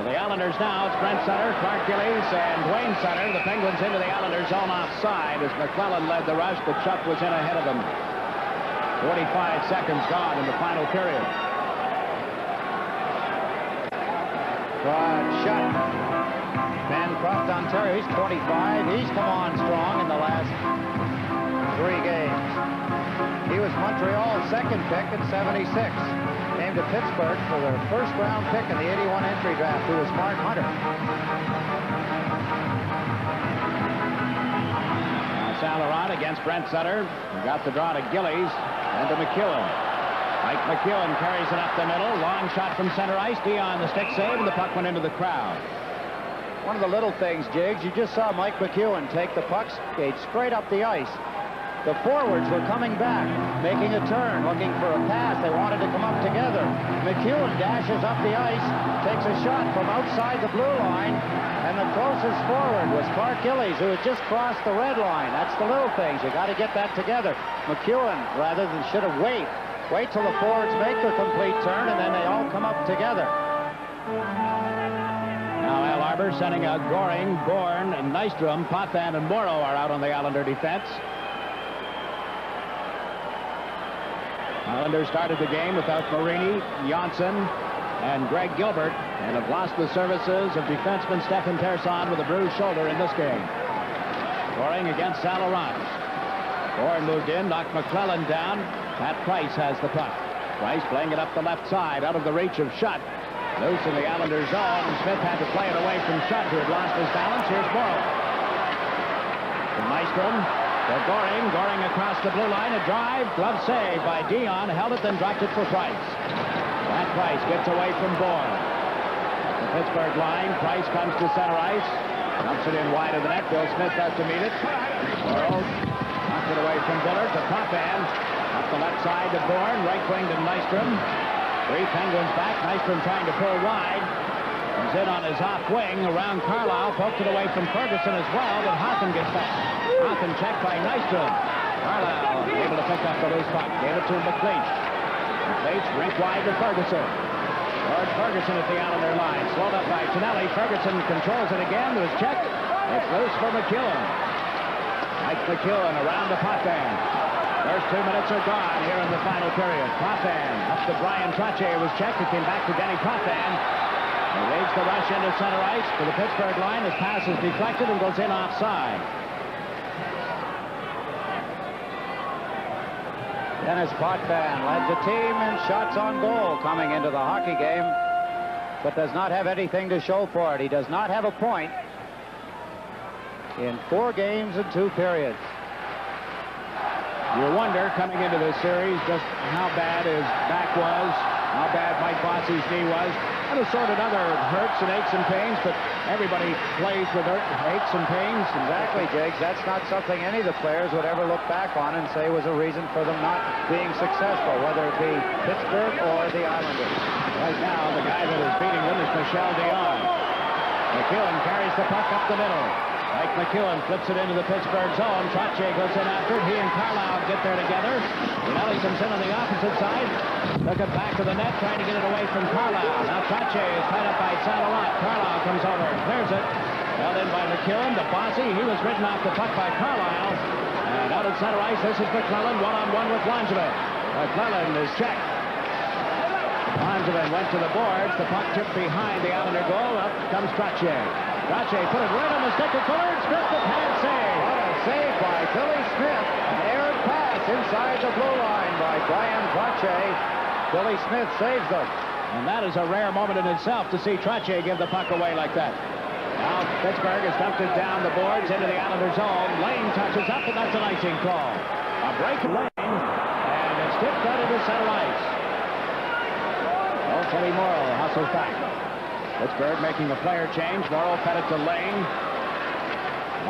For the Islanders now, it's Brent Sutter, Clark Gillies, and Dwayne Sutter. The Penguins into the Islanders zone offside as McClellan led the rush, but Chuck was in ahead of him. 45 seconds gone in the final period. Shot. Bancroft, Ontario, he's 25. He's come on strong in the last 3 games. He was Montreal's 2nd pick at 76. Came to Pittsburgh for their 1st round pick in the 81 entry draft, who was Mark Hunter. Saint Laurent against Brent Sutter. Got the draw to Gillies and to McEwen. Mike McEwen carries it up the middle. Long shot from center ice. Dion the stick save, and the puck went into the crowd. One of the little things, Jiggs, you just saw Mike McEwen take the puck skate straight up the ice. The forwards were coming back, making a turn, looking for a pass. They wanted to come up together. McEwen dashes up the ice, takes a shot from outside the blue line, and the closest forward was Clark Gillies, who had just crossed the red line. That's the little things. You got to get that together. McEwen, rather than should have wait till the forwards make their complete turn, and then they all come up together. Now Al Arbor sending out Goring, Bourne, and Nystrom. Potvin and Morrow are out on the Islander defense. Islanders started the game without Marini, Janssen, and Greg Gilbert, and have lost the services of defenseman Stefan Terson with a bruised shoulder in this game. Goring against Saint Laurent. Bourne moved in, knocked McClellan down. Pat Price has the puck. Price playing it up the left side, out of the reach of Schutt. Loose in the Islanders zone, and Smith had to play it away from Schutt, who had lost his balance. Here's Morrow. From Nystrom. To Goring. Goring across the blue line. A drive. Glove save by Dion. Held it, then dropped it for Price. Pat Price gets away from Bourne. The Pittsburgh line. Price comes to center ice. Dumps it in wide of the net. Bill Smith has to meet it. Morrow knocks it away from Bullard to Potvin. Up the left side to Bourne. Right wing to Nystrom. 3 Penguins back. Nystrom trying to pull wide. He's in on his off wing around Carlisle. Poked it away from Ferguson as well, but Hoffen gets back. Hoffen checked by Nystrom. Carlisle able to pick up the loose puck. Gave it to McLeish. McLeish ripped wide to Ferguson. George Ferguson at the Islander line. Slowed up by Tonelli. Ferguson controls it again. There's check. It's loose for McEwen. Mike McEwen around the Potvin. First 2 minutes are gone here in the final period. Potvin up to Brian Trottier. Was checked. It came back to Denny Potvin. He leads the rush into center ice to the Pittsburgh line. His pass is deflected and goes in offside. Dennis Potvin led the team in shots on goal coming into the hockey game, but does not have anything to show for it. He does not have a point in 4 games and 2 periods. You wonder, coming into this series, just how bad his back was, how bad Mike Bossy's knee was, and assorted other hurts and aches and pains, but everybody plays with aches and pains. Exactly, Jiggs. That's not something any of the players would ever look back on and say was a reason for them not being successful, whether it be Pittsburgh or the Islanders. Right now, the guy that is beating them is Michel Dion. McEwen carries the puck up the middle. Mike McEwen flips it into the Pittsburgh zone. Trottier goes in after it. He and Carlisle get there together. Tonelli comes in on the opposite side. Took it back to the net, trying to get it away from Carlisle. Now Trottier is tied up by Saint-Laurent. Carlisle comes over and clears it. Held in by McEwen. The Bossy, he was ridden off the puck by Carlisle. And out at center ice, this is McClellan, one-on-one with Langevin. McClellan is checked. Langevin went to the boards. The puck tipped behind the Islander goal. Up comes Trottier. Trottier put it right on the stick of Fuller. Smith the pad save. What a save by Billy Smith. An errant pass inside the blue line by Brian Trottier. Billy Smith saves them. And that is a rare moment in itself to see Trottier give the puck away like that. Now Pittsburgh has dumped it down the boards into the Islander zone. Lane touches up, and that's an icing call. A break of Lane, and it's tipped out into center ice. Teddy Morrow hustles back. Pittsburgh making a player change. Morrow fed it to Lane.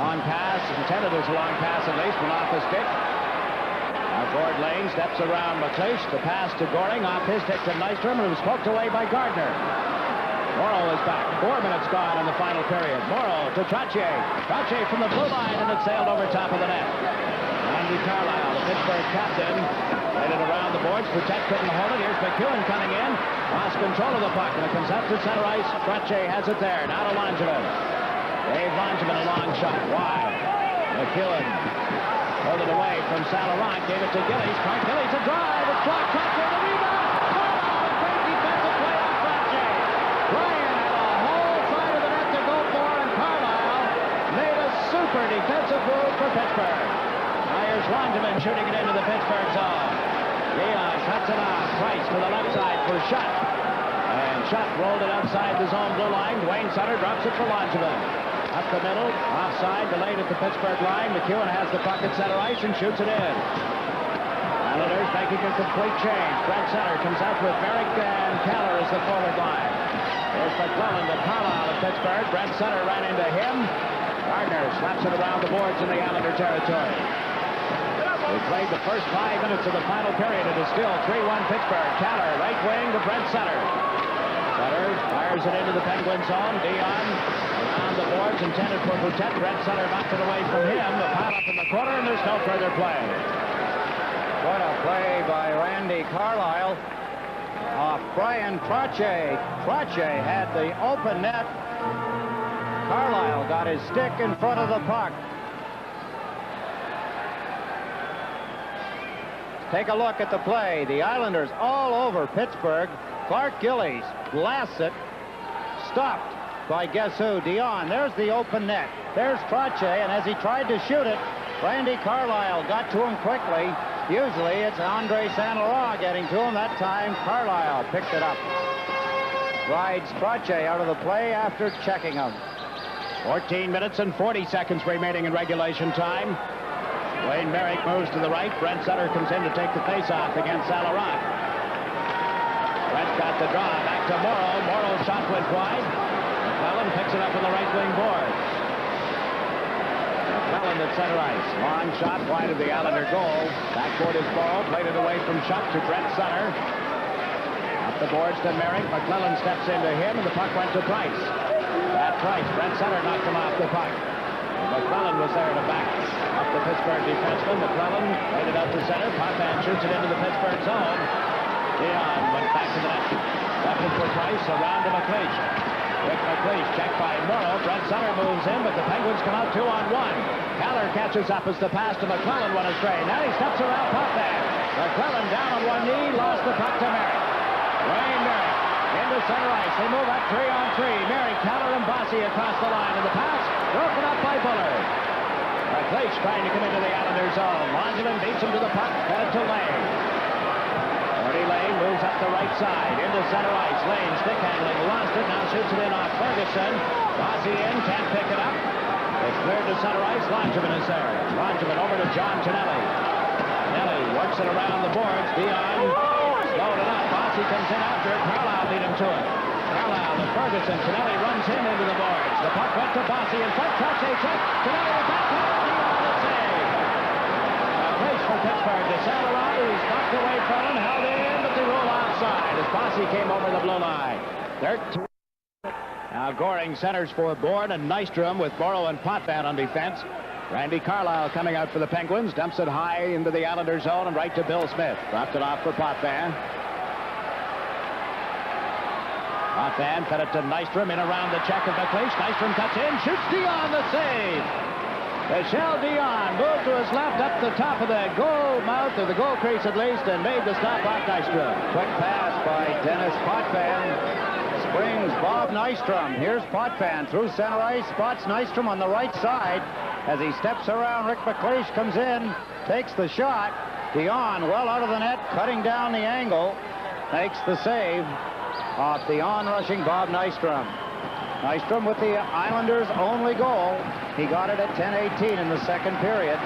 Long pass, intended as a long pass at least, but off the stick. Now Gord Lane steps around McLeish. The pass to Goring, off his stick to Nystrom, and it was poked away by Gardner. Morrow is back. 4 minutes gone in the final period. Morrow to Trottier. Trottier from the blue line, and it sailed over top of the net. Andy Carlisle, the Pittsburgh captain, laid it around the boards. Protect couldn't hold it. Here's McEwen coming in. Lost control of the puck, and it comes up to center ice. Trottier has it there. Now to Langevin. Dave Langevin, a long shot. Wide. McEwen pulled it away from Saint-Laurent. Gave it to Gillies. Clark Gillies a drive. It's blocked. Trottier the rebound. Carlisle, great defensive play on Trottier. Ryan had a whole side of the net to go for, and Carlisle made a super defensive move for Pittsburgh. Now here's Langevin shooting it into the Pittsburgh zone. Leon cuts it off. Price to the left side for Schutt. And Schutt rolled it outside the zone blue line. Dwayne Sutter drops it for Langevin. Up the middle, offside, delayed at the Pittsburgh line. McEwen has the puck at center ice and shoots it in. Islanders making a complete change. Brent Sutter comes out with Merrick, and Keller is the forward line. There's McClellan to Carlisle at Pittsburgh. Brent Sutter ran into him. Gardner slaps it around the boards in the Islander territory. We played the first 5 minutes of the final period. It is still 3-1 Pittsburgh. Keller, right wing to Brent Sutter. Sutter fires it into the Penguin zone. Dion around the boards, intended for Boutet. Brent Sutter knocks it away from him. The pile up in the corner, and there's no further play. What a play by Randy Carlisle off Brian Trottier. Trottier had the open net. Carlisle got his stick in front of the puck. Take a look at the play. The Islanders all over Pittsburgh. Clark Gillies blasts it. Stopped by guess who? Dion. There's the open net. There's Trottier, and as he tried to shoot it, Randy Carlisle got to him quickly. Usually it's Andre Saint-Laurent getting to him. That time Carlisle picked it up. Rides Trottier out of the play after checking him. 14 minutes and 40 seconds remaining in regulation time. Wayne Merrick moves to the right. Brent Sutter comes in to take the face-off against Saint-Laurent. Brent got the draw. Back to Morrow. Morrow's shot went wide. McClellan picks it up on the right wing boards. McClellan at center ice. Long shot wide of the Islander goal. Backboard is Morrow. Played it away from Schutt to Brent Sutter. Up the boards to Merrick. McClellan steps into him, and the puck went to Price. At Price. Brent Sutter knocked him off the puck. McClellan was there to back up the Pittsburgh defenseman. McClellan played it out to center. Potvin shoots it into the Pittsburgh zone. Dion went back to the net. Left it for Price. Around to McLeish. Rick McLeish checked by Morrow. Brent Sutter moves in, but the Penguins come out 2-on-1. Haller catches up as the pass to McClellan went astray. Now he steps around Potvin. McClellan down on one knee, lost the puck to Merrick. Wayne Merrick into center ice. They move up 3-on-3. Merrick, Haller, and Bossy across the line. And the pass broken up by Bullard. McLeish trying to come into the Islanders' zone. Langevin beats him to the puck. Got it to Lane. Artie Lane moves up the right side into center ice. Lane stick handling, lost it. Now shoots it in off Ferguson. Bossy in, can't pick it up. It's cleared to center ice. Langevin is there. Langevin over to John Tonelli. Tonelli works it around the boards. Dion slowed it up. Bossy comes in after it. Carlisle beat him to it. Carlisle to Ferguson. Tonelli runs him into the boards. The puck went to Bossy in front. Touch a check. Tonelli the backhand. Dion the save. A place for Pittsburgh. De Saint-Laurent, who's knocked away from him, held in, but they roll outside as Bossy came over the blue line. 13. Now Goring centers for Bourne and Nystrom with Morrow and Potvin on defense. Randy Carlisle coming out for the Penguins. Dumps it high into the Islanders' zone and right to Bill Smith. Dropped it off for Potvin. Potvin fed it to Nystrom in around the check of McLeish. Nystrom cuts in, shoots Dion the save. Michel Dion moved to his left up the top of the goal mouth, or the goal crease at least, and made the stop off Nystrom. Quick pass by Dennis Potvin. Springs Bob Nystrom. Here's Potvin through center ice. Spots Nystrom on the right side. As he steps around, Rick McLeish comes in, takes the shot. Dion well out of the net, cutting down the angle. Makes the save off the on-rushing Bob Nystrom. Nystrom with the Islanders' only goal. He got it at 10:18 in the second period.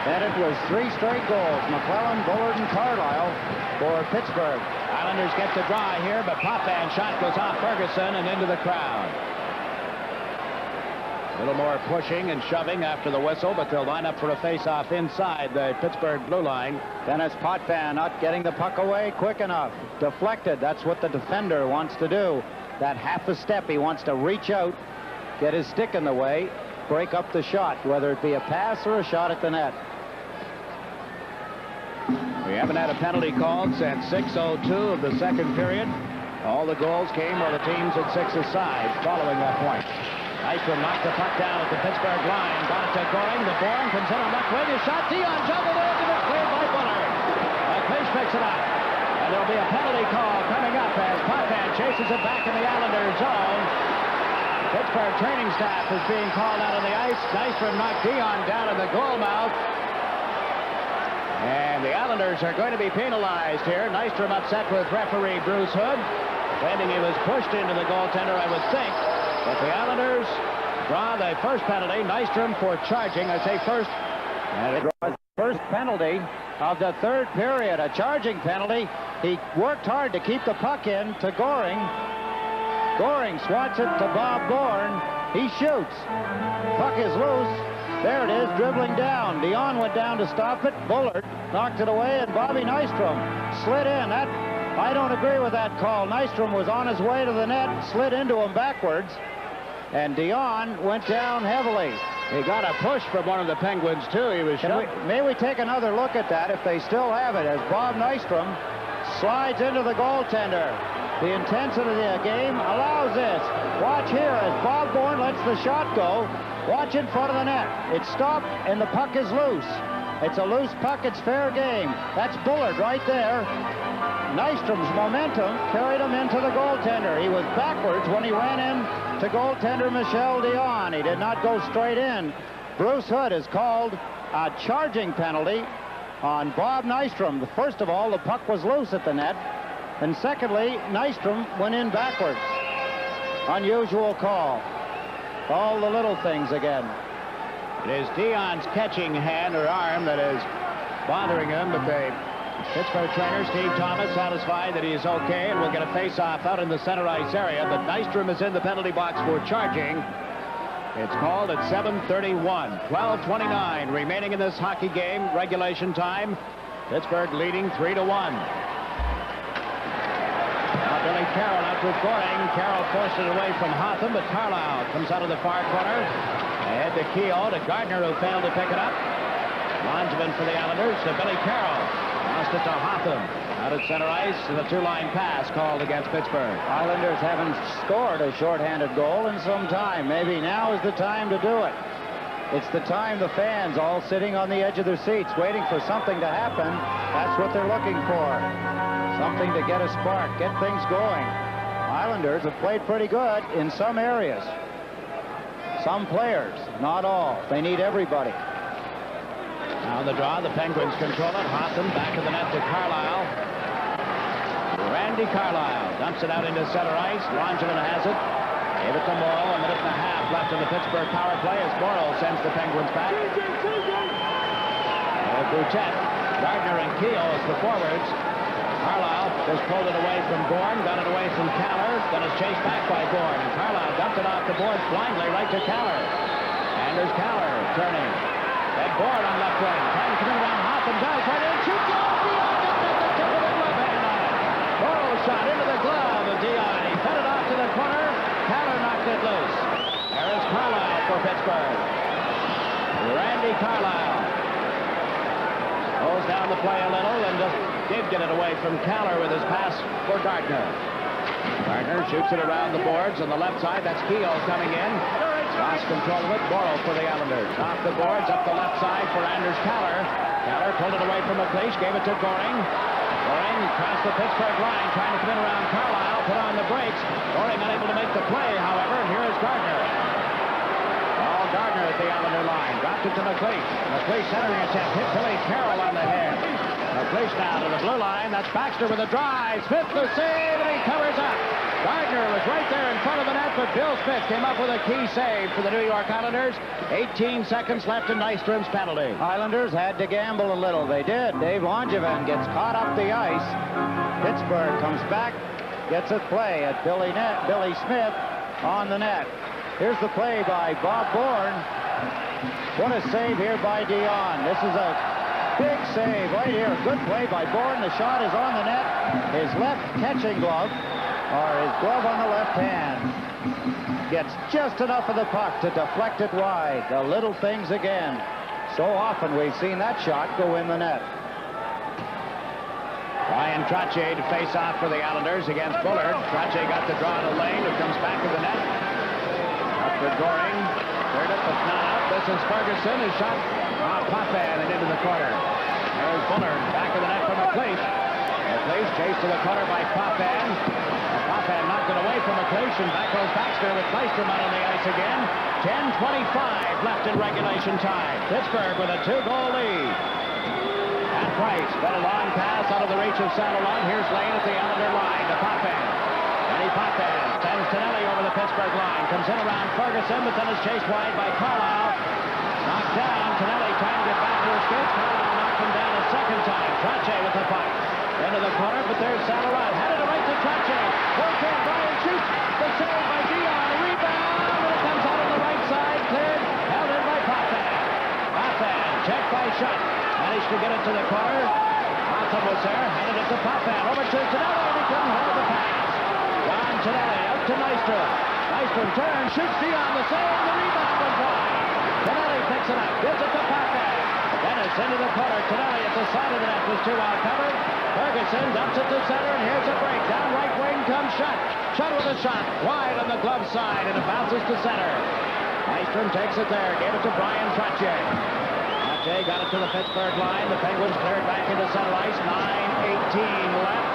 Then it was 3 straight goals. McClellan, Bullard, and Carlisle for Pittsburgh. Islanders get to dry here, but Potvin's shot goes off Ferguson and into the crowd. A little more pushing and shoving after the whistle, but they'll line up for a face-off inside the Pittsburgh blue line. Dennis Potvin not getting the puck away quick enough. Deflected. That's what the defender wants to do. That half a step, he wants to reach out, get his stick in the way, break up the shot, whether it be a pass or a shot at the net. We haven't had a penalty called since 6:02 of the second period. All the goals came where the teams had 6 aside following that point. Nystrom knocked the puck down at the Pittsburgh line. Got it to Goring. The Bourne comes in on left wing. His shot. Dion juggled it. And it's cleared by Bullard. McLeish picks it up. And there'll be a penalty call coming up as Potvin chases it back in the Islanders' zone. Pittsburgh training staff is being called out on the ice. Nystrom knocked Dion down in the goal mouth. And the Islanders are going to be penalized here. Nystrom upset with referee Bruce Hood, claiming he was pushed into the goaltender, I would think. But the Islanders draw the first penalty. Nystrom for charging. I say first. And it draws the first penalty of the third period. A charging penalty. He worked hard to keep the puck in to Goring. Goring swats it to Bob Bourne. He shoots. Puck is loose. There it is, dribbling down. Dion went down to stop it. Bullard knocked it away, and Bobby Nystrom slid in. I don't agree with that call. Nystrom was on his way to the net, slid into him backwards, and Dion went down heavily. He got a push from one of the Penguins, too. He was shot. May we take another look at that, if they still have it, as Bob Nystrom slides into the goaltender. The intensity of the game allows this. Watch here as Bob Bourne lets the shot go. Watch in front of the net. It's stopped, and the puck is loose. It's a loose puck. It's fair game. That's Bullard right there. Nystrom's momentum carried him into the goaltender. He was backwards when he ran in to goaltender Michel Dion. He did not go straight in. Bruce Hood has called a charging penalty on Bob Nystrom. First of all, the puck was loose at the net. And secondly, Nystrom went in backwards. Unusual call. All the little things again. It is Dion's catching hand or arm that is bothering him, but the Pittsburgh trainer, Steve Thomas, satisfied that he is okay and will get a face-off out in the center ice area. But Nystrom is in the penalty box for charging. It's called at 7:31. 12:29 remaining in this hockey game. Regulation time. Pittsburgh leading 3-1. Now Billy Billy Carroll out with Goring. Carroll forced it away from Hotham, but Carlisle comes out of the far corner. Ahead to Keogh, to Gardner, who failed to pick it up. Langevin for the Islanders to Billy Carroll. Lost it to Hotham. Out at center ice, and a two-line pass called against Pittsburgh. Islanders haven't scored a shorthanded goal in some time. Maybe now is the time to do it. It's the time the fans all sitting on the edge of their seats waiting for something to happen. That's what they're looking for. Something to get a spark, get things going. Islanders have played pretty good in some areas. Some players, not all. They need everybody. Now the draw, the Penguins control it. Hotham back of the net to Carlisle. Randy Carlisle dumps it out into center ice. Langevin has it. Gave it to Morrow. A minute and a half left in the Pittsburgh power play as Morrow sends the Penguins back. Bouchette, Gardner, and Keogh as the forwards. Carlisle just pulled it away from Bourne, got it away from Caller, then is chased back by Bourne. And Carlisle dumped it off the boards blindly right to Caller. And there's Caller turning. Then Bourne on left wing, trying to come in around Hotham, dives right in, shoots off Dion, gets at the tip of the glove hand on it. Morrow shot into the glove of Dion. He fed it off to the corner. Caller knocked it loose. There is Carlisle for Pittsburgh. Randy Carlisle goes down the play a little and just did get it away from Caller with his pass for Gardner. Gardner shoots it around the boards on the left side. That's Keogh coming in. Lost control of it. Morrow for the Islanders. Off the boards, up the left side for Anders Caller. Caller pulled it away from McLeish, gave it to Goring. Goring across the Pittsburgh line, trying to come in around Carlisle, put on the brakes. Goring unable to make the play, however, and here is Gardner. All Gardner at the Islander line. Dropped it to McLeish. McLeish centering attempt. Hit Billy Carroll on the head. McLeish now to the blue line. That's Baxter with a drive. Smith the save, and he covers up. Gardner was right there in front of the net, but Bill Smith came up with a key save for the New York Islanders. 18 seconds left in Nystrom's penalty. Islanders had to gamble a little. They did. Dave Langevin gets caught up the ice. Pittsburgh comes back, gets a play at Billy Smith on the net. Here's the play by Bob Bourne. What a save here by Dion. This is a big save right here. Good play by Bourne. The shot is on the net. His left catching glove, or his glove on the left hand, gets just enough of the puck to deflect it wide. The little things again. So often we've seen that shot go in the net. Ryan Trottier to face off for the Islanders against Bullard. Trottier got the draw to Lane, who comes back to the net. Up for Goring. Cleared it, but not out. This is Ferguson, who shot Potvin and into the corner. There's Bullard, back of the net for McLeish. McLeish chased to the corner by Potvin. Potvin knocked it away from McLeish, and back goes Baxter with Kleisterman on the ice again. 10:25 left in regulation time. Pittsburgh with a 2-goal lead. And Price got a long pass out of the reach of Saint-Laurent. Here's Lane at the Islander line to Potvin. Eddie Potvin sends Tonelli over the Pittsburgh line. Comes in around Ferguson, but then is chased wide by Carlisle. Knocked down. Tonelli trying to get back to his skates. Carlisle knocked him down a second time. Trottier with the puck. Into the corner, but there's Saint-Laurent. Headed it right to Trottier. Work in, Brian shoots. The save by Dion. A rebound. And it comes out on the right side. Cleared. Held in by Potvin. Potvin checked by Shutt. Managed to get it to the corner. Hotham was there. Handed it to Potvin. Over to Tonelli, and he couldn't hold the pass. John Tonelli out to Nystrom. Nystrom turns, shoots Dion. The save. The rebound was wide. Tonelli picks it up. Gives it to Potvin. Dennis into the corner. Tonelli at the side of the net was too well covered. Ferguson dumps it to center, and here's a break. Down right wing comes Shutt. Shutt with a shot. Wide on the glove side, and it bounces to center. Nystrom takes it there. Gave it to Brian Trottier. Trottier got it to the Pittsburgh line. The Penguins cleared back into center ice. 9:18 left.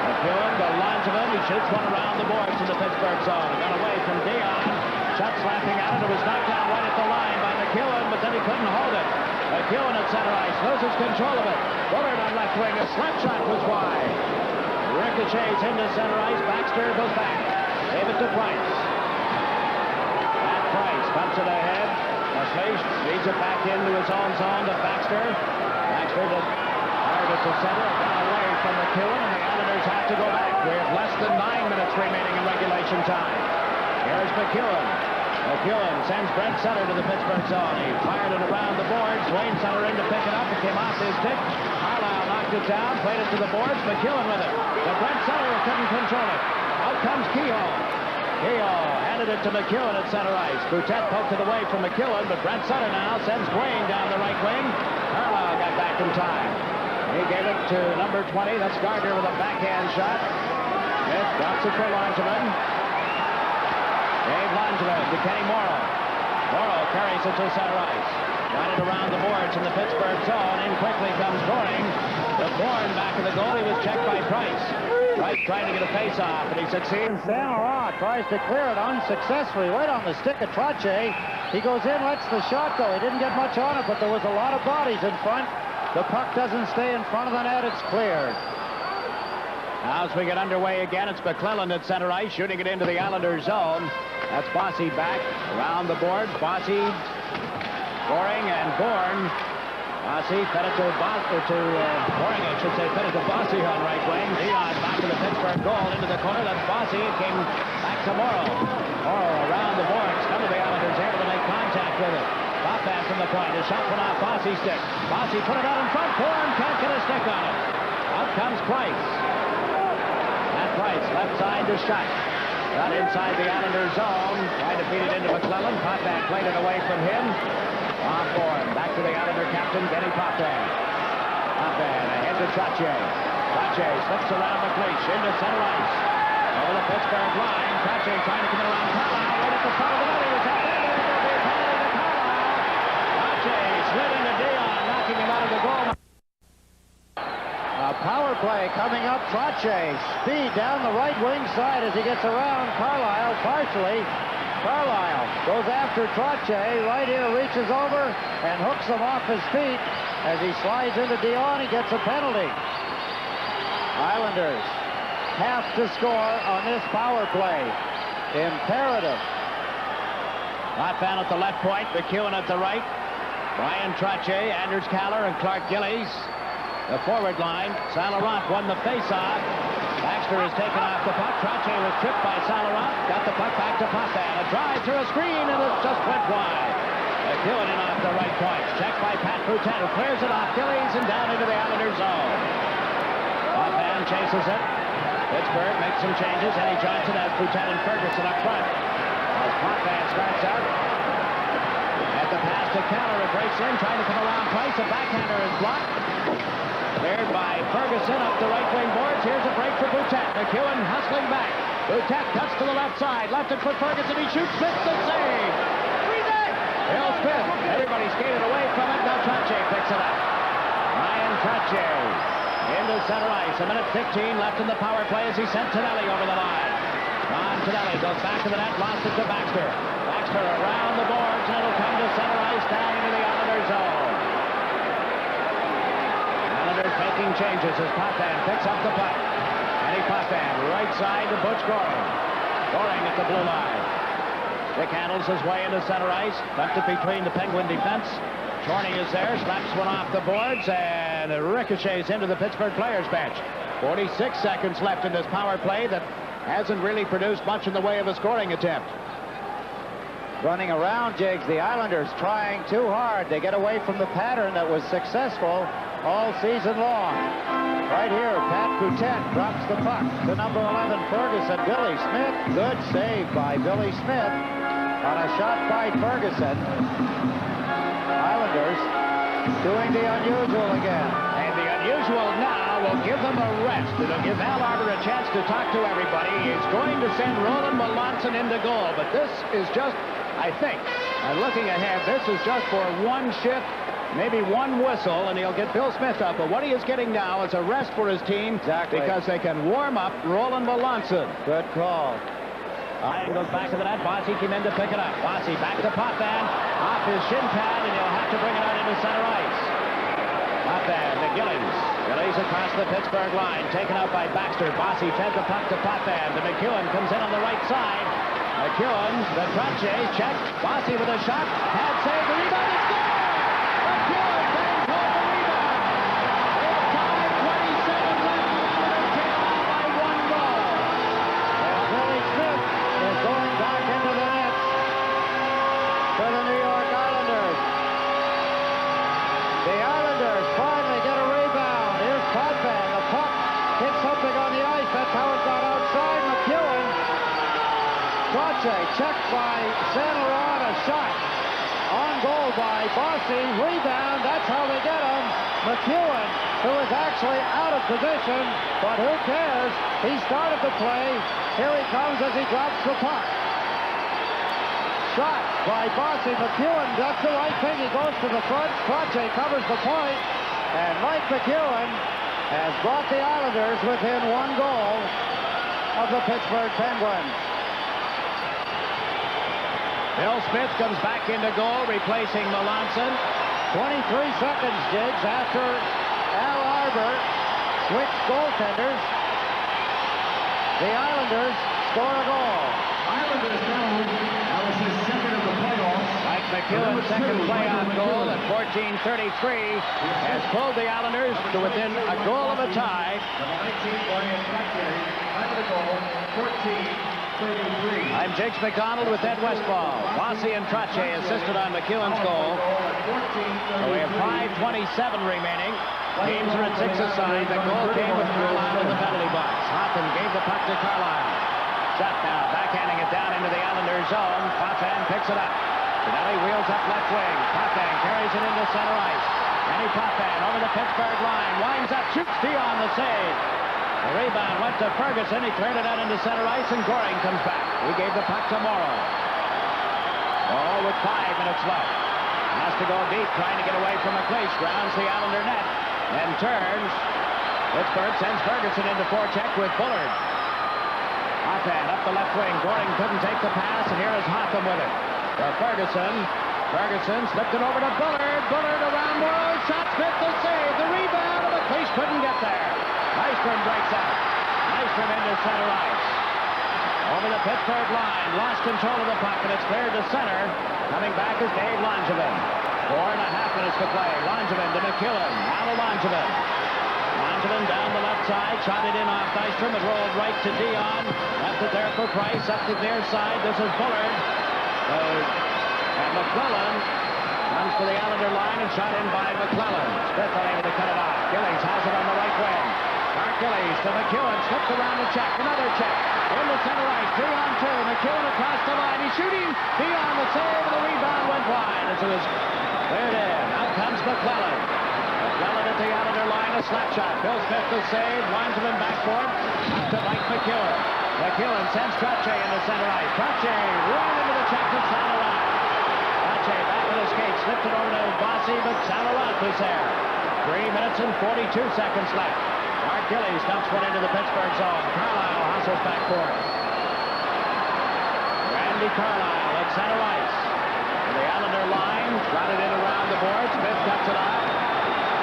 McEwen to Langevin. He shoots one around the boards in the Pittsburgh zone. Got away from Dion. Shutt slapping at it. It was knocked down right at the line by McEwen, but then he couldn't hold it. McEwen at center ice loses control of it. Bullard on left wing. A slap shot was wide. Ricochets into center ice. Baxter goes back. Gave it to Price. At Price bumps it ahead. McLeish leads it back into his own zone to Baxter. Baxter fired it to center. Got away from McEwen, and the Islanders have to go back. We have less than 9 minutes remaining in regulation time. Here's McEwen. McEwen sends Brent Sutter to the Pittsburgh zone. He fired it around the boards. Wayne Sutter in to pick it up. It came off his stick. Carlisle knocked knocked it down, played it to the boards. McEwen with it. But Brent Sutter couldn't control it. Out comes Kehoe. Kehoe handed it to McEwen at center ice. Boutet poked it away from McEwen, but Brent Sutter now sends Wayne down the right wing. Carlisle got back in time. He gave it to number 20. That's Gardner with a backhand shot. Smith drops it for Langevin. Dave Langevin to Kenny Morrow. Morrow carries it to center ice. Got it around the boards in the Pittsburgh zone. In quickly comes Goring. The Bourne back of the goal. He was checked by Price. Price trying to get a face-off, and he succeeds. Saint Laurent tries to clear it unsuccessfully. Right on the stick of Trottier. He goes in, lets the shot go. He didn't get much on it, but there was a lot of bodies in front. The puck doesn't stay in front of the net. It's cleared. Now as we get underway again, it's McClelland at center ice, shooting it into the Islanders zone. That's Bossy back around the boards. Bossy, Goring, and Bourne. Bossy fed it to Goring, I should say, fed it to Bossy on right wing. Leon back to the Pittsburgh goal into the corner. That's Bossy. It came back to Morrow. Morrow around the boards. None of the Islanders able to make contact with it. Boffman from the point. His shot went off Bossy's stick. Bossy put it out in front. Bourne can't get a stick on it. Out comes Price. And Price, left side to shot. Got inside the Islanders zone. Tried to feed it into McClelland. Potvin played it away from him. On Bourne. Back to the Islander captain, Benny Potvin. Potvin ahead to Trottier. Trottier slips around McLeish into center ice. Over the Pittsburgh line. Trottier trying to come in around Carlisle. Right at the front of the net. He was upended. There'll be a penalty to Carlisle. Trottier slid into Dion, knocking him out of the goal. A power play coming up. Trottier speed down the right wing side as he gets around Carlisle partially. Carlisle goes after Trottier. Right here, reaches over and hooks him off his feet. As he slides into Dion, he gets a penalty. Islanders have to score on this power play. Imperative. Potvin at the left point, McEwen at the right. Brian Trottier, Anders Kaller, and Clark Gillies. The forward line, Saint Laurent won the face-off. Baxter is taken off the puck. Trottier was tripped by Saint Laurent. Got the puck back to Potvin. A drive through a screen, and it just went wide. McEwen in off the right point. Checked by Pat Boutet, who clears it off Gillies and down into the Islanders zone. Potvin chases it. Pittsburgh makes some changes. Eddie Johnson has Boutet and Ferguson up front. As Potvin starts out. At the pass to Keller, it breaks in, trying to come around Price. A backhander is blocked. Cleared by Ferguson up the right wing boards. Here's a break for Boutet. McEwen hustling back. Boutet cuts to the left side. Left it for Ferguson. He shoots. Smith the save. Bill Smith. Everybody skated away from it. Now Trottier picks it up. Ryan Trottier into center ice. 1:15 left in the power play as he sent Tonelli over the line. Ron Tonelli goes back to the net. Lost it to Baxter. Baxter around the boards. And it'll come to center ice down into the Islanders zone. Making changes as Potvin picks up the puck. Kenny Potvin, right side to Butch Goring. Goring at the blue line. Dick handles his way into center ice. Left it between the Penguin defense. Chorney is there, slaps one off the boards, and it ricochets into the Pittsburgh players bench. 46 seconds left in this power play that hasn't really produced much in the way of a scoring attempt. Running around, Jiggs, the Islanders trying too hard. They get away from the pattern that was successful all season long. Right here, Pat Boutet drops the puck to number 11, Ferguson. Billy Smith, good save by Billy Smith on a shot by Ferguson. Islanders doing the unusual again. And the unusual now will give them a rest. It'll give Al Arter a chance to talk to everybody. He's going to send Roland Melanson into goal, but this is just, I think, looking ahead, this is just for one shift, maybe one whistle, and he'll get Bill Smith up. But what he is getting now is a rest for his team. Exactly. Because they can warm up Roland Melanson. Good call. Ryan goes back to the net. Bossy came in to pick it up. Bossy back to Potvin. Off his shin pad, and he'll have to bring it out into center ice. Potvin to Gillies. Gillies across the Pittsburgh line. Taken out by Baxter. Bossy fed the puck to Potvin. To McEwen. Comes in on the right side. McEwen, the Trottier, check. Bossy with a shot. Pad save. The rebound is good. McEwen bangs home the rebound. It's tied 27 left. Islanders trail out by one goal. And Billy Smith is going back into the net for the New York Islanders. The Islanders finally get a rebound. Here's by San Laurent, a shot. On goal by Bossy. Rebound, that's how they get him. McEwen, who is actually out of position, but who cares? He started the play. Here he comes as he drops the puck. Shot by Bossy. McEwen does the right thing. He goes to the front. Trache covers the point. And Mike McEwen has brought the Islanders within one goal of the Pittsburgh Penguins. Bill Smith comes back into goal, replacing Melanson. 23 seconds, Jiggs, after Al Arbor switched goaltenders. The Islanders score a goal. Islanders now, that was his second of the playoffs. Mike McEwen's second playoff goal at 14:33 has pulled the Islanders to within a goal of a tie. Number 19, Brian Trache, time of the goal, 14:33. I'm Jiggs McDonald with Ed Westfall. Bossy and Trache assisted on McEwen's goal. So we have 5:27 remaining. Games are at 6 aside. The goal came with Carlisle in the penalty box. Hoffman gave the puck to Carlisle. Shot now, backhanding it down into the Islanders' zone. Potvin picks it up. Finelli wheels up left wing. Potvin carries it into center ice. Kenny Potvin over the Pittsburgh line. Winds up, shoots Dion the save. The rebound went to Ferguson. He cleared it out into center ice, and Goring comes back. He gave the puck to Morrow. Morrow with 5 minutes left. Has to go deep, trying to get away from McLeish. Grounds the Islander net and turns. Pittsburgh sends Ferguson into forecheck with Bullard. Hoffman up the left wing. Goring couldn't take the pass, and here is Hotham with it. For Ferguson. Ferguson slipped it over to Bullard. Bullard around Morrow. Shot, Smith the save. The rebound, and McLeish couldn't get there. Nystrom breaks out. Nystrom into center ice. Over the Pittsburgh line. Lost control of the puck, and it's cleared to center. Coming back is Dave Langevin. 4.5 minutes to play. Langevin to McEwen. Now to Langevin. Langevin down the left side. Shot it in off Nystrom. It rolled right to Dion. Left it there for Price. Up the near side. This is Bullard. And McClellan comes to the Islander line and shot in by McClellan. Smith unable to cut it off. Gillies has it on the right wing. Mark Gillies to McEwen. Slips around the check. Another check. In the center ice. 3-on-2. McEwen across the line. He's shooting. Dion the save. And the rebound went wide as it was cleared in. Out comes McClellan. McClellan at the Islander line. A slap shot. Bill Smith the save. Linesman backboard. Up to Mike McEwen. McEwen sends Trache into center ice. Trache right into the check of Saint-Laurent. Trache back with his skate. Slipped it over to Bossy, but Saint-Laurent was there. 3 minutes and 42 seconds left. Mark Gillies dumps one into the Pittsburgh zone. Carlisle hustles back for it. Randy Carlisle at center ice. The Islander line. Got it in around the board. Smith cuts it off.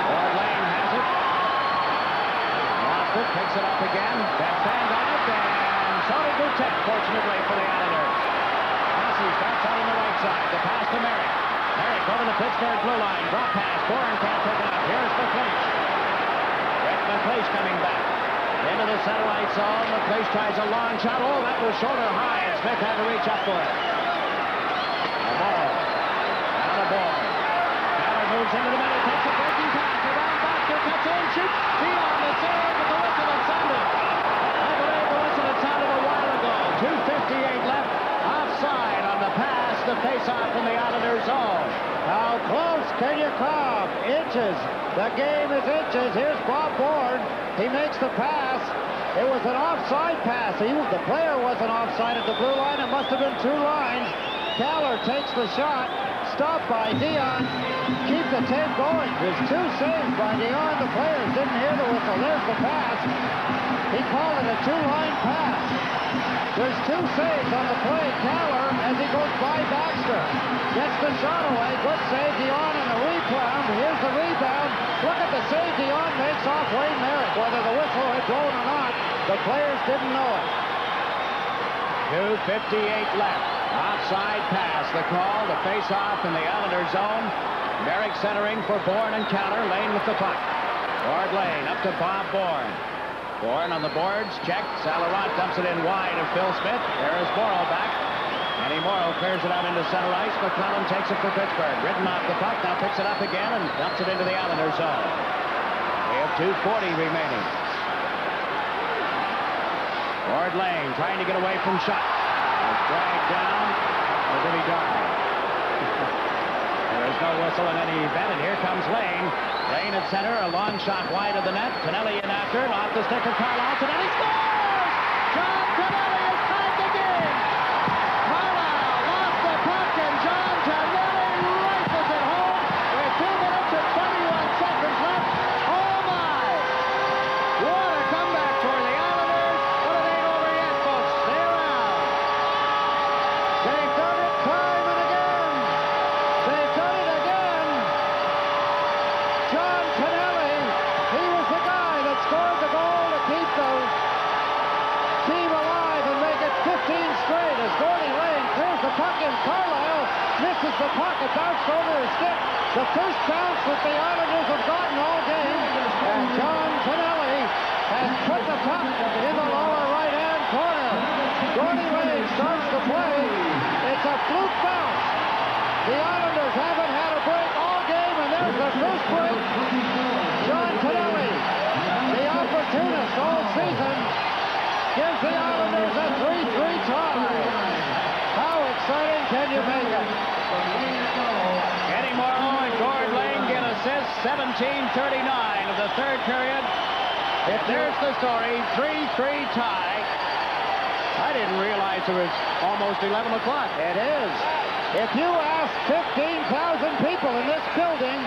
Ward Lane has it. Lost it. Picks it up again. That stand on it. And so did Boutet, fortunately for the Islanders. Bossy starts out on the right side. The pass to Merrick. Merrick over the Pittsburgh blue line. Drop pass. Bourne can't pick it up. Here's McLeish. Rick McLeish coming back. Into the center ice zone. McLeish tries a long shot. Oh, that was shoulder high, and Smith had to reach up for it. Morrow. Down to Bourne. Canner moves into the middle. Takes a breaking pass. Around Baxter. Cuts in. Shoots. Dion the save. But the whistle had sounded. I believe the whistle had sounded a while ago. 2:58 left. Offside on the pass. The face-off from the Islanders' zone. How close can you come? Inches. The game is inches. Here's Bob Bourne. He makes the pass. It was an offside pass. The player wasn't offside at the blue line. It must have been 2 lines. Caller takes the shot. Stopped by Dion. Keep the tape going. There's 2 saves by Dion. The players didn't hear the whistle. There's the pass. He called it a 2-line pass. There's 2 saves on the play. Caller, as he goes by Baxter, gets the shot away. Good save, Dion, and a rebound. Here's the rebound. Look at the save Dion makes off Wayne Merrick. Whether the whistle had blown or not, the players didn't know it. 2:58 left. Offside pass. The call, the face-off in the Islander zone. Merrick centering for Bourne and counter. Lane with the puck. Ward Lane up to Bob Bourne. Bourne on the boards, check. Saint-Laurent dumps it in wide of Phil Smith. There is Morrow back. Andy Morrow clears it out into center ice. McClellan takes it for Pittsburgh. Ridden off the puck, now picks it up again and dumps it into the Islanders zone. We have 2:40 remaining. Ward Lane trying to get away from shot. He's dragged down. whistle in any event, and here comes Lane. Lane at center, a long shot wide of the net. Tonelli in after, off the stick of Carlisle. Tonelli scores! John Tonelli has tied the game! Carlisle lost the puck, and John Tonelli rifles it home with 2 minutes and 21 seconds left. Oh my! What a comeback for the Islanders, but it ain't over yet, folks. Stay around. They've done it time and again. They've done it again. John Tonelli, he was the guy that scored the goal to keep the team alive and make it 15 straight as Gordy Lane clears the puck in. Carlisle misses the puck. It bounced over his stick. The first bounce that the Islanders have gotten all game. And John Tonelli has put the puck in the lower right-hand corner. Gordy Lane starts to play. It's a fluke bounce. The Islanders haven't had a break all game, and there's the first break. John Tonelli, the opportunist all season, gives the Islanders a 3-3 tie. How exciting can you make it? Eddie Morrow and Gord Lane get assists, 17:39 of the third period. If there's the story, 3-3 tie. I didn't realize it was almost 11 o'clock. It is. If you ask 15,000 people in this building,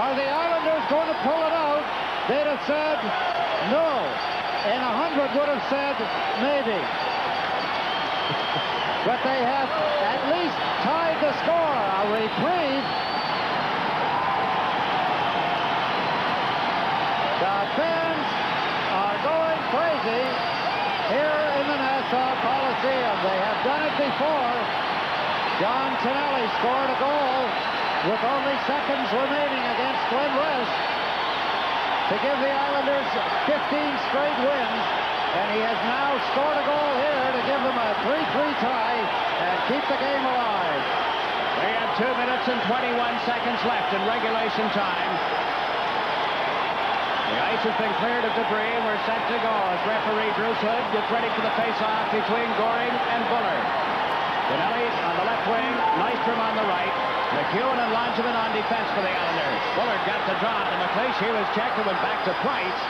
are the Islanders going to pull it out? They'd have said no. And 100 would have said maybe. But they have at least tied the score. A reprieve. The fans are going crazy here in the Nassau Coliseum. They have done it before. John Tonelli scored a goal with only seconds remaining against Glen West to give the Islanders 15 straight wins, and he has now scored a goal here to give them a 3-3 tie and keep the game alive. We have 2 minutes and 21 seconds left in regulation time. The ice has been cleared of debris, and we're set to go as referee Bruce Hood gets ready for the face-off between Goring and Bullard. Tonelli on the left wing, Nystrom on the right. McEwen and Langevin on defense for the Islanders. Bullard got the draw to McLeish. He was checked and went back to Price.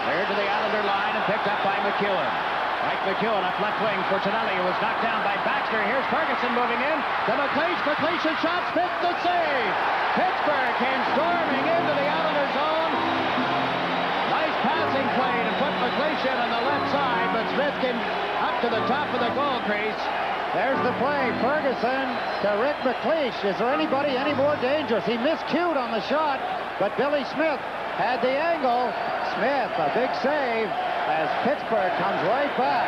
Cleared to the Islander line and picked up by McEwen. Mike McEwen up left wing for Tonelli, who was knocked down by Baxter. Here's Ferguson moving in to McLeish. McLeish's shot, Smith the save. Pittsburgh came storming into the Islander zone. Nice passing play to put McLeish in on the left side, but Smith came up to the top of the goal crease. There's the play. Ferguson to Rick McLeish. Is there anybody any more dangerous? He miscued on the shot, but Billy Smith had the angle. Smith, a big save as Pittsburgh comes right back.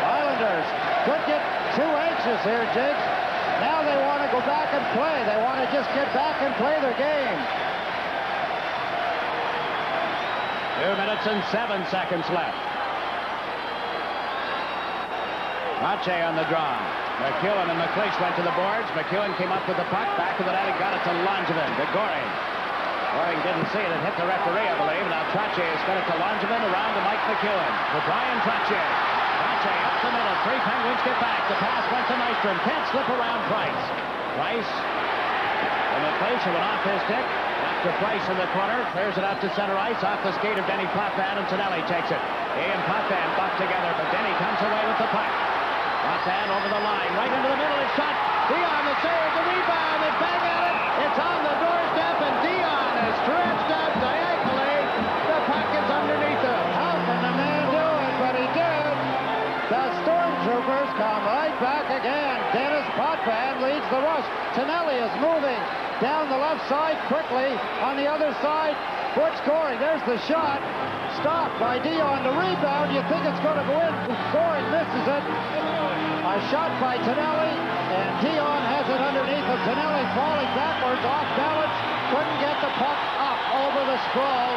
Islanders could get too anxious here, Jake. Now they want to go back and play. They want to just get back and play their game. 2 minutes and 7 seconds left. Mache on the draw. McEwen and McLeish went to the boards. McEwen came up with the puck. Back of the net, he got it to Langevin. To Goring. Goring didn't see it. It hit the referee, I believe. Now Trache has got it to Langevin, around to Mike McEwen. To Brian Trache. Trache up the middle. 3 Penguins get back. The pass went to Nystrom. Can't slip around Price. Price. And McLeish went off his stick. Back to Price in the corner. Clears it out to center ice. Off the skate of Denny Potvin, and Tonelli takes it. He and Potvin buck together, but Denny comes away with the puck. Potvin over the line, right into the middle, his shot. Dion the save, the rebound, they bang at it. It's on the doorstep, and Dion is stretched out diagonally. The puck is underneath him. How can the man do it? But he did. The Stormtroopers come right back again. Dennis Potvin leads the rush. Tonelli is moving down the left side quickly. On the other side, Butch Goring. There's the shot. Stopped by Dion. The rebound, you think it's going to go in. Goring misses it. A shot by Tonelli, and Dion has it underneath him. Tonelli falling backwards, off balance. Couldn't get the puck up over the sprawl.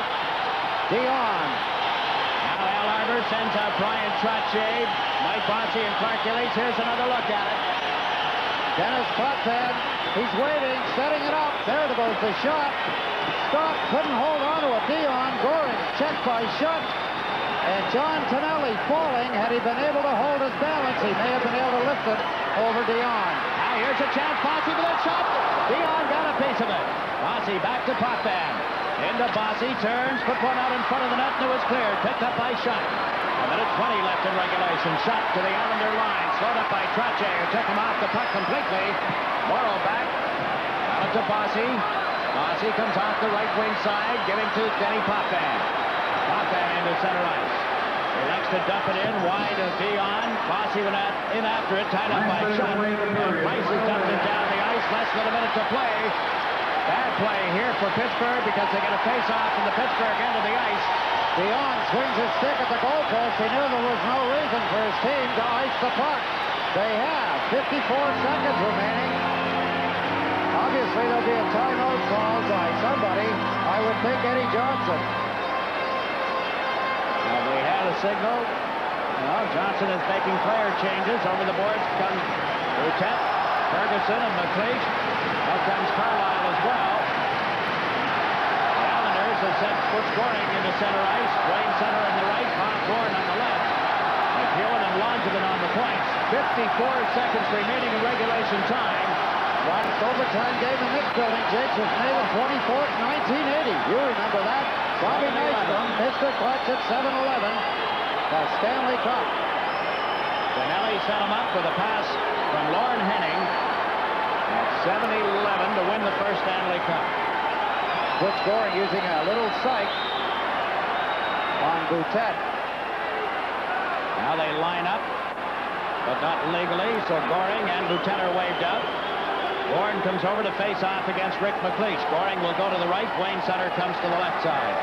Dion. Now Al Arbor sends out Brian Trache, Mike Bossy, and Clark Gillies. Here's another look at it. Dennis Potvin, he's waiting, setting it up. There goes the shot. Stopped, couldn't hold on to it. Dion. Goring checked by Shutt. And John Tonelli falling. Had he been able to hold his balance, he may have been able to lift it over Dion. Now here's a chance. Bossy with a shot. Dion got a piece of it. Bossy back to Potvin. Into Bossy, turns, put one out in front of the net, and it was cleared. Picked up by Schutt. 1:20 left in regulation. Schutt to the Islander line. Slowed up by Trottier, who took him off the puck completely. Morrow back. Out to Bossy. Bossy comes off the right wing side, giving to Denny Potvin. Potvin into center ice. He likes to dump it in wide of Dion. Bossy went in after it, tied up by Schutt. Price has dumped it down the ice. Less than a minute to play. Bad play here for Pittsburgh because they get a face-off from the Pittsburgh end of the ice. Dion swings his stick at the goalpost. He knew there was no reason for his team to ice the puck. They have 54 seconds remaining. Obviously, there'll be a timeout called by somebody. I would think Eddie Johnson. Well, we had a signal. Well, Johnson is making player changes. Over the boards come Boutet, Ferguson, and McLeish. Out comes Carlisle as well. The Islanders have sent Butch Goring into center ice. Wayne center on the right, Bob Gordon on the left. McEwen and Langevin on the points. 54 seconds remaining in regulation time. Last overtime game in this building, Jakes, was May the 24th, 1980. You remember that? Bobby Nystrom missed the clutch at 7-11. The Stanley Cup. Benelli set him up with a pass from Lauren Henning at 7-11 to win the first Stanley Cup. Butch Goring using a little sight on Boutet. Now they line up, but not legally, so Goring and Boutet are waved out. Gordon comes over to face off against Rick McLeish. Goring will go to the right. Wayne Sutter comes to the left side.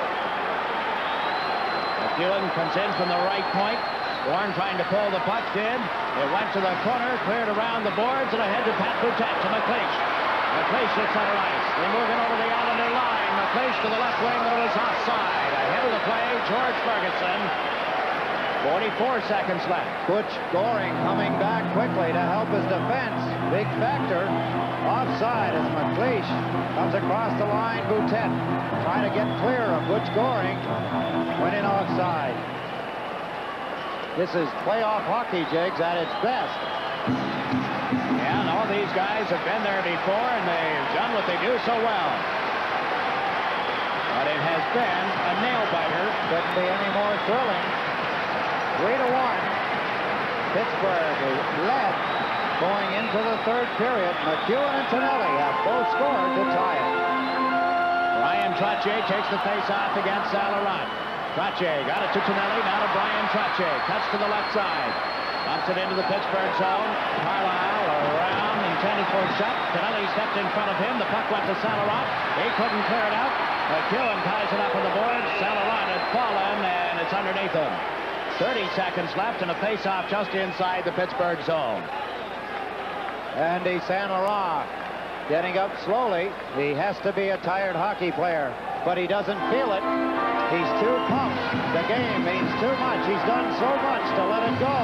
McEwen comes in from the right point. Gordon trying to pull the puck, did. It went to the corner, cleared around the boards, and ahead to Pat Boutet to McLeish. McLeish at center ice. They're moving over the Islander line. McLeish to the left wing, but it was offside. Ahead of the play, George Ferguson. 44 seconds left. Butch Goring coming back quickly to help his defense. Big factor. Offside as McLeish comes across the line. Boutet trying to get clear of Butch Goring. Went in offside. This is playoff hockey, Jigs, at its best. Yeah, and all these guys have been there before, and they've done what they do so well. But it has been a nail-biter. Couldn't be any more thrilling. 3-1. Pittsburgh is led going into the third period. McEwen and Tonelli have both scored to tie it. Brian Trottier takes the face-off against Saint-Laurent. Trottier got it to Tonelli, now to Brian Trottier. Cuts to the left side. Dumps it into the Pittsburgh zone. Carlisle around, intended for a shot. Tonelli stepped in front of him. The puck went to Saint-Laurent. He couldn't clear it out. McEwen ties it up on the board. Saint-Laurent had fallen, and it's underneath him. 30 seconds left and a face-off just inside the Pittsburgh zone. Andy Saint-Laurent getting up slowly. He has to be a tired hockey player, but he doesn't feel it. He's too pumped. The game means too much. He's done so much to let it go.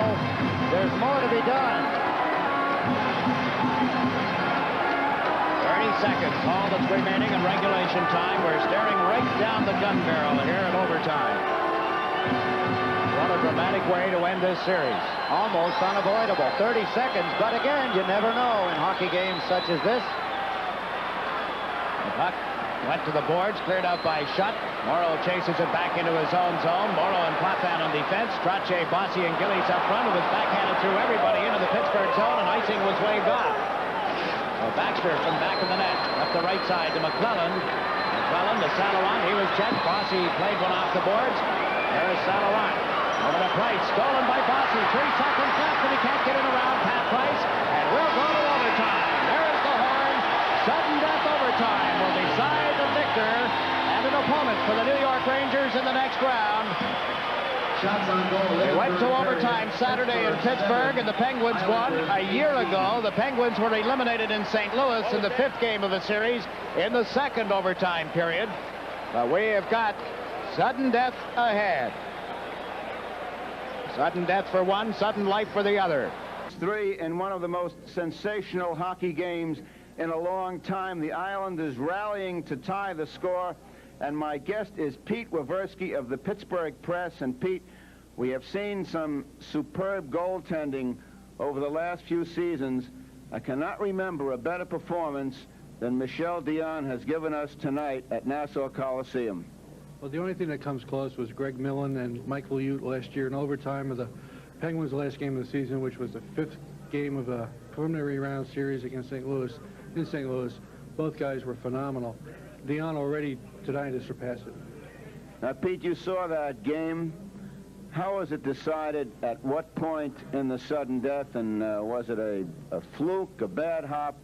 There's more to be done. 30 seconds, all that's remaining in regulation time. We're staring right down the gun barrel here in overtime. What a dramatic way to end this series. Almost unavoidable. 30 seconds, but again, you never know in hockey games such as this. The puck went to the boards, cleared out by Schutt. Morrow chases it back into his own zone. Morrow and Potvin on defense. Trottier, Bossy, and Gillies up front. It was backhanded through everybody into the Pittsburgh zone, and icing was waved off. So Baxter from back of the net, up the right side to McClellan. McClellan to Saint-Laurent. He was checked. Bossy played one off the boards. There's Saint-Laurent. Over to Price, stolen by Bossy. 3 seconds left, and he can't get it around Pat Price. And we'll go to overtime. There's the horn. Sudden death overtime will decide the victor and an opponent for the New York Rangers in the next round. They went to overtime Saturday in Pittsburgh, and the Penguins won. A year ago, the Penguins were eliminated in St. Louis in the 5th game of the series in the 2nd overtime period. But we have got sudden death ahead. Sudden death for one, sudden life for the other. 3 in one of the most sensational hockey games in a long time. The Islanders rallying to tie the score. And my guest is Pete Waversky of the Pittsburgh Press. And Pete, we have seen some superb goaltending over the last few seasons. I cannot remember a better performance than Michel Dion has given us tonight at Nassau Coliseum. Well, the only thing that comes close was Greg Millen and Michael Ute last year in overtime of the Penguins' last game of the season, which was the 5th game of a preliminary round series against St. Louis. In St. Louis, both guys were phenomenal. Dion already tonight has surpassed it. Now, Pete, you saw that game. How was it decided at what point in the sudden death, and was it a fluke, a bad hop?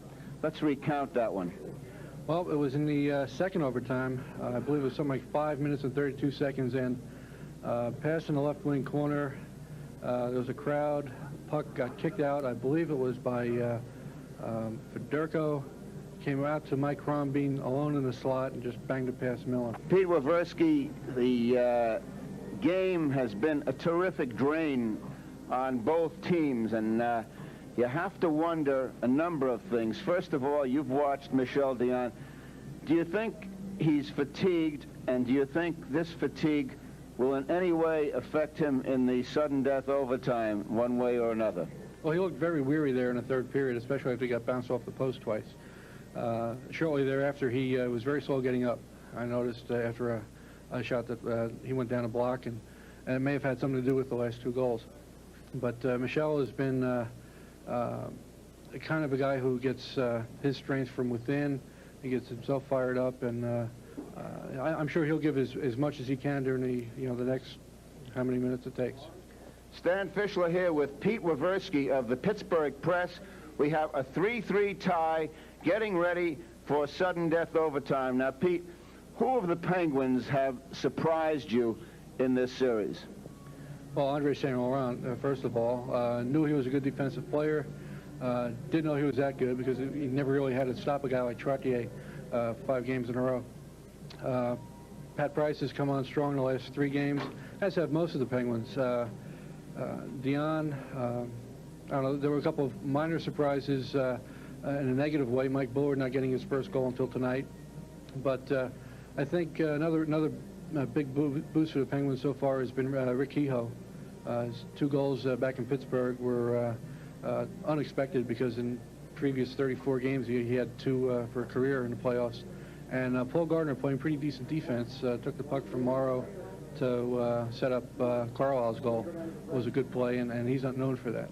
Let's recount that one. Well, it was in the second overtime. I believe it was something like 5 minutes and 32 seconds in. Pass in the left wing corner. There was a crowd. Puck got kicked out. I believe it was by Fedorko. Came out to Mike Crombeen alone in the slot and just banged it past Millen. Pete Waversky, the game has been a terrific drain on both teams, and you have to wonder a number of things. First of all, you've watched Michel Dion. Do you think he's fatigued, and do you think this fatigue will in any way affect him in the sudden death overtime, one way or another? Well, he looked very weary there in the third period, especially after he got bounced off the post twice. Shortly thereafter, he was very slow getting up. I noticed after a shot that he went down a block, and it may have had something to do with the last 2 goals. But Michel has been kind of a guy who gets his strength from within. He gets himself fired up, and I'm sure he'll give as much as he can during the next how many minutes it takes. Stan Fischler here with Pete Waversky of the Pittsburgh Press. We have a 3-3 tie getting ready for sudden death overtime. Now, Pete, who of the Penguins have surprised you in this series? Well, Andre St. Laurent, first of all, knew he was a good defensive player. Didn't know he was that good because he never really had to stop a guy like Trottier 5 games in a row. Pat Price has come on strong in the last 3 games, as have most of the Penguins. Dion, I don't know, there were a couple of minor surprises in a negative way. Mike Bullard not getting his first goal until tonight. But I think another big boost for the Penguins so far has been Rick Kehoe. His 2 goals back in Pittsburgh were unexpected because in previous 34 games he had 2 for a career in the playoffs. And Paul Gardner, playing pretty decent defense, took the puck from Morrow to set up Carlisle's goal. It was a good play, and he's not known for that.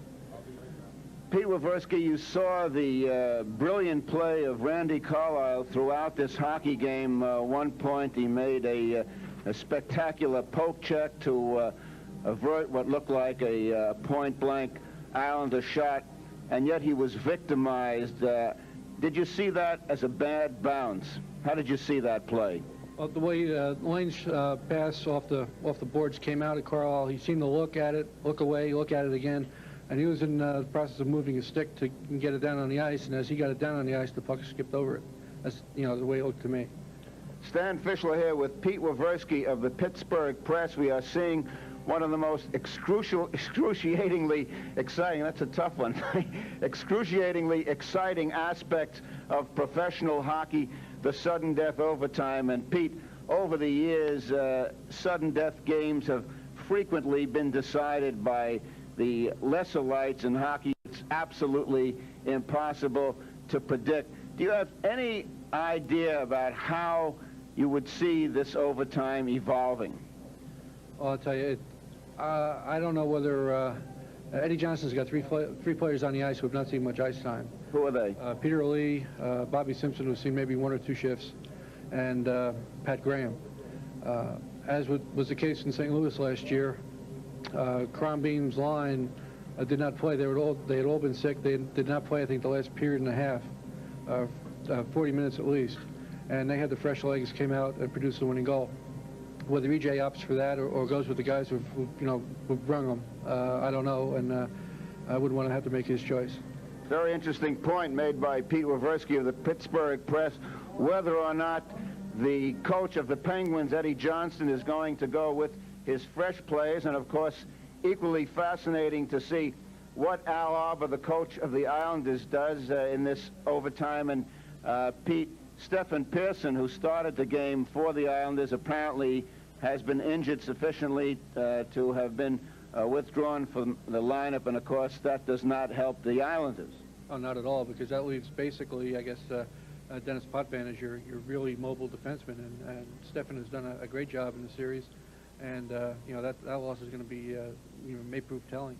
Pete Waversky, you saw the brilliant play of Randy Carlile throughout this hockey game. One point he made a spectacular poke check to avert what looked like a point-blank Islander shot, and yet he was victimized. Did you see that as a bad bounce? How did you see that play? Well, the way Lane's pass off the boards came out at Carlisle, he seemed to look at it, look away, look at it again, and he was in the process of moving his stick to get it down on the ice, and as he got it down on the ice, the puck skipped over it. That's, the way it looked to me. Stan Fischler here with Pete Waversky of the Pittsburgh Press. We are seeing one of the most excruciatingly exciting, that's a tough one, excruciatingly exciting aspects of professional hockey, the sudden death overtime. And Pete, over the years, sudden death games have frequently been decided by the lesser lights in hockey. It's absolutely impossible to predict. Do you have any idea about how you would see this overtime evolving? Well, I'll tell you, I don't know whether Eddie Johnson's got three players on the ice who have not seen much ice time. Who are they? Peter Lee, Bobby Simpson, who's seen maybe 1 or 2 shifts, and Pat Graham. As was the case in St. Louis last year, Crombeen's line did not play. They had all been sick. They did not play, I think, the last period and a half, 40 minutes at least. And they had the fresh legs, came out and produced the winning goal. Whether EJ opts for that or goes with the guys who've brung them, I don't know, and I wouldn't want to have to make his choice. Very interesting point made by Pete Waversky of the Pittsburgh Press, whether or not the coach of the Penguins, Eddie Johnston, is going to go with his fresh players, and of course, equally fascinating to see what Al Arbour, the coach of the Islanders, does in this overtime. And Pete, Stephen Pearson, who started the game for the Islanders, apparently has been injured sufficiently to have been withdrawn from the lineup, and of course that does not help the Islanders. Oh, not at all, because that leaves basically, I guess, Dennis Potvin as your really mobile defenseman, and Stefan has done a great job in the series, and that loss is going to be may prove telling.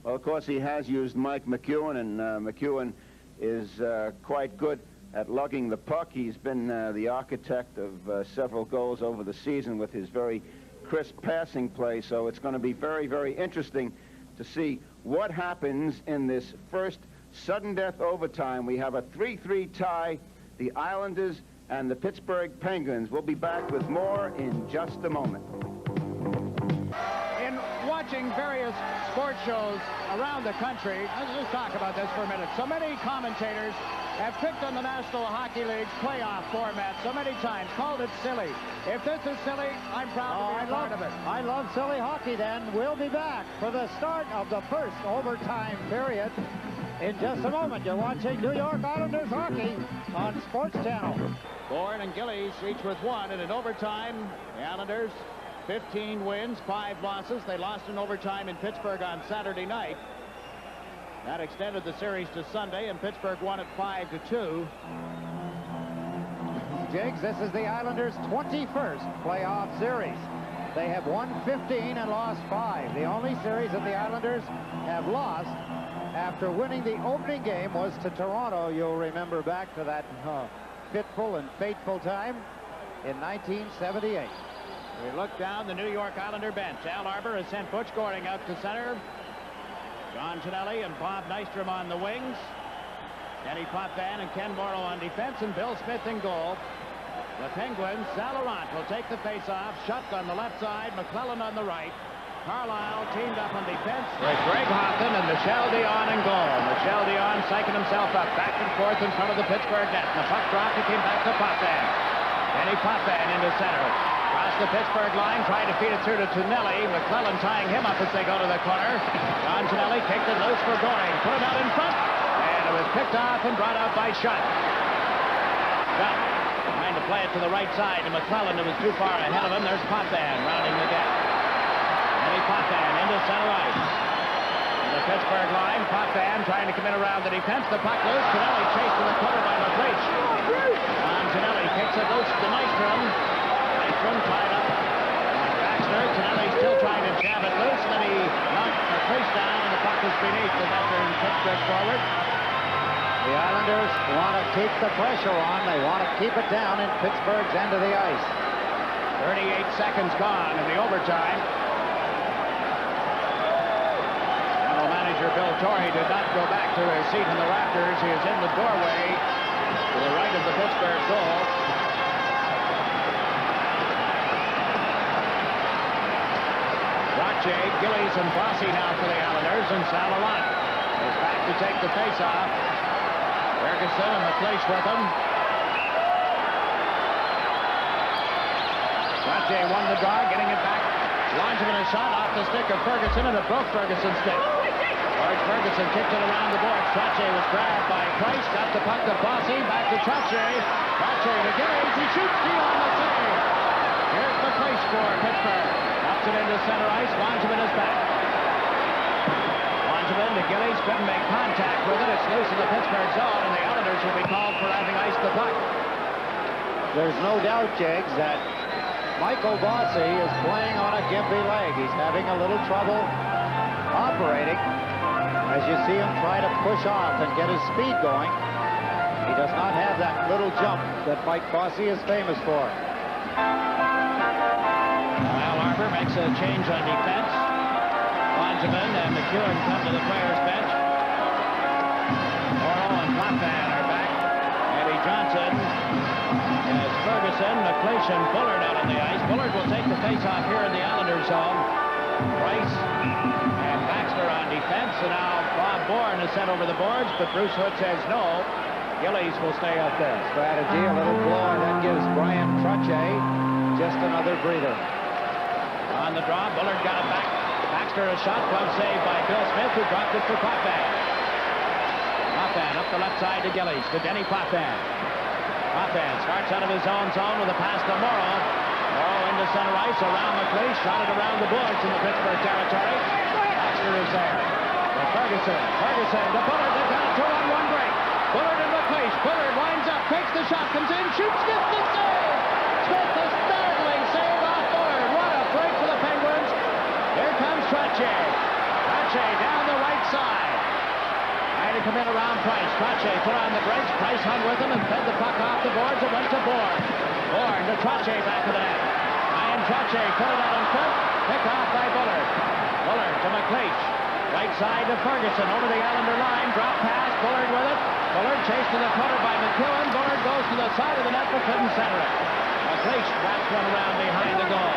Well, of course, he has used Mike McEwen, and McEwen is quite good at lugging the puck. He's been the architect of several goals over the season with his very crisp passing play, so it's going to be very, very interesting to see what happens in this first sudden death overtime. We have a 3-3 tie, the Islanders and the Pittsburgh Penguins. We'll be back with more in just a moment. In watching various sports shows around the country, let's just talk about this for a minute. So many commentators have picked on the National Hockey League's playoff format so many times, called it silly. If this is silly, I'm proud to be a part of it. I love silly hockey then. We'll be back for the start of the first overtime period. In just a moment, you're watching New York Islanders hockey on Sports Channel. Bourne and Gillies each with one, and in overtime, the Islanders 15 wins, 5 losses. They lost in overtime in Pittsburgh on Saturday night. That extended the series to Sunday, and Pittsburgh won it 5-2. Jiggs, this is the Islanders' 21st playoff series. They have won 15 and lost 5. The only series that the Islanders have lost after winning the opening game was to Toronto. You'll remember back to that fitful and fateful time in 1978. We look down the New York Islander bench. Al Arbor has sent Butch Goring out to center. John Ginelli and Bob Nystrom on the wings. Denny Potvin and Ken Morrow on defense, and Bill Smith in goal. The Penguins, Sal Laurent will take the face-off. Schutt on the left side, McClellan on the right. Carlisle teamed up on defense with Greg Hoffman and Michel Dion in goal. Michel Dion psyching himself up back and forth in front of the Pittsburgh net. The puck dropped, it came back to Potvin. Denny Potvin into center. Across the Pittsburgh line, trying to feed it through to Tonelli. McClellan tying him up as they go to the corner. John Tonelli kicked it loose for Goring. Put it out in front. And it was picked off and brought out by Schutt. Schutt trying to play it to the right side to McClellan, who was too far ahead of him. There's Potvin rounding the gap. Denny Potvin into center ice. The Pittsburgh line, Potvin trying to come in around the defense. The puck loose. Tonelli chased to the corner by McLeish. John Tonelli kicks it loose to Nystrom. Nystrom tied up. Baxter, Tonelli still trying to jab it loose. Then he knocked McLeish down, and the puck was beneath the veteran Pittsburgh forward. The Islanders want to keep the pressure on. They want to keep it down in Pittsburgh's end of the ice. 38 seconds gone in the overtime. General manager Bill Torrey did not go back to his seat in the rafters. He is in the doorway to the right of the Pittsburgh goal. Roche, Gillies, and Bossy now for the Islanders, and Sal Laurent is back to take the face-off. Ferguson and McLeish with him. Roche won the draw, getting it back. Launching a shot off the stick of Ferguson, and it broke Ferguson's stick. George Ferguson kicked it around the board. Trache was grabbed by Price. Got the puck to Bossy. Back to Trache. Trache to Gillies. He shoots Dion the save. Here's the place for Pittsburgh. Drops it into center ice. Langevin is back. Langevin to Gillies. Couldn't make contact with it. It's loose in the Pittsburgh zone, and the Islanders will be called for having iced the puck. There's no doubt, Jiggs, that Michael Bossy is playing on a gimpy leg. He's having a little trouble operating. As you see him try to push off and get his speed going, he does not have that little jump that Mike Bossy is famous for. Al Arbor makes a change on defense. Langevin and McEwen come to the players' bench. Morrow and Potvin are back. Eddie Johnson has Ferguson, McLeish, and Bullard out on the ice. Bullard will take the face-off here in the Islanders' zone. Price and Baxter on defense, and now Bob Bourne is sent over the boards, but Bruce Hood says no. Gillies will stay up there. Strategy, a little blow, and that gives Brian Trache just another breather. On the draw, Bullard got it back. Baxter a shot, glove saved by Bill Smith, who dropped it for Potvin. Potvin up the left side to Gillies, to Denny Potvin. Potvin starts out of his own zone with a pass to Morrow. Morrow into center ice, around McLeish, shot it around the boards in the Pittsburgh territory. Baxter is there. To Ferguson to Bullard. They've got a 2-on-1 break. Bullard and McLeish. Bullard winds up, takes the shot comes in, shoots, gets the save. Smith, a startling save off Bullard. What a break for the Penguins. Here comes Trottier. Trottier down the right side. Trying to come in around Price. Trottier put on the brakes. Price hung with him and fed the puck off the boards. It went to Bourne. Bourne to Trottier back of the net. Ryan Trottier put it out in front. Picked off by Bullard. Bullard to McLeish. Right side to Ferguson. Over the Islander line. Drop pass. Bullard with it. Bullard chased to the corner by McEwen. Bullard goes to the side of the net but couldn't center it. McLeish wraps one around behind the goal.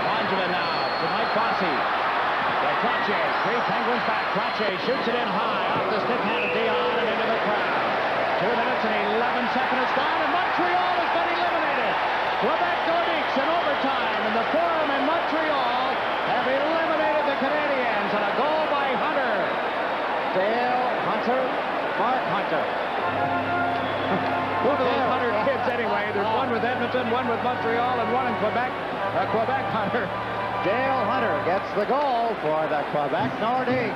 Langevin now to Mike Bossy. Trottier, 3 Penguins back. Trottier shoots it in high off the stick hand of Dion and into the crowd. 2 minutes and 11 seconds it's gone, and Montreal has been eliminated. Quebec Nordiques in overtime, and the Forum in Montreal have eliminated the Canadiens, and a goal by Hunter. Dale Hunter, Mark Hunter. One of those Hunter kids anyway. There's one with Edmonton, one with Montreal, and one in Quebec. Quebec Hunter. Dale Hunter gets the goal for the Quebec Nordiques.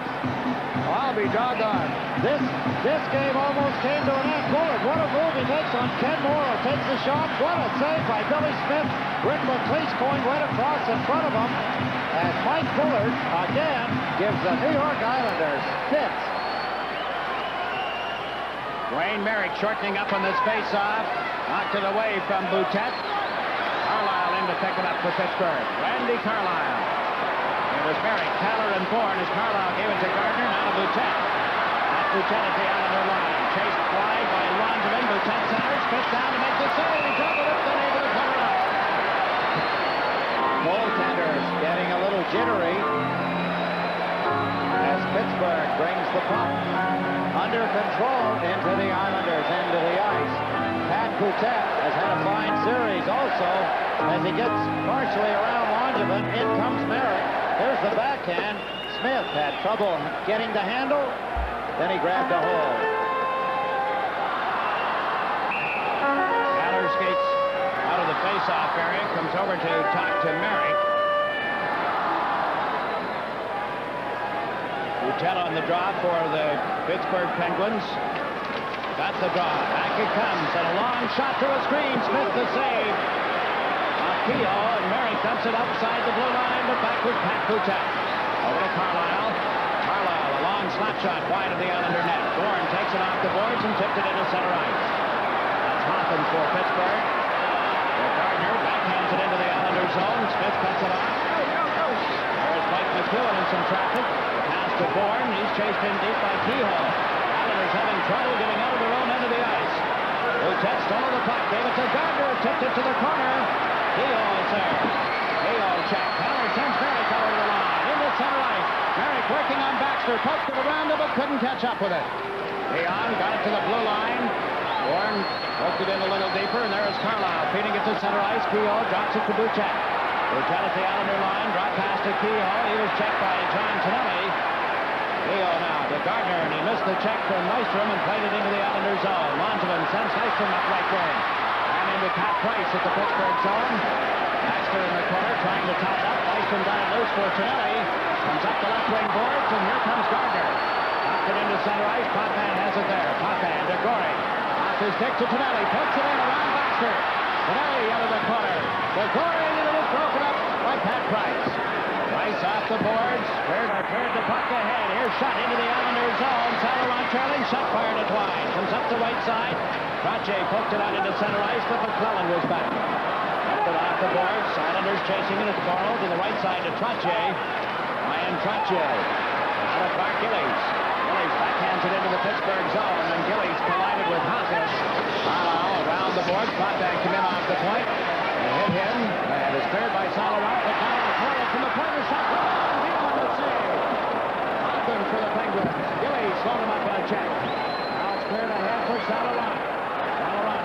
I'll be doggone. This game almost came to an end. Bullard, what a move he makes on Ken Morrow. Takes the shot. What a save by Billy Smith. Rick McLeish going right across in front of him. And Mike Bullard, again, gives the New York Islanders fits. Wayne Merrick shortening up on this face-off. Knocked it away from Boutet. Carlisle in to pick it up for Pittsburgh. Randy Carlisle. It was Merrick, Taylor, and Bourne as Carlisle gave it to Gardner. Now to Boutet. At Boutet at the Islander line. Chased wide by Langevin. Boutet centers. Spits down to make the save. He doubled it, then able to cover up. Goaltenders getting a little jittery as Pittsburgh brings the puck under control into the Islanders' end of the ice. Pat Boutet has had a fine series also as he gets partially around Langevin. In comes Merrick. There's the backhand. Smith had trouble getting the handle. Then he grabbed a hold. Haller skates out of the face-off area. Comes over to talk to Merrick. Boutet on the draw for the Pittsburgh Penguins. Got the draw. Back it comes. And a long shot to a screen. Smith the save. Keogh, and Merrick dumps it outside the blue line, but back with Pat Boutet. Over to Carlisle. Carlisle, a long slap shot wide of the Islander net. Bourne takes it off the boards and tipped it into center ice. That's Hoffman for Pittsburgh. Gardner backhands it into the Islander zone. Smith cuts it off. There's Mike McEwen in some traffic. Pass to Bourne. He's chased in deep by Keogh. Islanders having trouble getting out of their own end of the ice. Boutet stole the puck. Gave it to Gardner. Tipped it to the corner. Keogh is there. Keogh check. Haller sends Merrick over the line. Into center ice. Merrick working on Baxter. Poked it around him, but couldn't catch up with it. Keogh got it to the blue line. Bourne poked it in a little deeper, and there is Carlisle feeding it to center ice. Keogh drops it to Boutet. Boutet at the Islander line. Drop pass to Keogh. He was checked by John Tonelli. Keogh now to Gardner, and he missed the check from Nystrom and played it into the Islander zone. Langevin sends Nystrom up right wing. Into Pat Price at the Pittsburgh zone. Baxter in the corner trying to top up. Nystrom got it loose for Tonelli. Comes up the left wing boards, and here comes Gardner. Knocked it into center ice. Potvin has it there. Potvin to Gorey. Off his stick to Tonelli. Pokes it in around Baxter. Tonelli out of the corner. To Gorey, and it is broken up by Pat Price. Price off the boards. Cleared the puck ahead. Here's shot into the Islander zone. Saint-Laurent trailing. Shot fired at wide. Comes up the right side. Trottier poked it out into center ice, but McClellan was back. Left it off the boards. Islanders chasing it. It's Borrow to the right side to Trottier. Ryan Trottier. Out of Clark Gillies. Gillies backhands it into the Pittsburgh zone, and Gillies collided with Hoffman. Carlisle around the boards. Potvin came in off the point. They hit him, and it's cleared by Saint-Laurent. But now the corner from the corner shot. He won the save. Hoffman for the Penguins. Gillies slowed him up on a check. Now it's cleared ahead for Saint-Laurent.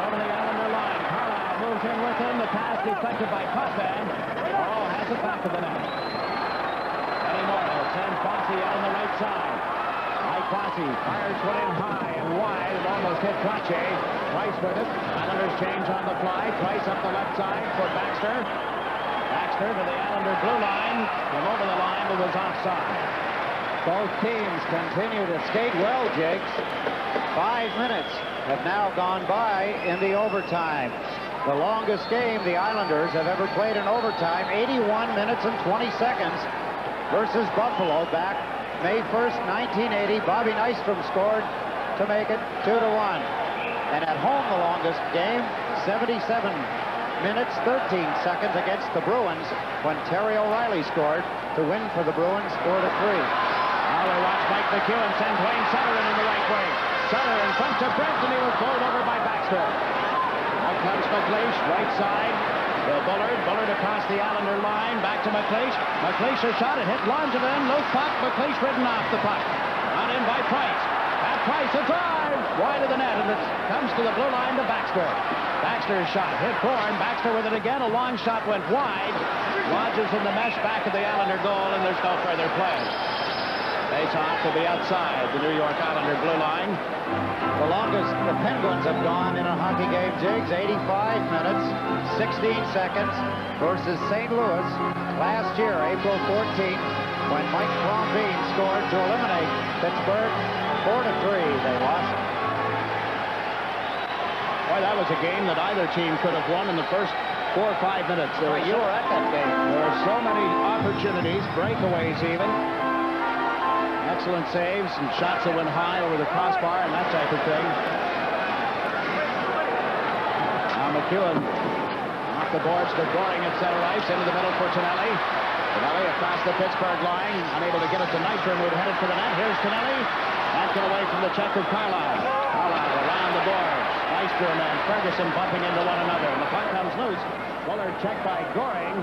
Over the Islander line. Carlisle moves in with him. The pass deflected by Potvin. Morrow has it back to the net. Eddie Morrow sends Bossy out on the right side. Mike Bossy fires one in high and wide. It almost hit Trottier. Price with it. Islanders change on the fly. Price up the left side for Baxter. Baxter to the Islander blue line. Came over the line, but was offside. Both teams continue to skate well, Jakes. 5 minutes have now gone by in the overtime. The longest game the Islanders have ever played in overtime, 81 minutes and 20 seconds versus Buffalo back May 1st, 1980. Bobby Nystrom scored to make it 2-1. And at home, the longest game, 77 minutes, 13 seconds against the Bruins when Terry O'Reilly scored to win for the Bruins 4-3. Now we watch Mike McEwen send Wayne Sutherland in the right wing. Sutter in front to Brent, and he was bowled over by Baxter. Now comes McLeish, right side. Bullard across the Islander line, back to McLeish. McLeish a shot, it hit Langevin, loose puck, McLeish ridden off the puck. Not in by Price. At Price, a drive, wide of the net, and it comes to the blue line to Baxter. Baxter's shot hit Bourne, Baxter with it again, a long shot went wide. Lodges in the mesh back of the Islander goal, and there's no further play. Face-off to be outside the New York Islander blue line. The longest the Penguins have gone in a hockey game, Jigs, 85 minutes, 16 seconds versus St. Louis last year, April 14th, when Mike Crombeen scored to eliminate Pittsburgh 4-3. They lost. Boy, that was a game that either team could have won in the first 4 or 5 minutes. You were at that game. There were so many opportunities, breakaways even. Excellent saves and shots that went high over the crossbar and that type of thing. Now McEwen off the boards to Goring at center ice, into the middle for Tonelli. Tonelli across the Pittsburgh line, unable to get it to Nystrom, who'd headed for the net. Here's Tonelli. Back it away from the check of Carlisle. Carlisle around the boards. Nystrom and Ferguson bumping into one another. And the puck comes loose. Bullard checked by Goring.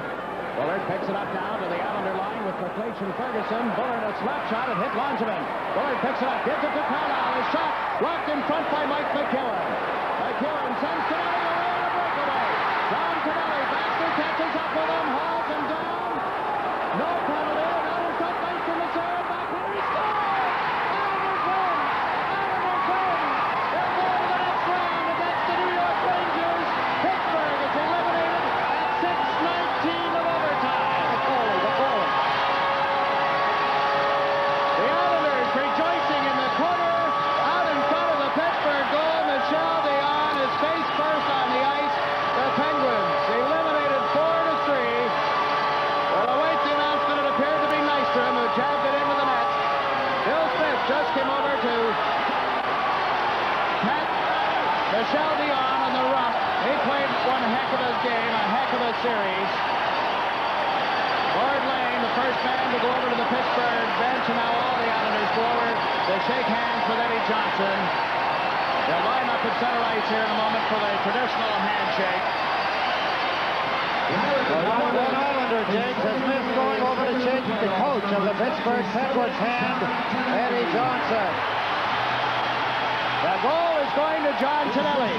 Bullard picks it up now to the Islander line with McLeish and Ferguson. Bullard a slap shot, it hit Langevin. Bullard picks it up, gives it to Carlisle. His shot blocked in front by Mike McEwen. McEwen sends Tonelli away on a breakaway. Down Tonelli, Baxter catches up with him, hauls him down. No penalty, now in front, Nystrom is there, back here, he scores! Islanders win! Islanders win! They're going to the next round against the New York Rangers. Pittsburgh is eliminated at 6:19 of overtime. The Islanders rejoicing in the corner, out in front of the Pittsburgh goal. Michel Dion is face first on the ice. The Penguins eliminated 4-3. Well, await the announcement, it appeared to be Nystrom who jabbed it into the net. Bill Smith just came over to pat Michel Dion on the rump. He played one heck of a game, a heck of a series. Lord Lane, the first man to go over to the Pittsburgh bench, and now all the Islanders go over to shake hands with Eddie Johnson. They'll line up at center ice here in a moment for the traditional handshake. The number one Islander, James, has missed going over to shake the coach of the Pittsburgh Penguins hand, Eddie Johnson. The goal is going to John Tonelli.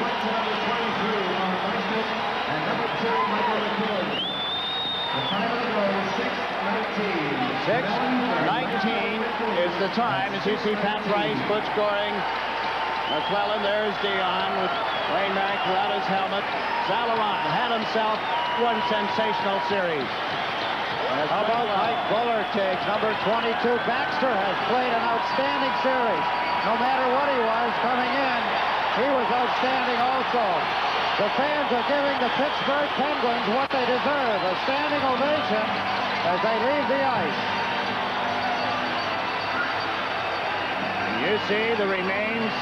And number 2, Michael McEwen. The time of the goal, 6:19. 6:19 is the time as you see Pat Price, Butch Goring, McClellan. There's Dion with Wayne Merrick without his helmet. Zalaron had himself one sensational series. How about Mike Bullard takes number 22? Baxter has played an outstanding series. No matter what he was coming in, he was outstanding also. The fans are giving the Pittsburgh Penguins what they deserve, a standing ovation as they leave the ice. You see the remains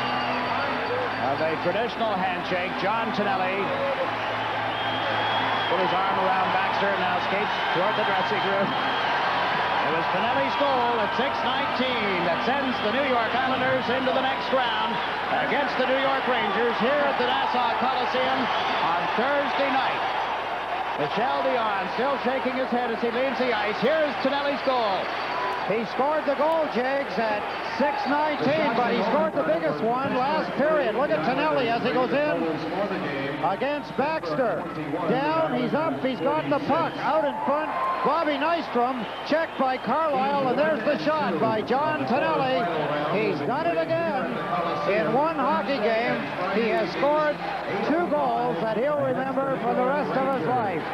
of a traditional handshake. John Tonelli put his arm around Baxter and now skates toward the dressing room. It was Tonelli's goal at 6:19 that sends the New York Islanders into the next round against the New York Rangers here at the Nassau Coliseum on Thursday night. Michel Dion still shaking his head as he leaves the ice. Here's Tonelli's goal. He scored the goal, Jigs, at 6:19, but he scored the biggest one last period. Look at Tonelli as he goes in against Baxter. Down, he's up, he's got the puck out in front. Bobby Nystrom checked by Carlisle, and there's the shot by John Tonelli. He's done it again. In one hockey game, he has scored 2 goals that he'll remember for the rest of his life.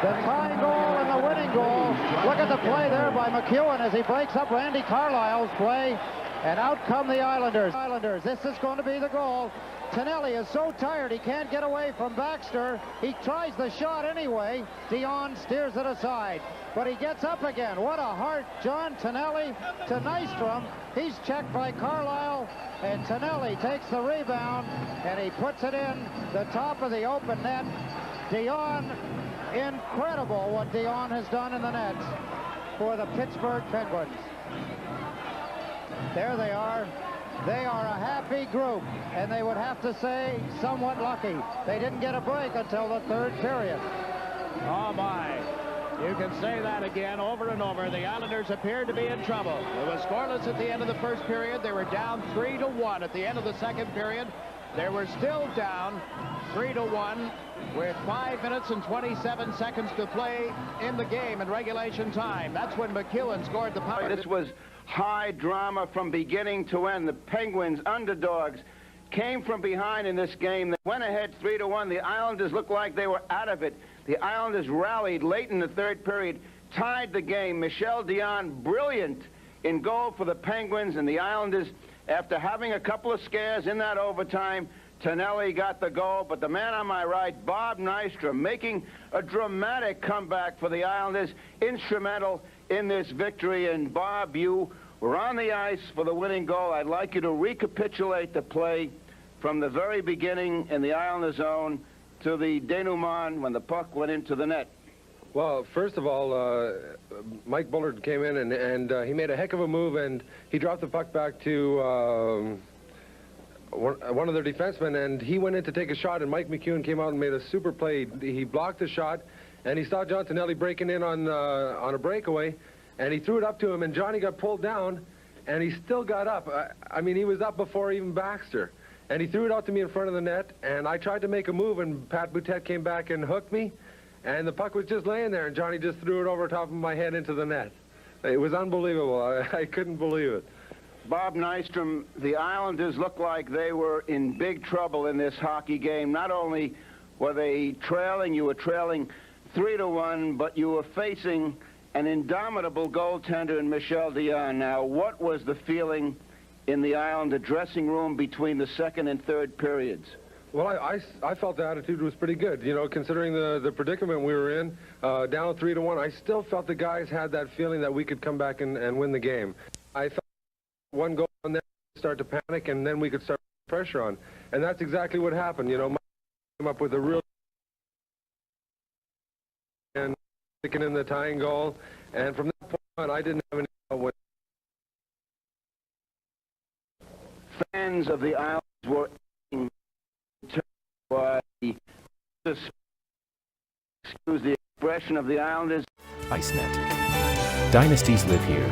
The tying goal and the winning goal. Look at the play there by McEwen as he breaks up Randy Carlisle's play. And out come the Islanders. This is going to be the goal. Tonelli is so tired he can't get away from Baxter. He tries the shot anyway. Dion steers it aside, but he gets up again. What a heart, John Tonelli to Nystrom. He's checked by Carlisle, and Tonelli takes the rebound, and he puts it in the top of the open net. Dion, incredible what Dion has done in the nets for the Pittsburgh Penguins. There they are. They are a happy group, and they would have to say somewhat lucky. They didn't get a break until the third period. Oh, my. You can say that again over and over. The Islanders appeared to be in trouble. It was scoreless at the end of the first period. They were down 3-1 at the end of the second period. They were still down 3-1 with 5 minutes and 27 seconds to play in the game in regulation time. That's when McEwen scored the power. This was high drama from beginning to end. The Penguins, underdogs, came from behind in this game. They went ahead 3-1. The Islanders looked like they were out of it. The Islanders rallied late in the third period, tied the game. Michel Dion, brilliant in goal for the Penguins, and the Islanders, after having a couple of scares in that overtime, Tonelli got the goal, but the man on my right, Bob Nystrom, making a dramatic comeback for the Islanders, instrumental in this victory. And Bob, you were on the ice for the winning goal. I'd like you to recapitulate the play from the very beginning in the Islander zone to the denouement when the puck went into the net. Well, first of all, Mike Bullard came in and he made a heck of a move, and he dropped the puck back to one of their defensemen, and he went in to take a shot, and Mike McEwen came out and made a super play. He blocked the shot, and he saw John Tonelli breaking in on a breakaway, and he threw it up to him, and Johnny got pulled down, and he still got up. I mean, he was up before even Baxter, and he threw it out to me in front of the net, and I tried to make a move, and Pat Boutette came back and hooked me, and the puck was just laying there, and Johnny just threw it over top of my head into the net. It was unbelievable. I couldn't believe it. Bob Nystrom, the Islanders looked like they were in big trouble in this hockey game. Not only were they trailing, you were trailing 3-1, but you were facing an indomitable goaltender in Michel Dion. Now, what was the feeling in the Islander dressing room between the second and third periods? Well, I felt the attitude was pretty good. You know, considering the predicament we were in, down 3-1, I still felt the guys had that feeling that we could come back and win the game. I felt one goal and then start to panic, and then we could start pressure on. And that's exactly what happened. You know, Mike came up with a real and sticking in the tying goal, and from that point on, I didn't have any trouble with. Fans of the Islanders were excuse the expression of the Islanders. ICENET. Dynasties live here.